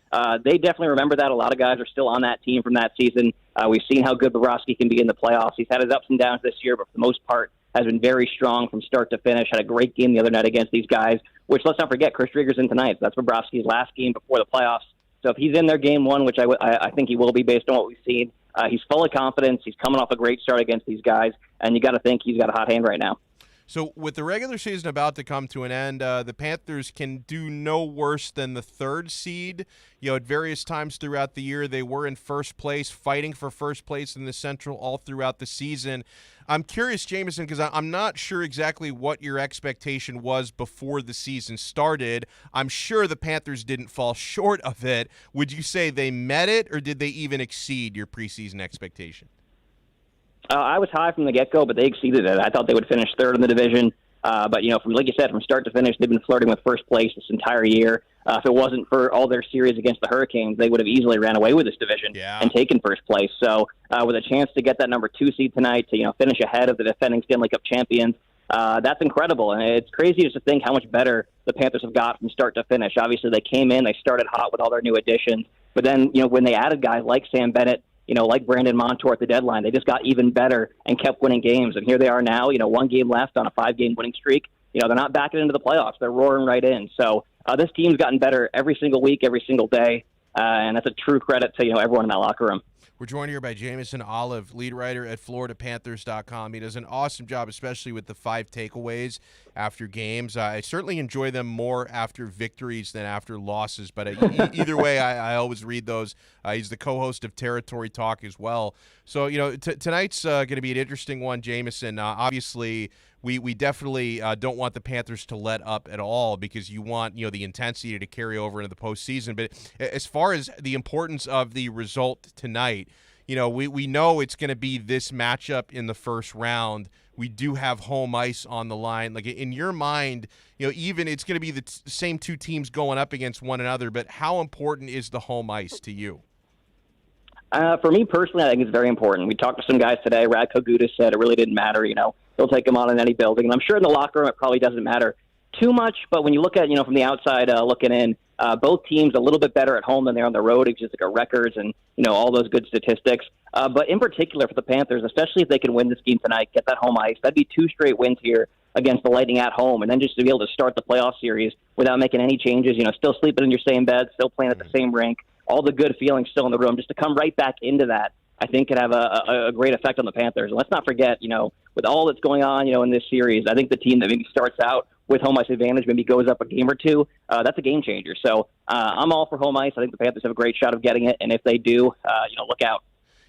they definitely remember that. A lot of guys are still on that team from that season. We've seen how good Bobrovsky can be in the playoffs. He's had his ups and downs this year, but for the most part has been very strong from start to finish. Had a great game the other night against these guys, which let's not forget, Chris Drieger's in tonight. So that's Bobrovsky's last game before the playoffs. So if he's in there game 1, which I think he will be based on what we've seen, he's full of confidence. He's coming off a great start against these guys, and you got to think he's got a hot hand right now. So with the regular season about to come to an end, the Panthers can do no worse than the 3rd seed. At various times throughout the year, they were in first place, fighting for first place in the Central all throughout the season. I'm curious, Jameson, because I'm not sure exactly what your expectation was before the season started. I'm sure the Panthers didn't fall short of it. Would you say they met it, or did they even exceed your preseason expectation? I was high from the get-go, but they exceeded it. I thought they would finish 3rd in the division. But, from like you said, from start to finish, they've been flirting with first place this entire year. If it wasn't for all their series against the Hurricanes, they would have easily ran away with this division and taken first place. So with a chance to get that number 2 seed tonight to finish ahead of the defending Stanley Cup champions, that's incredible. And it's crazy just to think how much better the Panthers have got from start to finish. Obviously, they came in, they started hot with all their new additions. But then, when they added guys like Sam Bennett, like Brandon Montour at the deadline, they just got even better and kept winning games. And here they are now, 1 game left on a 5-game winning streak. They're not backing into the playoffs. They're roaring right in. So this team's gotten better every single week, every single day. And that's a true credit to, everyone in that locker room. We're joined here by Jameson Olive, lead writer at FloridaPanthers.com. He does an awesome job, especially with the 5 takeaways. after games. I certainly enjoy them more after victories than after losses, but either way, I always read those. He's the co-host of Territory Talk as well. So, tonight's going to be an interesting one, Jameson. Obviously, we definitely don't want the Panthers to let up at all because you want, the intensity to carry over into the postseason. But as far as the importance of the result tonight, we know it's going to be this matchup in the first round. We do have home ice on the line. Like, in your mind, even it's going to be the same two teams going up against one another, but how important is the home ice to you? For me personally, I think it's very important. We talked to some guys today. Radko Gudas said it really didn't matter. They'll take him on in any building. And I'm sure in the locker room it probably doesn't matter too much. But when you look at, from the outside looking in, both teams a little bit better at home than they're on the road. It's just like records and, all those good statistics. But in particular for the Panthers, especially if they can win this game tonight, get that home ice, that'd be 2 straight wins here against the Lightning at home. And then just to be able to start the playoff series without making any changes, still sleeping in your same bed, still playing at the same rink, all the good feelings still in the room, just to come right back into that, I think could have a great effect on the Panthers. And let's not forget, with all that's going on, in this series, I think the team that maybe starts out with home ice advantage, maybe goes up a game or two, that's a game changer. So I'm all for home ice. I think the Panthers have a great shot of getting it. And if they do, look out.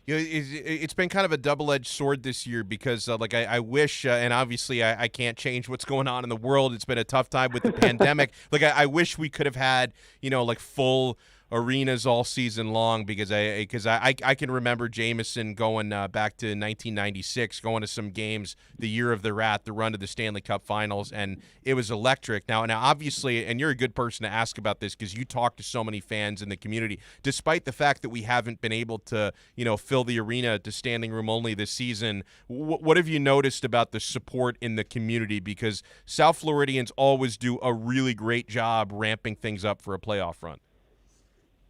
It's been kind of a double-edged sword this year because, I wish, and obviously I can't change what's going on in the world. It's been a tough time with the pandemic. I wish we could have had, full arenas all season long because I can remember Jameson going back to 1996, going to some games the year of the Rat, the run to the Stanley Cup Finals, and it was electric. Now obviously, and you're a good person to ask about this because you talk to so many fans in the community, despite the fact that we haven't been able to, fill the arena to standing room only this season. What have you noticed about the support in the community? Because South Floridians always do a really great job ramping things up for a playoff run.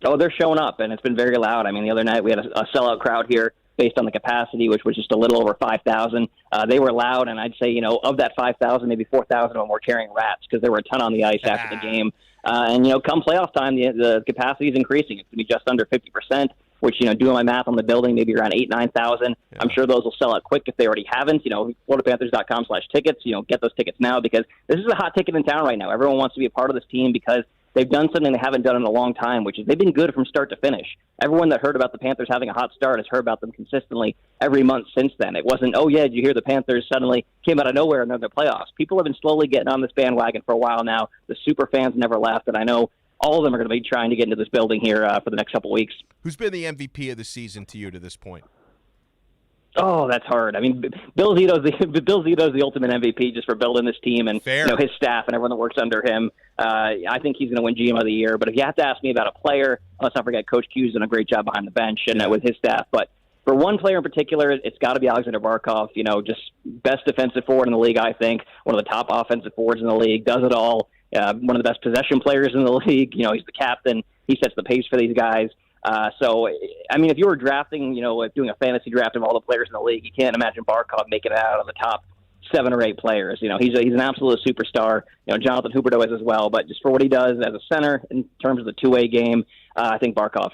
Oh, they're showing up, and it's been very loud. I mean, the other night we had a sellout crowd here based on the capacity, which was just a little over 5,000. They were loud, and I'd say, of that 5,000, maybe 4,000 of them were carrying rats because there were a ton on the ice after the game. And come playoff time, the capacity is increasing. It's going to be just under 50%, which, doing my math on the building, maybe around 9,000. Yeah. I'm sure those will sell out quick if they already haven't. FloridaPanthers.com/tickets. Get those tickets now because this is a hot ticket in town right now. Everyone wants to be a part of this team because they've done something they haven't done in a long time, which is they've been good from start to finish. Everyone that heard about the Panthers having a hot start has heard about them consistently every month since then. It wasn't, oh, yeah, did you hear the Panthers suddenly came out of nowhere and they're in the playoffs? People have been slowly getting on this bandwagon for a while now. The super fans never left, and I know all of them are going to be trying to get into this building here for the next couple weeks. Who's been the MVP of the season to you to this point? Oh, that's hard. I mean, Bill Zito's the ultimate MVP just for building this team and his staff and everyone that works under him. I think he's going to win GM of the year. But if you have to ask me about a player, let's not forget Coach Q's done a great job behind the bench and with his staff. But for one player in particular, it's got to be Alexander Barkov. Just best defensive forward in the league, I think. One of the top offensive forwards in the league. Does it all. One of the best possession players in the league. He's the captain. He sets the pace for these guys. So, I mean, if you were drafting, doing a fantasy draft of all the players in the league, you can't imagine Barkov making it out of the top 7 or 8 players. He's an absolute superstar. Jonathan Huberdeau is as well. But just for what he does as a center in terms of the two-way game, I think Barkov.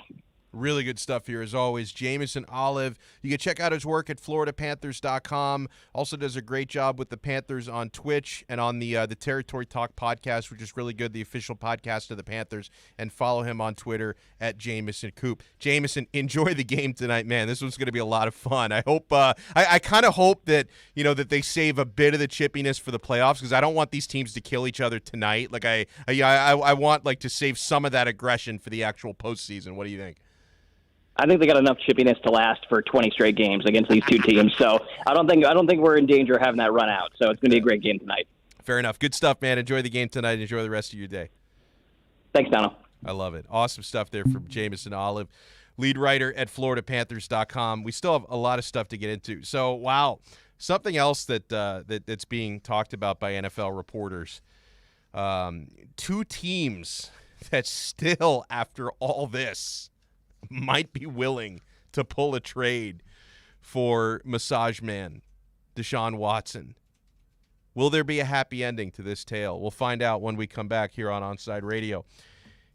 Really good stuff here, as always. Jameson Olive. You can check out his work at FloridaPanthers.com. Also does a great job with the Panthers on Twitch and on the Territory Talk podcast, which is really good, the official podcast of the Panthers. And follow him on Twitter at Jameson Coop. Jameson, enjoy the game tonight, man. This one's going to be a lot of fun. I hope. I kind of hope that that they save a bit of the chippiness for the playoffs because I don't want these teams to kill each other tonight. Like I want to save some of that aggression for the actual postseason. What do you think? I think they got enough chippiness to last for 20 straight games against these two teams. So I don't think we're in danger of having that run out. So it's going to be a great game tonight. Fair enough. Good stuff, man. Enjoy the game tonight. Enjoy the rest of your day. Thanks, Donno. I love it. Awesome stuff there from Jameson Olive, lead writer at FloridaPanthers.com. We still have a lot of stuff to get into. So, wow, something else that's being talked about by NFL reporters. 2 teams that still, after all this, might be willing to pull a trade for Massage Man, Deshaun Watson. Will there be a happy ending to this tale? We'll find out when we come back here on Onside Radio.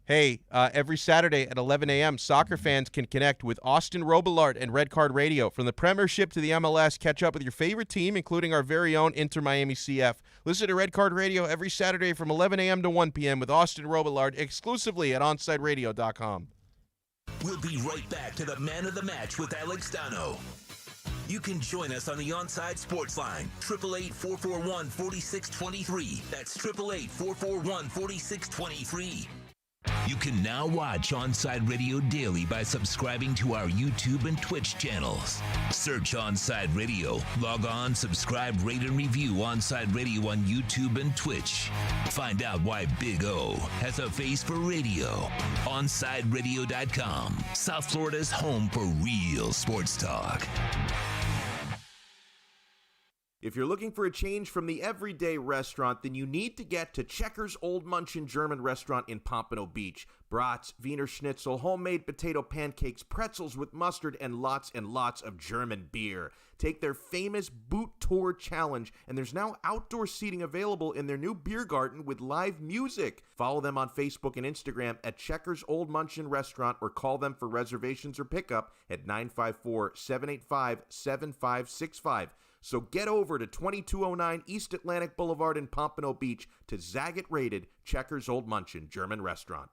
Hey, every Saturday at 11 a.m., soccer fans can connect with Austin Robillard and Red Card Radio. From the Premiership to the MLS, catch up with your favorite team, including our very own Inter Miami CF. Listen to Red Card Radio every Saturday from 11 a.m. to 1 p.m. with Austin Robillard exclusively at OnsideRadio.com. We'll be right back to the Man of the Match with Alex Donno. You can join us on the Onside Sports Line, 888-441-4623. That's 888-441-4623. You can now watch Onside Radio daily by subscribing to our YouTube and Twitch channels. Search Onside Radio. Log on, subscribe, rate, and review Onside Radio on YouTube and Twitch. Find out why Big O has a face for radio. OnsideRadio.com, South Florida's home for real sports talk. If you're looking for a change from the everyday restaurant, then you need to get to Checkers Old Munchin German Restaurant in Pompano Beach. Brats, Wiener Schnitzel, homemade potato pancakes, pretzels with mustard, and lots of German beer. Take their famous Boot Tour Challenge, and there's now outdoor seating available in their new beer garden with live music. Follow them on Facebook and Instagram at Checkers Old Munchin Restaurant, or call them for reservations or pickup at 954-785-7565. So get over to 2209 East Atlantic Boulevard in Pompano Beach to Zagat-rated Checkers Old Munchin German Restaurant.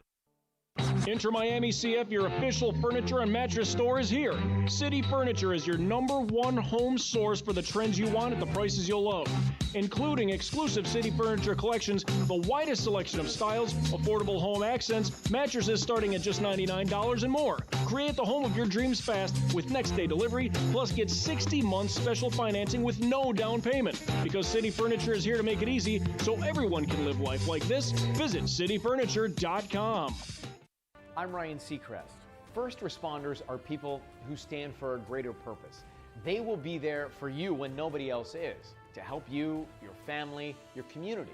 Inter Miami CF, your official furniture and mattress store, is here. City Furniture is your #1 home source for the trends you want at the prices you'll love, including exclusive City Furniture collections, the widest selection of styles, affordable home accents, mattresses starting at just $99 and more. Create the home of your dreams fast with next-day delivery, plus get 60 months special financing with no down payment. Because City Furniture is here to make it easy so everyone can live life like this, visit cityfurniture.com. I'm Ryan Seacrest. First responders are people who stand for a greater purpose. They will be there for you when nobody else is, to help you, your family, your community.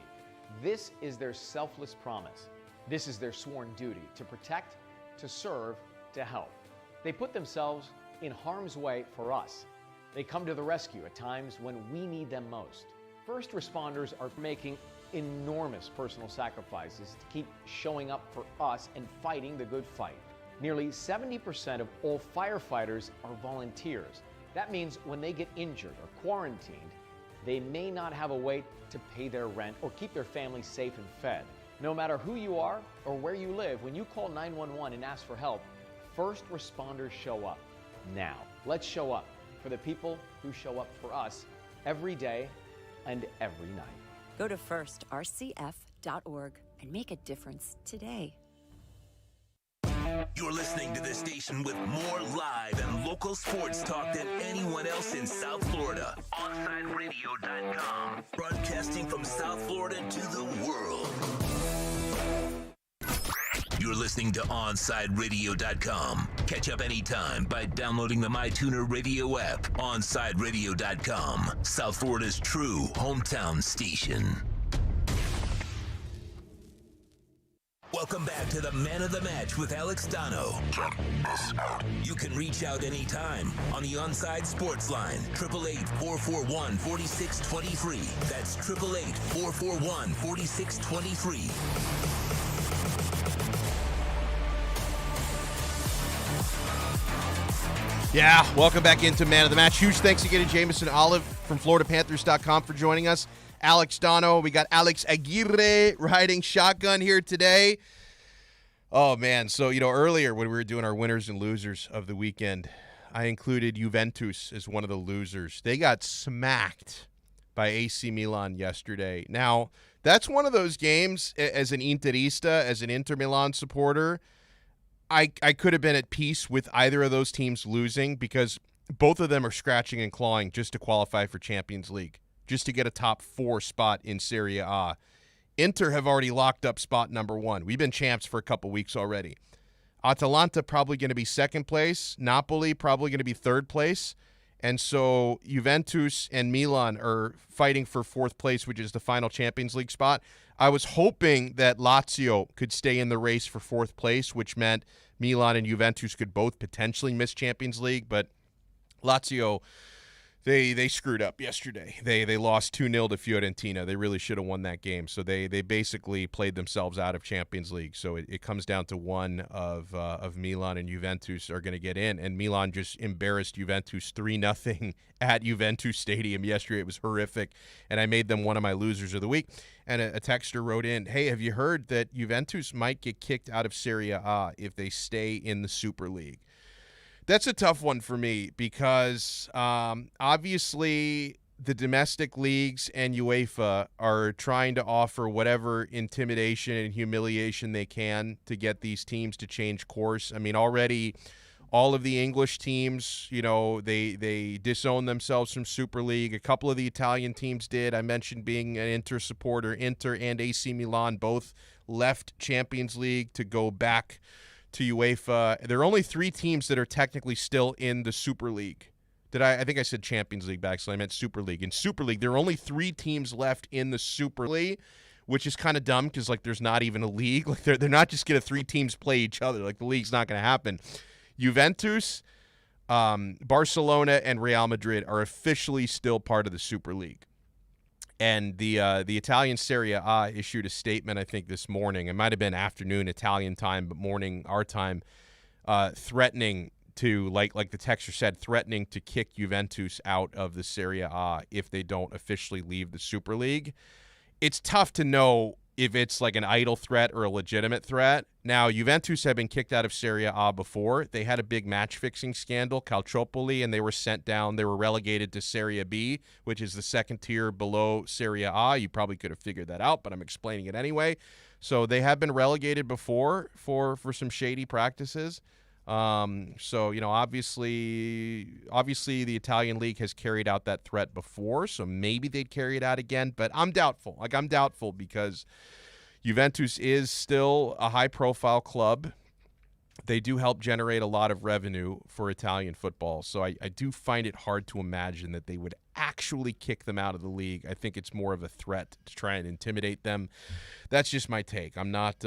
This is their selfless promise. This is their sworn duty, to protect, to serve, to help. They put themselves in harm's way for us. They come to the rescue at times when we need them most. First responders are making enormous personal sacrifices to keep showing up for us and fighting the good fight. Nearly 70% of all firefighters are volunteers. That means when they get injured or quarantined, they may not have a way to pay their rent or keep their family safe and fed. No matter who you are or where you live, when you call 911 and ask for help, first responders show up. Now, let's show up for the people who show up for us every day and every night. Go to firstrcf.org and make a difference today. You're listening to this station with more live and local sports talk than anyone else in South Florida. OnsideRadio.com. Broadcasting from South Florida to the world. You're listening to OnsideRadio.com. Catch up anytime by downloading the MyTuner Radio app. OnsideRadio.com. South Florida's true hometown station. Welcome back to the Man of the Match with Alex Donno. Check this out. You can reach out anytime on the Onside Sports Line, 888-441-4623. That's 888-441-4623. Yeah, welcome back into Man of the Match. Huge thanks again to Jameson Olive from FloridaPanthers.com for joining us. Alex Donno, we got Alex Aguirre riding shotgun here today. Oh, man. So, earlier when we were doing our winners and losers of the weekend, I included Juventus as one of the losers. They got smacked by AC Milan yesterday. Now, that's one of those games, as an Interista, as an Inter Milan supporter, I could have been at peace with either of those teams losing, because both of them are scratching and clawing just to qualify for Champions League, just to get a top 4 spot in Serie A. Inter have already locked up spot number 1. We've been champs for a couple weeks already. Atalanta probably going to be second place. Napoli probably going to be third place. And so Juventus and Milan are fighting for 4th place, which is the final Champions League spot. I was hoping that Lazio could stay in the race for 4th place, which meant Milan and Juventus could both potentially miss Champions League. But Lazio, They screwed up yesterday. They lost 2-0 to Fiorentina. They really should have won that game. So they basically played themselves out of Champions League. So it comes down to one of Milan and Juventus are going to get in. And Milan just embarrassed Juventus 3-0 at Juventus Stadium yesterday. It was horrific. And I made them one of my losers of the week. And a texter wrote in, hey, have you heard that Juventus might get kicked out of Serie A if they stay in the Super League? That's a tough one for me because obviously the domestic leagues and UEFA are trying to offer whatever intimidation and humiliation they can to get these teams to change course. I mean, already all of the English teams, they disown themselves from Super League. A couple of the Italian teams did. I mentioned being an Inter supporter. Inter and AC Milan both left Champions League to go back to UEFA. There are only 3 teams that are technically still in the Super League. I think I said Champions League back, so I meant Super League. In Super League, there are only 3 teams left in the Super League, which is kind of dumb because there's not even a league. They're not just going to 3 teams play each other. The league's not going to happen. Juventus, Barcelona, and Real Madrid are officially still part of the Super League. And the Italian Serie A issued a statement, I think, this morning. It might have been afternoon Italian time, but morning our time, threatening to, like the texter said, threatening to kick Juventus out of the Serie A if they don't officially leave the Super League. It's tough to know if it's like an idle threat or a legitimate threat. Now, Juventus have been kicked out of Serie A before. They had a big match-fixing scandal, Calciopoli, and they were sent down. They were relegated to Serie B, which is the second tier below Serie A. You probably could have figured that out, but I'm explaining it anyway. So they have been relegated before for some shady practices. Obviously the Italian league has carried out that threat before, so maybe they'd carry it out again, but I'm doubtful. I'm doubtful because Juventus is still a high-profile club. They do help generate a lot of revenue for Italian football, so I do find it hard to imagine that they would actually kick them out of the league. I think it's more of a threat to try and intimidate them. That's just my take. I'm not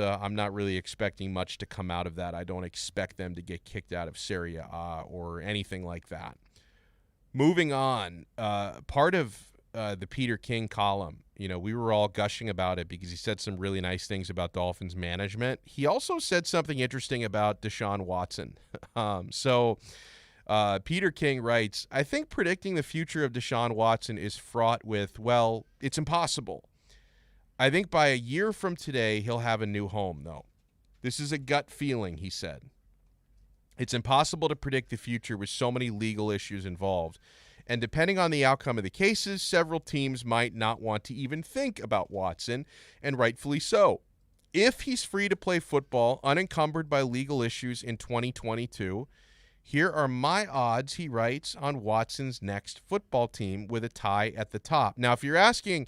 really expecting much to come out of that. I don't expect them to get kicked out of Serie A or anything like that. Moving on, part of the Peter King column, we were all gushing about it because he said some really nice things about Dolphins management. He also said something interesting about Deshaun Watson. Peter King writes, I think predicting the future of Deshaun Watson is fraught with, well, it's impossible. I think by a year from today, he'll have a new home, though. This is a gut feeling, he said. It's impossible to predict the future with so many legal issues involved. And depending on the outcome of the cases, several teams might not want to even think about Watson, and rightfully so. If he's free to play football unencumbered by legal issues in 2022, here are my odds, he writes, on Watson's next football team with a tie at the top. Now, if you're asking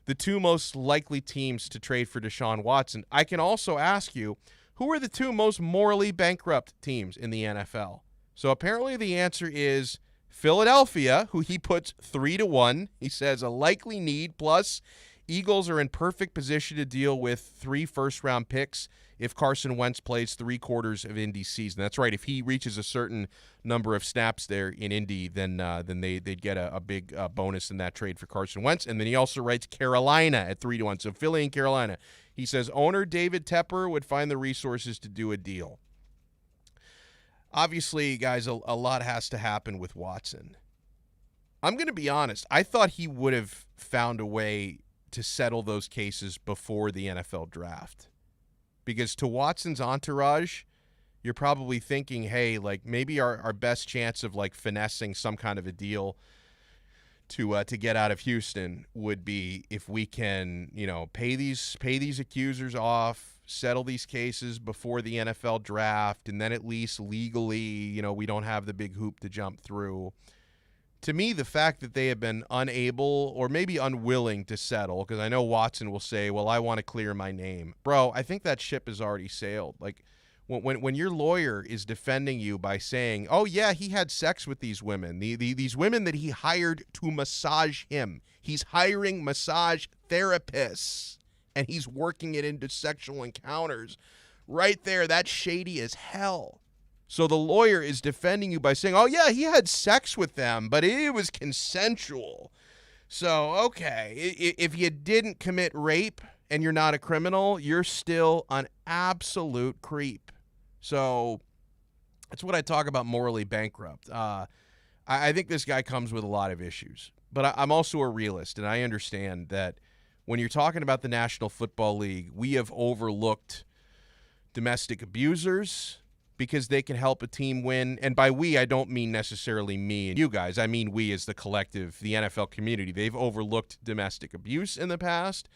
the 2 most likely teams to trade for Deshaun Watson, I can also ask you, who are the 2 most morally bankrupt teams in the NFL? So apparently the answer is Philadelphia, who he puts 3-1. He says a likely need, plus Eagles are in perfect position to deal with 3 first-round picks if Carson Wentz plays 3/4 of Indy's season. That's right. If he reaches a certain number of snaps there in Indy, then they'd get a big bonus in that trade for Carson Wentz. And then he also writes Carolina at 3-1. So Philly and Carolina. He says owner David Tepper would find the resources to do a deal. Obviously, guys, a lot has to happen with Watson. I'm going to be honest. I thought he would have found a way to settle those cases before the NFL draft. Because to Watson's entourage, you're probably thinking, hey, maybe our best chance of finessing some kind of a deal to get out of Houston would be if we can, pay these accusers off, settle these cases before the NFL draft, and then at least legally, we don't have the big hoop to jump through. To me, the fact that they have been unable or maybe unwilling to settle, because I know Watson will say, well, I want to clear my name. Bro, I think that ship has already sailed. When your lawyer is defending you by saying, oh, yeah, he had sex with these women, these women that he hired to massage him. He's hiring massage therapists, and he's working it into sexual encounters. Right there, that's shady as hell. So the lawyer is defending you by saying, oh, yeah, he had sex with them, but it was consensual. So, okay, if you didn't commit rape and you're not a criminal, you're still an absolute creep. So that's what I talk about morally bankrupt. I think this guy comes with a lot of issues. But I'm also a realist, and I understand that when you're talking about the National Football League, we have overlooked domestic abusers because they can help a team win. And by we, I don't mean necessarily me and you guys. I mean we as the collective, the NFL community. They've overlooked domestic abuse in the past.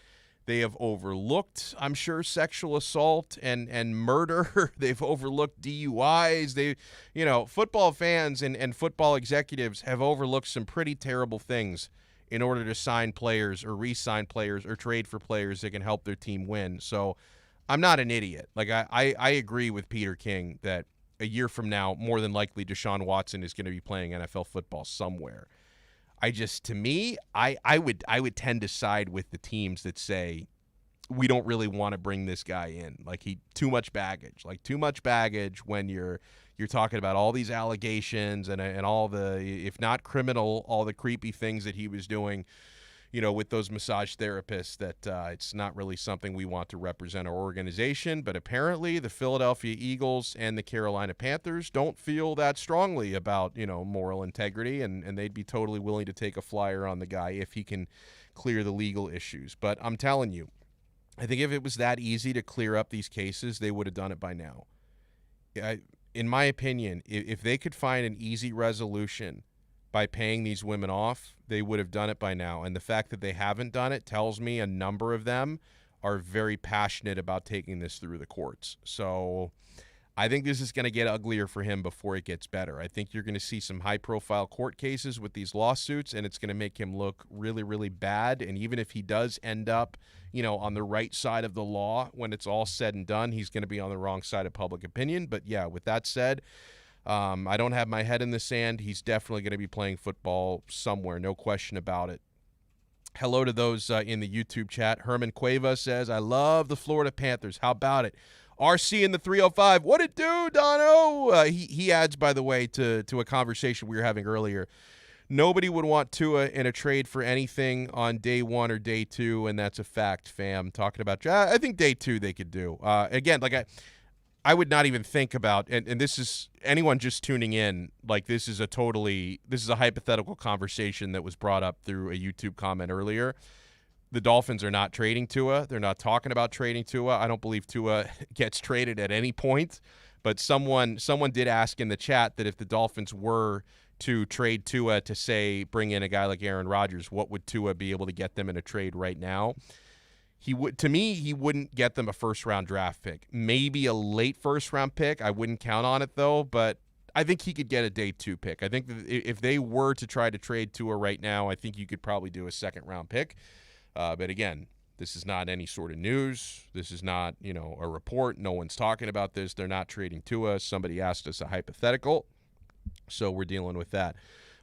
They have overlooked, I'm sure, sexual assault and murder. They've overlooked DUIs. Football fans and football executives have overlooked some pretty terrible things in order to sign players or re-sign players or trade for players that can help their team win. So I'm not an idiot. Like I agree with Peter King that a year from now, more than likely Deshaun Watson is going to be playing NFL football somewhere. I would tend to side with the teams that say we don't really want to bring this guy in. Like too much baggage when you're talking about all these allegations and all the, if not criminal, all the creepy things that he was doing, with those massage therapists, that it's not really something we want to represent our organization. But apparently the Philadelphia Eagles and the Carolina Panthers don't feel that strongly about, moral integrity, and they'd be totally willing to take a flyer on the guy if he can clear the legal issues. But I'm telling you, I think if it was that easy to clear up these cases, they would have done it by now. In my opinion, if they could find an easy resolution by paying these women off, they would have done it by now. And the fact that they haven't done it tells me a number of them are very passionate about taking this through the courts. So I think this is going to get uglier for him before it gets better. I think you're going to see some high-profile court cases with these lawsuits, and it's going to make him look really, really bad. And even if he does end up, on the right side of the law, when it's all said and done, he's going to be on the wrong side of public opinion. But yeah, with that said, I don't have my head in the sand. He's definitely going to be playing football somewhere, no question about it. Hello to those in the YouTube chat. Herman Cueva says, I love the Florida Panthers. How about it? RC in the 305. What it do, Donno? He adds, by the way, to a conversation we were having earlier. Nobody would want Tua in a trade for anything on day one or day two, and that's a fact, fam. Talking about, I think day two they could do. Again, like I would not even think about, and this is anyone just tuning in, like this is a hypothetical conversation that was brought up through a YouTube comment earlier. The Dolphins are not trading Tua. They're not talking about trading Tua. I don't believe Tua gets traded at any point, but someone did ask in the chat that if the Dolphins were to trade Tua to, say, bring in a guy like Aaron Rodgers, what would Tua be able to get them in a trade right now? He wouldn't get them a first-round draft pick. Maybe a late first-round pick. I wouldn't count on it, though, but I think he could get a day two pick. I think that if they were to try to trade Tua right now, I think you could probably do a second-round pick. But again, this is not any sort of news. This is not, a report. No one's talking about this. They're not trading Tua. Somebody asked us a hypothetical, so we're dealing with that.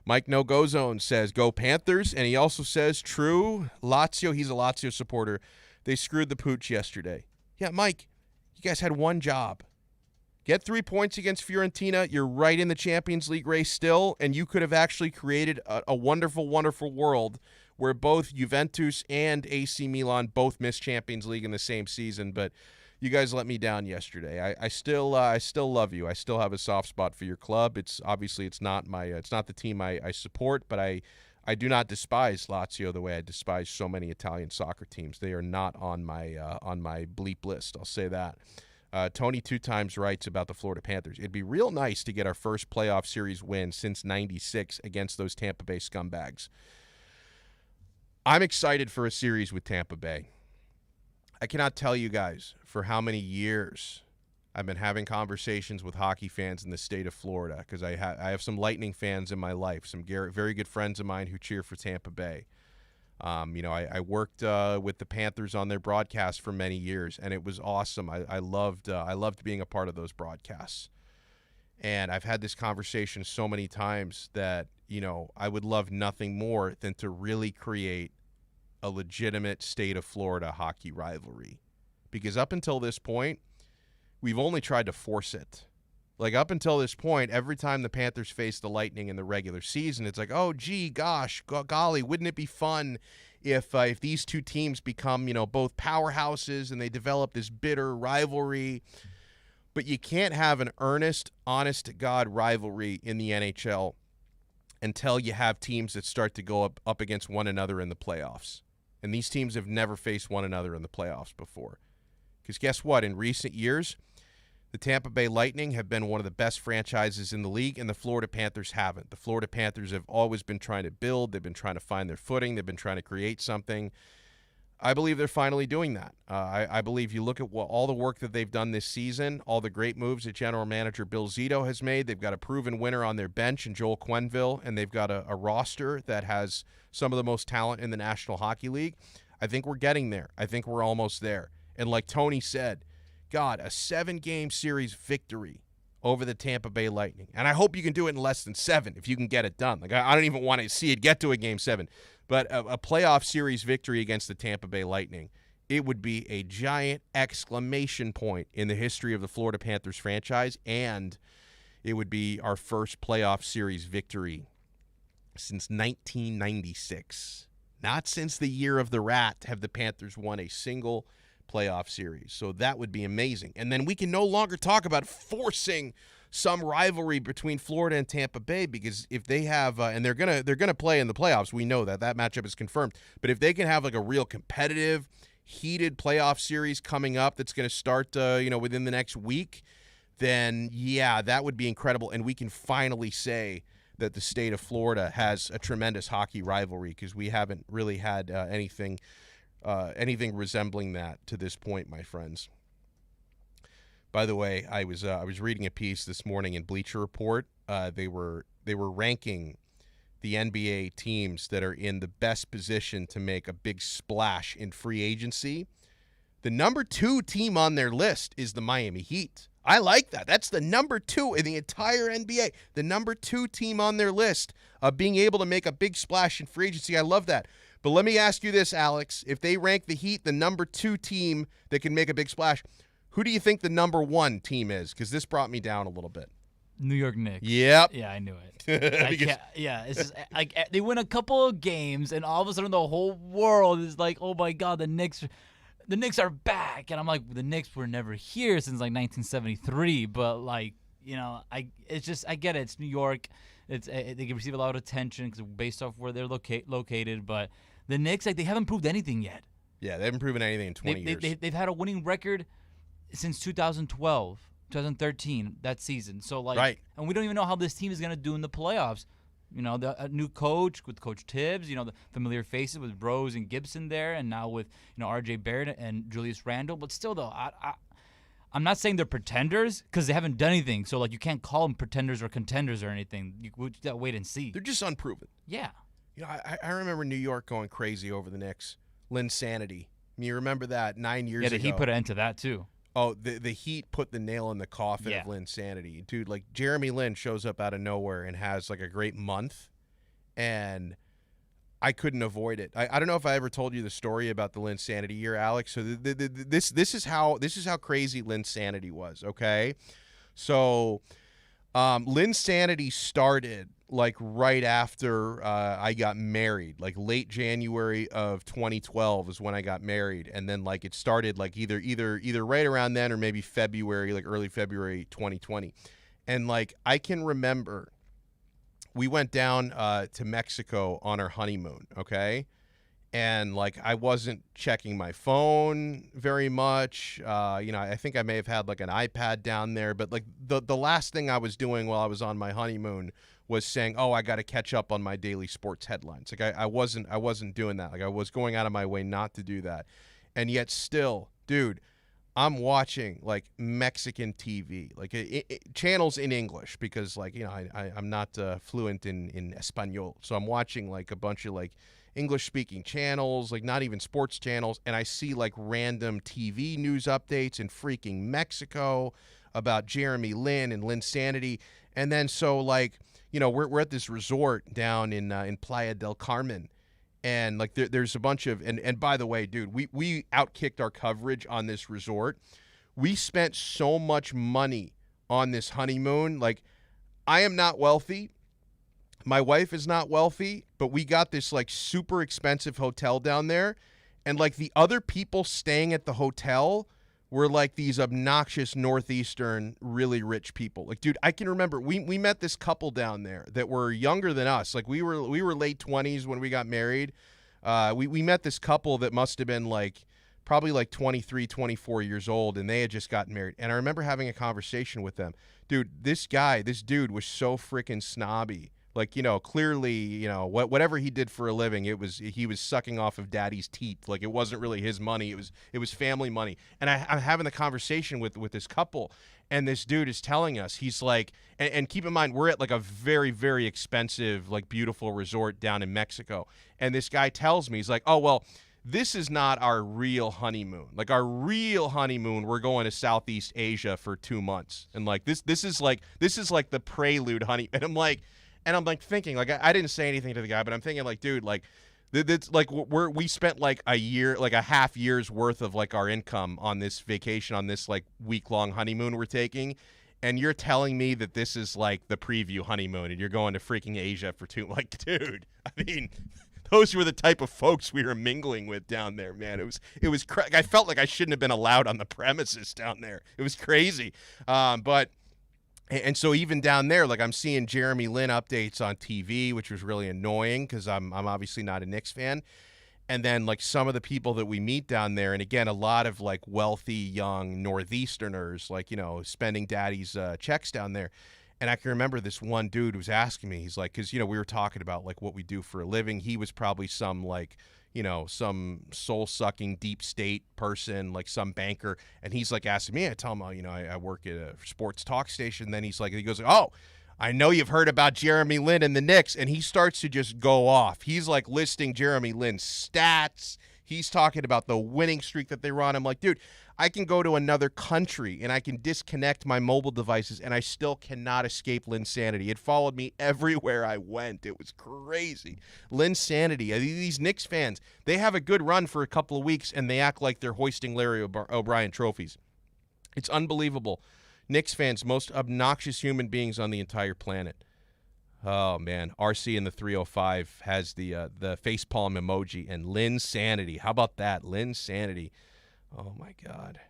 Mike No Go Zone says, go Panthers, and he also says, true, Lazio. He's a Lazio supporter. They screwed the pooch yesterday. Yeah, Mike, you guys had one job. Get 3 points against Fiorentina. You're right in the Champions League race still, and you could have actually created a wonderful, wonderful world where both Juventus and AC Milan both missed Champions League in the same season. But you guys let me down yesterday. I still love you. I still have a soft spot for your club. It's not the team I support, but I do not despise Lazio the way I despise so many Italian soccer teams. They are not on my bleep list. I'll say that. Tony 2 times writes about the Florida Panthers. It'd be real nice to get our first playoff series win since '96 against those Tampa Bay scumbags. I'm excited for a series with Tampa Bay. I cannot tell you guys for how many years I've been having conversations with hockey fans in the state of Florida, because I have some Lightning fans in my life, some very good friends of mine who cheer for Tampa Bay. I worked with the Panthers on their broadcast for many years, and it was awesome. I loved being a part of those broadcasts. And I've had this conversation so many times that, I would love nothing more than to really create a legitimate state of Florida hockey rivalry. Because up until this point, we've only tried to force it. Like, up until this point, every time the Panthers face the Lightning in the regular season, it's like, oh, gee, gosh, golly, wouldn't it be fun if these two teams become, both powerhouses and they develop this bitter rivalry? But you can't have an earnest, honest-to-God rivalry in the NHL until you have teams that start to go up against one another in the playoffs. And these teams have never faced one another in the playoffs before. Because guess what? In recent years, the Tampa Bay Lightning have been one of the best franchises in the league, and the Florida Panthers haven't. The Florida Panthers have always been trying to build. They've been trying to find their footing. They've been trying to create something. I believe they're finally doing that. I believe you look at all the work that they've done this season, all the great moves that general manager Bill Zito has made. They've got a proven winner on their bench in Joel Quenneville, and they've got a roster that has some of the most talent in the National Hockey League. I think we're getting there. I think we're almost there. And like Tony said, God, a 7-game series victory over the Tampa Bay Lightning. And I hope you can do it in less than 7 if you can get it done. Like, I don't even want to see it get to a Game 7. But a playoff series victory against the Tampa Bay Lightning, it would be a giant exclamation point in the history of the Florida Panthers franchise, and it would be our first playoff series victory since 1996. Not since the year of the rat have the Panthers won a single playoff series. So that would be amazing. And then we can no longer talk about forcing some rivalry between Florida and Tampa Bay, because if they have and they're gonna play in the playoffs, we know that matchup is confirmed. But if they can have like a real competitive, heated playoff series coming up that's going to start within the next week, then yeah, that would be incredible. And we can finally say that the state of Florida has a tremendous hockey rivalry, because we haven't really had anything resembling that to this point, my friends. By the way, I was reading a piece this morning in Bleacher Report. They were ranking the NBA teams that are in the best position to make a big splash in free agency. The number 2 team on their list is the Miami Heat. I like that. That's the number 2 in the entire NBA. The number 2 team on their list of being able to make a big splash in free agency. I love that. But let me ask you this, Alex. If they rank the Heat the number 2 team that can make a big splash, who do you think the number 1 team is? Because this brought me down a little bit. New York Knicks. Yep. Yeah, I knew it. It's just like they win a couple of games, and all of a sudden the whole world is like, "Oh my God, the Knicks are back!" And I'm like, "The Knicks were never here since like 1973." But I get it. It's New York. They can receive a lot of attention based off where they're located. But the Knicks, they haven't proved anything yet. Yeah, they haven't proven anything in 20 years. They've had a winning record since 2012, 2013, that season. So, right. And we don't even know how this team is going to do in the playoffs. A new coach with Coach Tibbs, the familiar faces with Rose and Gibson there, and now with, R.J. Barrett and Julius Randle. But still, though, I'm not saying they're pretenders, because they haven't done anything. So, you can't call them pretenders or contenders or anything. We just gotta wait and see. They're just unproven. Yeah. I remember New York going crazy over the Knicks. Linsanity. You remember that 9 years ago. Yeah, he put an end to that, too. Oh, the Heat put the nail in the coffin of Linsanity. Dude, Jeremy Lin shows up out of nowhere and has a great month, and I couldn't avoid it. I don't know if I ever told you the story about the Linsanity year, Alex. So this is how crazy Linsanity was, okay? So Linsanity started right after I got married, late January of 2012 is when I got married, and then it started either right around then or maybe February, early February 2020, and I can remember we went down to Mexico on our honeymoon, okay, and I wasn't checking my phone very much. I think I may have had an iPad down there, but the last thing I was doing while I was on my honeymoon was saying, "Oh, I got to catch up on my daily sports headlines." I wasn't doing that. I was going out of my way not to do that, and yet still, dude, I'm watching Mexican TV, channels in English, because I'm not fluent in Espanol, so I'm watching a bunch of English-speaking channels, not even sports channels, and I see random TV news updates in freaking Mexico about Jeremy Lin and Linsanity, and then so we're at this resort down in Playa del Carmen, and there's a bunch of and by the way, dude, we outkicked our coverage on this resort. We spent so much money on this honeymoon. Like, I am not wealthy. My wife is not wealthy, but we got this like super expensive hotel down there. And like the other people staying at the hotel were like these obnoxious Northeastern, really rich people. Like, dude, I can remember we met this couple down there that were younger than us. Like we were late 20s when we got married. We met this couple that must have been like probably like 23, 24 years old, and they had just gotten married. And I remember having a conversation with them. Dude, this dude was so freaking snobby. Like, clearly, whatever he did for a living, he was sucking off of daddy's teeth. Like, it wasn't really his money. It was family money. And I'm having the conversation with this couple, and this dude is telling us, he's like, and keep in mind, we're at like a very, very expensive, like beautiful resort down in Mexico. And this guy tells me, he's like, oh, well, this is not our real honeymoon. Like, our real honeymoon, we're going to Southeast Asia for 2 months. And like, this is like the prelude honey. And I'm like thinking, like, I didn't say anything to the guy, but I'm thinking, like, dude, like, it's like we spent like a half year's worth of like our income on this vacation, on this like week-long honeymoon we're taking, and you're telling me that this is like the preview honeymoon, and you're going to freaking Asia for like, dude, I mean, those were the type of folks we were mingling with down there, man. It was I felt like I shouldn't have been allowed on the premises down there. It was crazy, but. And so even down there, like I'm seeing Jeremy Lin updates on TV, which was really annoying because I'm obviously not a Knicks fan. And then like some of the people that we meet down there, and again, a lot of like wealthy young Northeasterners, like, spending daddy's checks down there. And I can remember this one dude was asking me, he's like, because, we were talking about like what we do for a living. He was probably some like, some soul-sucking deep state person, like some banker, and he's like asking me, I tell him, I work at a sports talk station. Then he goes, oh, I know you've heard about Jeremy Lin and the Knicks, and he starts to just go off. He's like listing Jeremy Lin's stats. He's talking about the winning streak that they were on. I'm like, dude, I can go to another country and I can disconnect my mobile devices and I still cannot escape Linsanity. It followed me everywhere I went. It was crazy. Linsanity. These Knicks fans, they have a good run for a couple of weeks and they act like they're hoisting Larry O'Brien trophies. It's unbelievable. Knicks fans, most obnoxious human beings on the entire planet. Oh, man. RC in the 305 has the facepalm emoji and Linsanity. How about that? Linsanity. Oh, my God.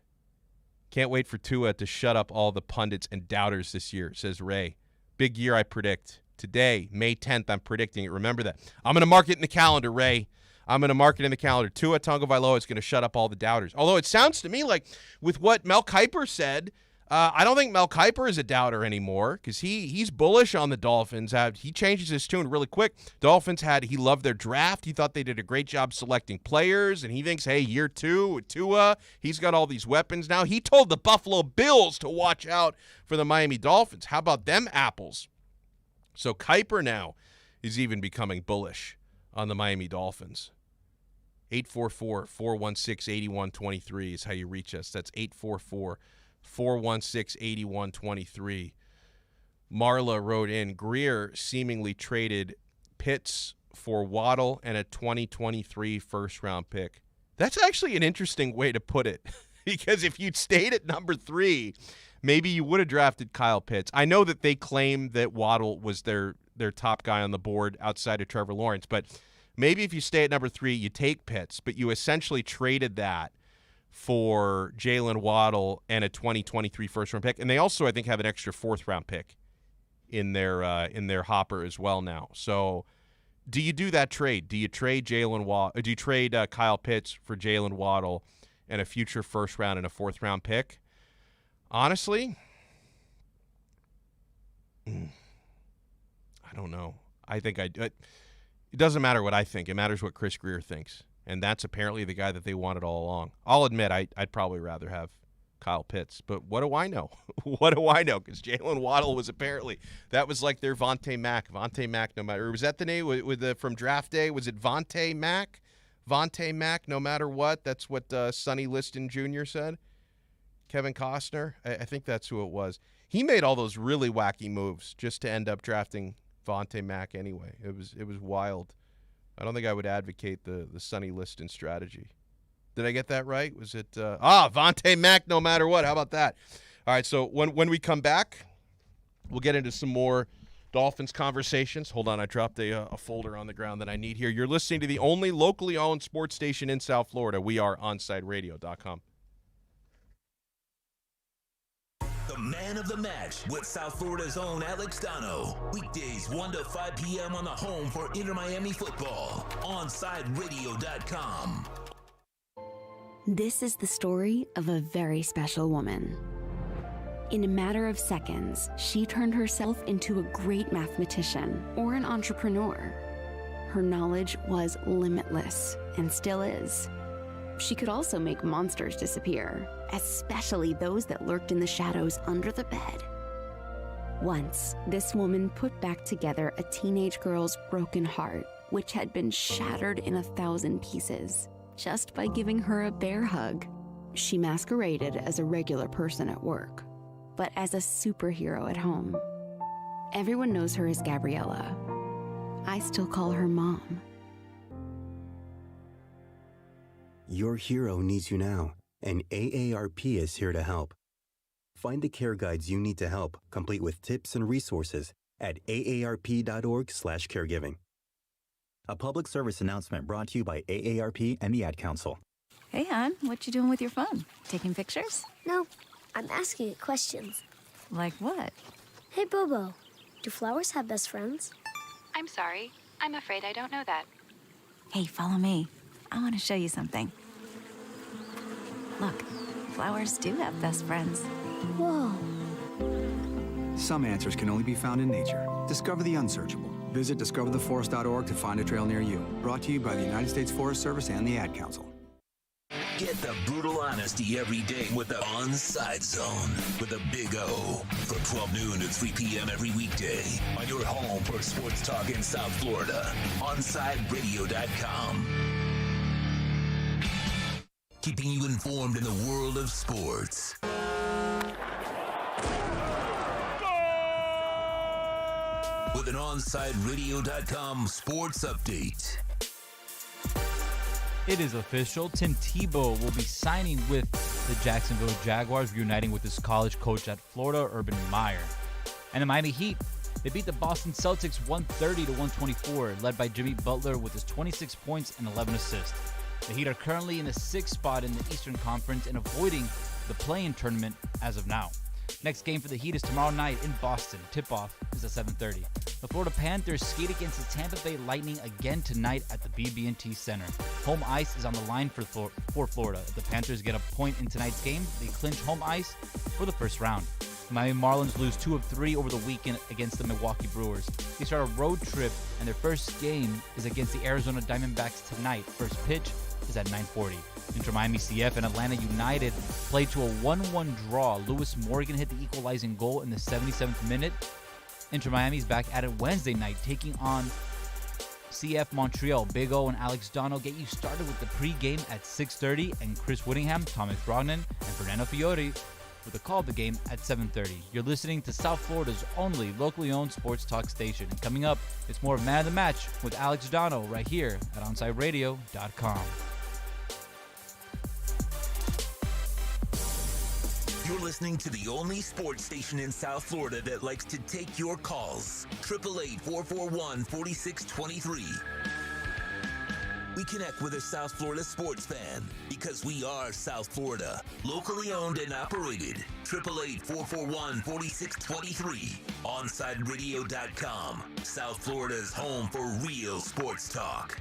Can't wait for Tua to shut up all the pundits and doubters this year, says Ray. Big year, I predict. Today, May 10th, I'm predicting it. Remember that. I'm going to mark it in the calendar, Ray. I'm going to mark it in the calendar. Tua Tagovailoa is going to shut up all the doubters. Although it sounds to me like with what Mel Kiper said, I don't think Mel Kiper is a doubter anymore because he's bullish on the Dolphins. He changes his tune really quick. Dolphins he loved their draft. He thought they did a great job selecting players, and he thinks, hey, year 2 with Tua, he's got all these weapons now. He told the Buffalo Bills to watch out for the Miami Dolphins. How about them apples? So Kiper now is even becoming bullish on the Miami Dolphins. 844-416-8123 is how you reach us. That's 844-416-8123. Marla wrote in, Greer seemingly traded Pitts for Waddle and a 2023 first-round pick. That's actually an interesting way to put it because if you'd stayed at number 3, maybe you would have drafted Kyle Pitts. I know that they claim that Waddle was their top guy on the board outside of Trevor Lawrence, but maybe if you stay at number 3, you take Pitts, but you essentially traded that for Jalen Waddle and a 2023 first-round pick. And they also, I think, have an extra fourth-round pick in their hopper as well now. So do you do that trade? Do you trade do you trade Kyle Pitts for Jalen Waddle and a future first-round and a fourth-round pick? Honestly, I don't know. I think it doesn't matter what I think. It matters what Chris Greer thinks. And that's apparently the guy that they wanted all along. I'll admit I'd probably rather have Kyle Pitts. But what do I know? What do I know? Because Jalen Waddle was apparently, that was like their Vontae Mack. Vontae Mack, no matter, was that the name from draft day? Was it Vontae Mack? Vontae Mack, no matter what? That's what Sonny Liston Jr. said? Kevin Costner? I think that's who it was. He made all those really wacky moves just to end up drafting Vontae Mack anyway. It was wild. I don't think I would advocate the Sonny Liston strategy. Did I get that right? Was it Vontae Mack no matter what? How about that? All right, so when we come back, we'll get into some more Dolphins conversations. Hold on, I dropped a folder on the ground that I need here. You're listening to the only locally owned sports station in South Florida. We are OnSideRadio.com. The man of the match with South Florida's own Alex Donno. Weekdays 1 to 5 p.m. on the home for Inter-Miami football. OnSideRadio.com. This is the story of a very special woman. In a matter of seconds, she turned herself into a great mathematician or an entrepreneur. Her knowledge was limitless and still is. She could also make monsters disappear, especially those that lurked in the shadows under the bed. Once, this woman put back together a teenage girl's broken heart, which had been shattered in 1,000 pieces, just by giving her a bear hug. She masqueraded as a regular person at work, but as a superhero at home. Everyone knows her as Gabriella. I still call her Mom. Your hero needs you now, and AARP is here to help. Find the care guides you need to help, complete with tips and resources at aarp.org/caregiving. A public service announcement brought to you by AARP and the Ad Council. Hey, hon, what you doing with your phone? Taking pictures? No, I'm asking it questions. Like what? Hey, Bobo, do flowers have best friends? I'm sorry. I'm afraid I don't know that. Hey, follow me. I want to show you something. Look, flowers do have best friends. Whoa. Some answers can only be found in nature. Discover the unsearchable. Visit discovertheforest.org to find a trail near you. Brought to you by the United States Forest Service and the Ad Council. Get the brutal honesty every day with the Onside Zone with a Big O from 12 noon to 3 p.m. every weekday on your home for sports talk in South Florida. OnSideRadio.com. Keeping you informed in the world of sports. With an OnSideRadio.com sports update. It is official. Tim Tebow will be signing with the Jacksonville Jaguars, reuniting with his college coach at Florida, Urban Meyer. And the Miami Heat, they beat the Boston Celtics 130-124, led by Jimmy Butler with his 26 points and 11 assists. The Heat are currently in the 6th spot in the Eastern Conference and avoiding the play-in tournament as of now. Next game for the Heat is tomorrow night in Boston. Tip-off is at 7:30. The Florida Panthers skate against the Tampa Bay Lightning again tonight at the BB&T Center. Home ice is on the line for Florida. If the Panthers get a point in tonight's game, they clinch home ice for the first round. The Miami Marlins lose 2 of 3 over the weekend against the Milwaukee Brewers. They start a road trip, and their first game is against the Arizona Diamondbacks tonight. First pitch is at 9:40. Inter-Miami CF and Atlanta United played to a 1-1 draw. Lewis Morgan hit the equalizing goal in the 77th minute. Inter-Miami is back at it Wednesday night, taking on CF Montreal. Big O and Alex Donno get you started with the pregame at 6:30, and Chris Whittingham, Thomas Brognan, and Fernando Fiore with the call of the game at 7:30. You're listening to South Florida's only locally owned sports talk station. And coming up, it's more of Man of the Match with Alex Donno right here at OnSideRadio.com. You're listening to the only sports station in South Florida that likes to take your calls. 888-441-4623. We connect with a South Florida sports fan because we are South Florida. Locally owned and operated. 888-441-4623. OnSideRadio.com. South Florida's home for real sports talk.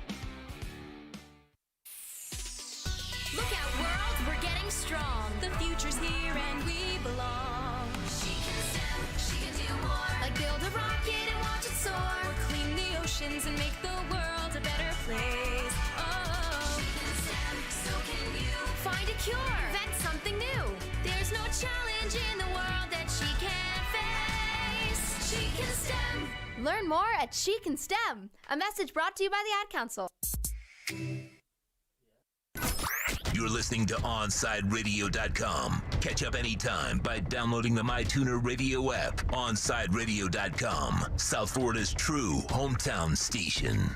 Look out, world, we're getting strong. The future's here and we belong. She can STEM, she can do more. Like build a rocket and watch it soar. Or clean the oceans and make the world a better place. Oh, she can STEM, so can you. Find a cure, invent something new. There's no challenge in the world that she can't face. She can STEM. Learn more at She Can STEM. A message brought to you by the Ad Council. You're listening to OnSideRadio.com. Catch up anytime by downloading the MyTuner Radio app. OnSideRadio.com. South Florida's true hometown station.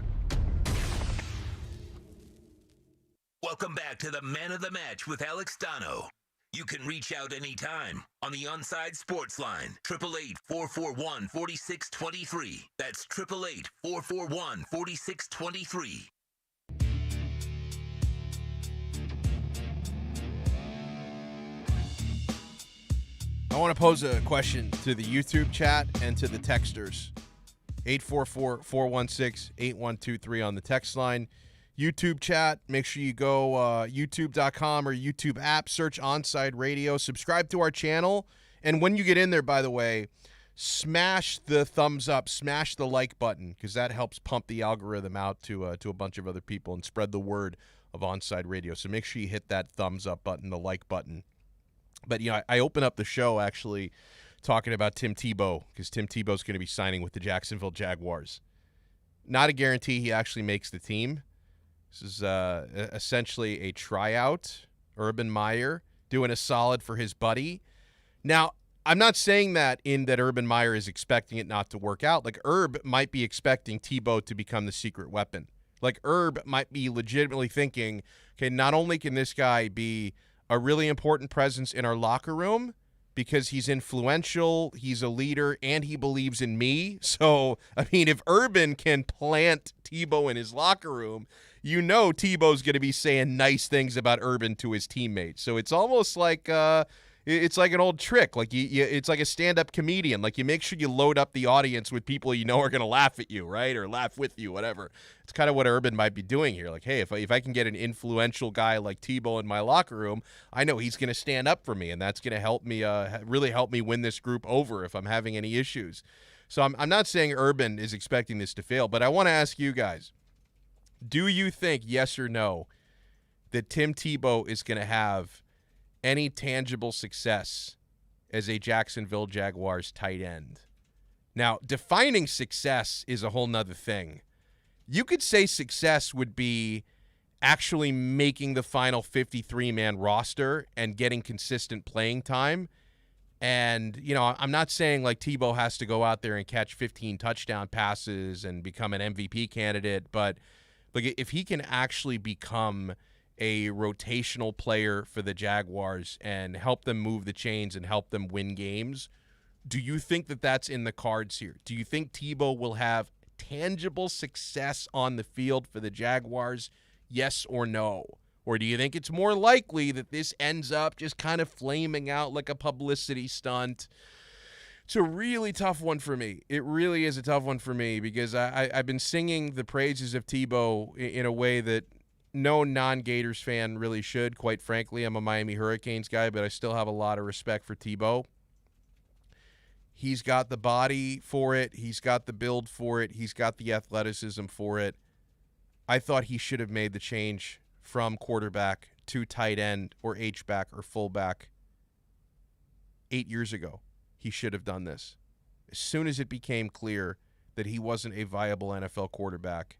Welcome back to the Man of the Match with Alex Donno. You can reach out anytime on the Onside Sports Line, 888-441-4623. That's 888-441-4623. I want to pose a question to the YouTube chat and to the texters. 844-416-8123 on the text line. YouTube chat, make sure you go youtube.com or YouTube app, search Onside Radio, subscribe to our channel, and when you get in there, by the way, smash the thumbs up, smash the like button, because that helps pump the algorithm out to a bunch of other people and spread the word of Onside Radio. So make sure you hit that thumbs up button, the like button. But, you know, I open up the show actually talking about Tim Tebow, because Tim Tebow's going to be signing with the Jacksonville Jaguars. Not a guarantee he actually makes the team. This is essentially a tryout. Urban Meyer doing a solid for his buddy. Now, I'm not saying that Urban Meyer is expecting it not to work out. Like, Herb might be expecting Tebow to become the secret weapon. Like, Herb might be legitimately thinking, okay, not only can this guy be a really important presence in our locker room because he's influential, he's a leader, and he believes in me. So, I mean, if Urban can plant Tebow in his locker room, you know Tebow's going to be saying nice things about Urban to his teammates. So it's almost like it's like an old trick. Like it's like a stand-up comedian. Like you make sure you load up the audience with people you know are going to laugh at you, right? Or laugh with you, whatever. It's kind of what Urban might be doing here. Like, hey, if I can get an influential guy like Tebow in my locker room, I know he's going to stand up for me, and that's going to help me really help me win this group over if I'm having any issues. So I'm not saying Urban is expecting this to fail, but I want to ask you guys, do you think, yes or no, that Tim Tebow is going to have any tangible success as a Jacksonville Jaguars tight end? Now, defining success is a whole nother thing. You could say success would be actually making the final 53-man roster and getting consistent playing time. And, you know, I'm not saying like Tebow has to go out there and catch 15 touchdown passes and become an MVP candidate, but like if he can actually become a rotational player for the Jaguars and help them move the chains and help them win games, do you think that that's in the cards here? Do you think Tebow will have tangible success on the field for the Jaguars, yes or no? Or do you think it's more likely that this ends up just kind of flaming out like a publicity stunt? It's a really tough one for me. It really is a tough one for me because I've been singing the praises of Tebow in a way that no non-Gators fan really should, quite frankly. I'm a Miami Hurricanes guy, but I still have a lot of respect for Tebow. He's got the body for it. He's got the build for it. He's got the athleticism for it. I thought he should have made the change from quarterback to tight end or H-back or fullback 8 years ago. He should have done this. As soon as it became clear that he wasn't a viable NFL quarterback,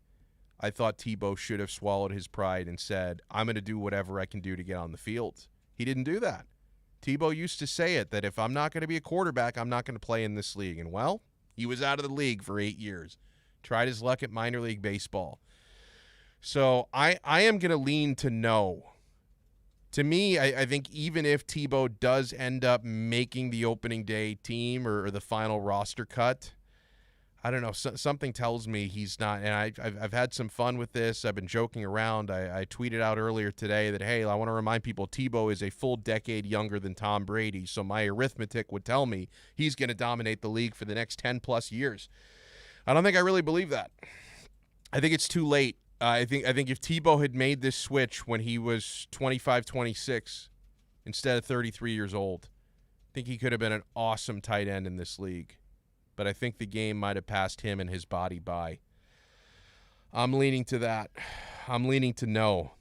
I thought Tebow should have swallowed his pride and said, I'm going to do whatever I can do to get on the field. He didn't do that. Tebow used to say it, that if I'm not going to be a quarterback, I'm not going to play in this league. And, well, he was out of the league for 8 years. Tried his luck at minor league baseball. So I am going to lean to no. To me, I think even if Tebow does end up making the opening day team or the final roster cut, I don't know, something tells me he's not. And I've had some fun with this. I've been joking around. I tweeted out earlier today that, hey, I want to remind people Tebow is a full decade younger than Tom Brady. So my arithmetic would tell me he's going to dominate the league for the next 10-plus years. I don't think I really believe that. I think it's too late. I think if Tebow had made this switch when he was 25, 26 instead of 33 years old, I think he could have been an awesome tight end in this league. But I think the game might have passed him and his body by. I'm leaning to that. I'm leaning to no.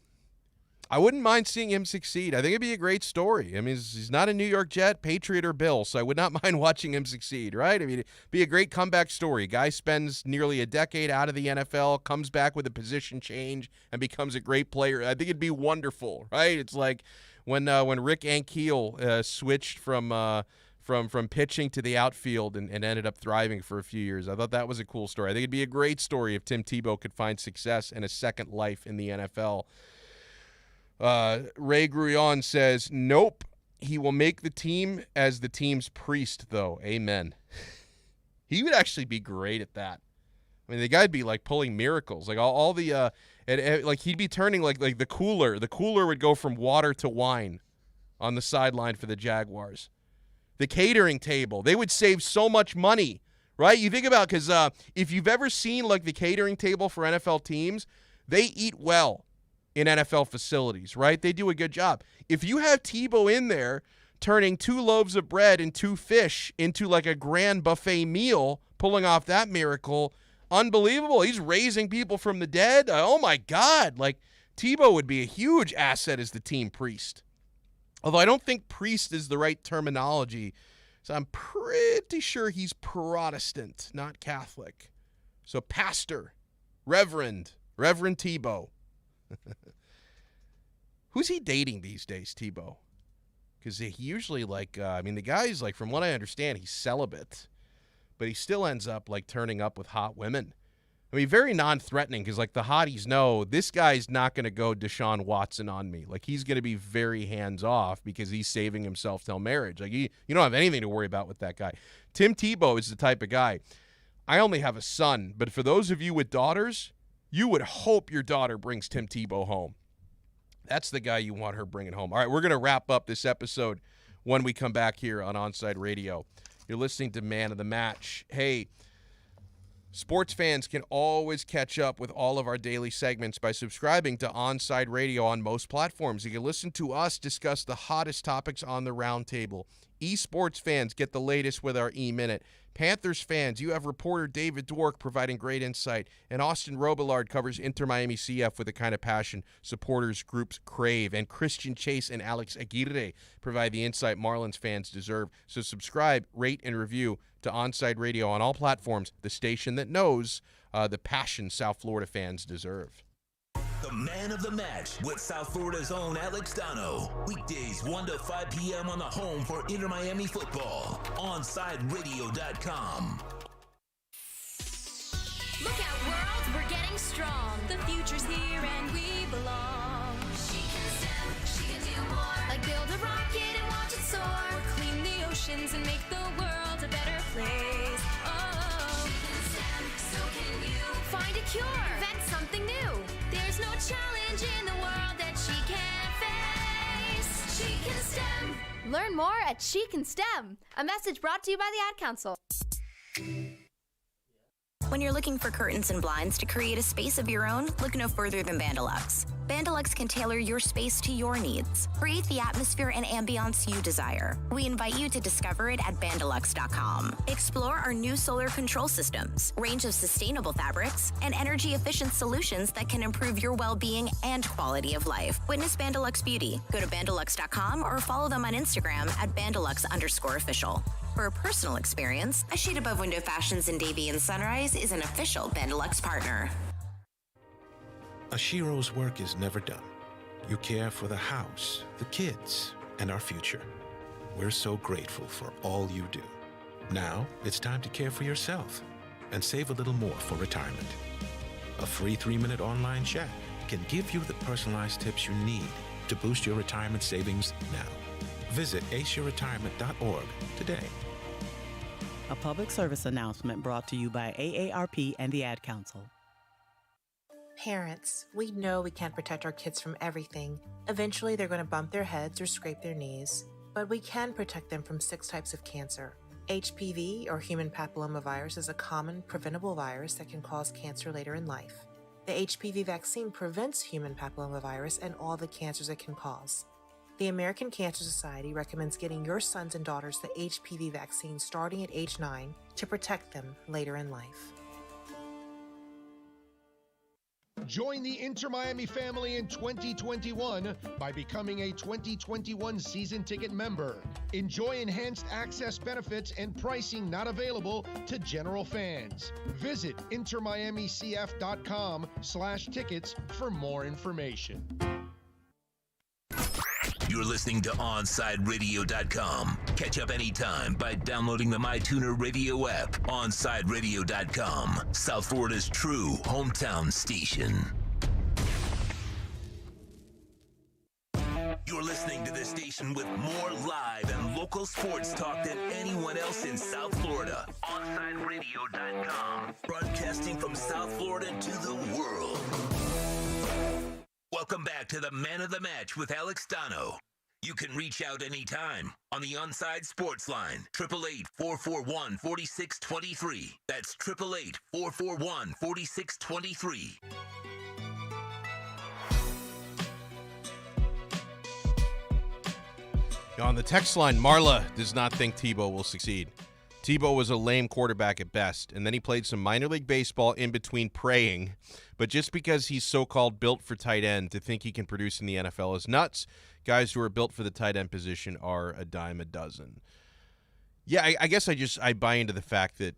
I wouldn't mind seeing him succeed. I think it'd be a great story. I mean, he's not a New York Jet, Patriot, or Bill, so I would not mind watching him succeed, right? I mean, it'd be a great comeback story. Guy spends nearly a decade out of the NFL, comes back with a position change, and becomes a great player. I think it'd be wonderful, right? It's like when Rick Ankiel switched from pitching to the outfield and ended up thriving for a few years. I thought that was a cool story. I think it'd be a great story if Tim Tebow could find success and a second life in the NFL. Ray Gruyon says, nope, he will make the team as the team's priest, though. Amen. He would actually be great at that. I mean, the guy'd be like pulling miracles, like all the like he'd be turning like the cooler. The cooler would go from water to wine on the sideline for the Jaguars. The catering table, they would save so much money, right? You think about, because if you've ever seen like the catering table for NFL teams, they eat well in NFL facilities, right? They do a good job. If you have Tebow in there turning 2 loaves of bread and 2 fish into like a grand buffet meal, pulling off that miracle, unbelievable. He's raising people from the dead. Oh my God. Like, Tebow would be a huge asset as the team priest. Although I don't think priest is the right terminology. So I'm pretty sure he's Protestant, not Catholic. So pastor, Reverend Tebow. Who's he dating these days, Tebow? Because he usually the guy's like, from what I understand, he's celibate. But he still ends up like turning up with hot women. I mean, very non-threatening, because like the hotties know this guy's not going to go Deshaun Watson on me. Like, he's going to be very hands-off because he's saving himself till marriage. Like, you don't have anything to worry about with that guy. Tim Tebow is the type of guy. I only have a son, but for those of you with daughters, you would hope your daughter brings Tim Tebow home. That's the guy you want her bringing home. All right, we're going to wrap up this episode when we come back here on Onside Radio. You're listening to Man of the Match. Hey, sports fans can always catch up with all of our daily segments by subscribing to Onside Radio on most platforms. You can listen to us discuss the hottest topics on the roundtable. Esports fans get the latest with our E-Minute. Panthers fans, you have reporter David Dwork providing great insight, and Austin Robillard covers Inter Miami CF with the kind of passion supporters groups crave, and Christian Chase and Alex Aguirre provide the insight Marlins fans deserve. So subscribe, rate, and review to Onside Radio on all platforms, the station that knows the passion South Florida fans deserve. The Man of the Match with South Florida's own Alex Donno. Weekdays 1 to 5 p.m. on the home for Inter Miami football. OnSideRadio.com. Look out, world, we're getting strong. The future's here and we belong. She can STEM, she can do more. Like build a rocket and watch it soar. Or clean the oceans and make the world a better place. Oh, she can STEM, so can you. Find a cure, invent something new. There's no challenge in the world that she can't face. She can STEM. Learn more at She Can STEM. A message brought to you by the Ad Council. When you're looking for curtains and blinds to create a space of your own, look no further than Bandalux. Bandalux can tailor your space to your needs. Create the atmosphere and ambiance you desire. We invite you to discover it at Bandalux.com. Explore our new solar control systems, range of sustainable fabrics, and energy-efficient solutions that can improve your well-being and quality of life. Witness Bandalux Beauty. Go to Bandalux.com or follow them on Instagram at Bandalux_official. For a personal experience, A Shade Above Window Fashions in Davie and Sunrise is an official Bandalux partner. Ashiro's work is never done. You care for the house, the kids, and our future. We're so grateful for all you do. Now, it's time to care for yourself and save a little more for retirement. A free 3-minute online chat can give you the personalized tips you need to boost your retirement savings now. Visit aceyourretirement.org today. A public service announcement brought to you by AARP and the Ad Council. Parents, we know we can't protect our kids from everything. Eventually, they're going to bump their heads or scrape their knees. But we can protect them from 6 types of cancer. HPV, or human papillomavirus, is a common preventable virus that can cause cancer later in life. The HPV vaccine prevents human papillomavirus and all the cancers it can cause. The American Cancer Society recommends getting your sons and daughters the HPV vaccine starting at age 9 to protect them later in life. Join the Inter Miami family in 2021 by becoming a 2021 season ticket member. Enjoy enhanced access benefits and pricing not available to general fans. Visit intermiamicf.com/tickets for more information. You're listening to OnSideRadio.com. Catch up anytime by downloading the MyTuner Radio app. OnSideRadio.com, South Florida's true hometown station. You're listening to the station station with more live and local sports talk than anyone else in South Florida. OnSideRadio.com. Broadcasting from South Florida to the world. Welcome back to the Man of the Match with Alex Donno. You can reach out anytime on the Onside Sports Line, 888-441-4623. That's 888-441-4623. On the text line, Marla does not think Tebow will succeed. Tebow was a lame quarterback at best, and then he played some minor league baseball in between praying. But just because he's so-called built for tight end, to think he can produce in the NFL is nuts. Guys who are built for the tight end position are a dime a dozen. Yeah, I guess I buy into the fact that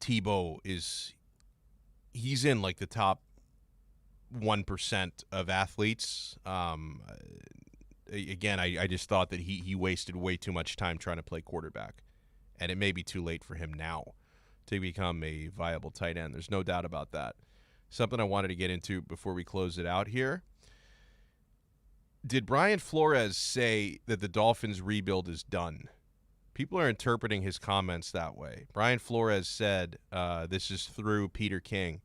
Tebow he's in like the top 1% of athletes. Again, I just thought that he wasted way too much time trying to play quarterback. And it may be too late for him now to become a viable tight end. There's no doubt about that. Something I wanted to get into before we close it out here. Did Brian Flores say that the Dolphins' rebuild is done? People are interpreting his comments that way. Brian Flores said, this is through Peter King,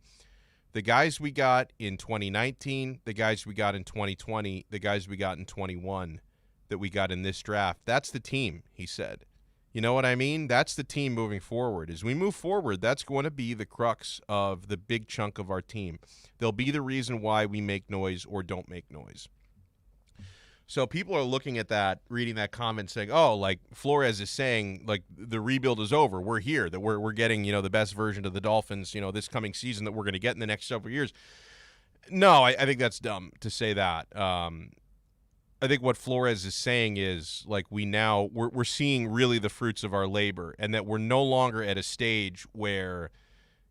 the guys we got in 2019, the guys we got in 2020, the guys we got in 21 that we got in this draft, that's the team, he said. You know what I mean? That's the team moving forward. As we move forward, that's going to be the crux of the big chunk of our team. They'll be the reason why we make noise or don't make noise. So people are looking at that, reading that comment, saying, oh, like Flores is saying, like, the rebuild is over. We're here, that we're getting, the best version of the Dolphins, this coming season that we're going to get in the next several years. No, I think that's dumb to say that. I think what Flores is saying is, like, we're seeing really the fruits of our labor, and that we're no longer at a stage where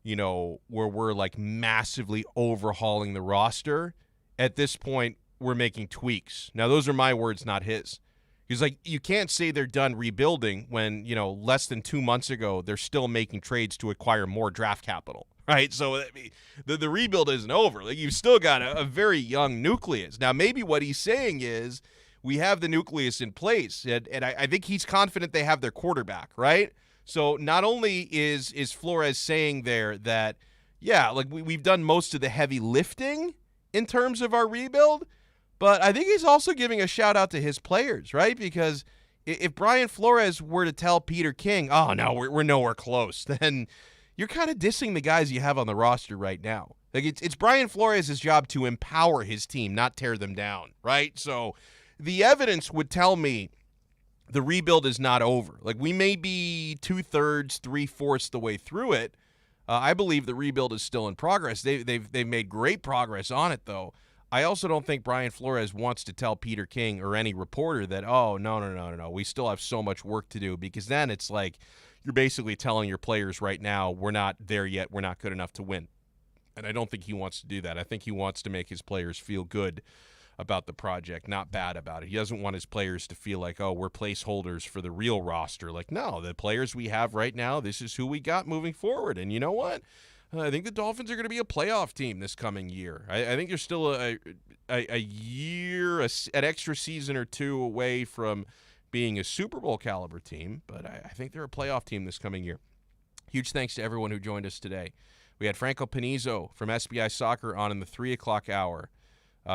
we're like massively overhauling the roster. At this point, we're making tweaks. Now, those are my words, not his. He's like, you can't say they're done rebuilding when, less than 2 months ago, they're still making trades to acquire more draft capital. Right, so the rebuild isn't over. Like, you've still got a very young nucleus. Now, maybe what he's saying is we have the nucleus in place, and I think he's confident they have their quarterback, right? So not only is Flores saying there that, yeah, like we've done most of the heavy lifting in terms of our rebuild, but I think he's also giving a shout out to his players, right? Because if Brian Flores were to tell Peter King, oh, no, we're nowhere close, then you're kind of dissing the guys you have on the roster right now. Like, it's Brian Flores' job to empower his team, not tear them down, right? So the evidence would tell me the rebuild is not over. Like, we may be 2/3, 3/4 the way through it. I believe the rebuild is still in progress. They've made great progress on it, though. I also don't think Brian Flores wants to tell Peter King or any reporter that, oh, no, we still have so much work to do, because then it's like you're basically telling your players right now, we're not there yet, we're not good enough to win. And I don't think he wants to do that. I think he wants to make his players feel good about the project, not bad about it. He doesn't want his players to feel like, oh, we're placeholders for the real roster. Like, no, the players we have right now, this is who we got moving forward. And you know what? I think the Dolphins are going to be a playoff team this coming year. I think there's still a year, an extra season or two away from being a Super Bowl caliber team, but I think they're a playoff team this coming year. Huge thanks to everyone who joined us today. We had Franco Panizo from SBI Soccer on in the 3 o'clock hour.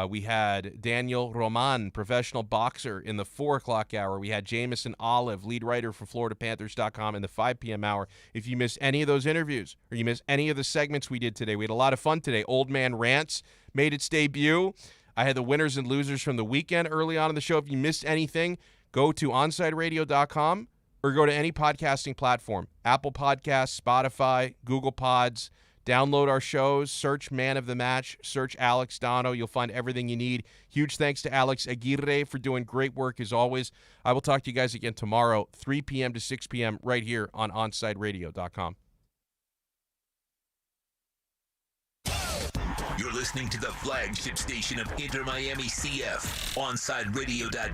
We had Daniel Roman, professional boxer, in the 4 o'clock hour. We had Jameson Olive, lead writer for FloridaPanthers.com, in the 5 p.m. hour. If you missed any of those interviews or you missed any of the segments we did today, we had a lot of fun today. Old Man Rants made its debut. I had the winners and losers from the weekend early on in the show. If you missed anything, go to OnSideRadio.com or go to any podcasting platform, Apple Podcasts, Spotify, Google Pods. Download our shows, search Man of the Match, search Alex Donno. You'll find everything you need. Huge thanks to Alex Aguirre for doing great work as always. I will talk to you guys again tomorrow, 3 p.m. to 6 p.m. right here on OnSideRadio.com. You're listening to the flagship station of Inter Miami CF, OnSideRadio.com.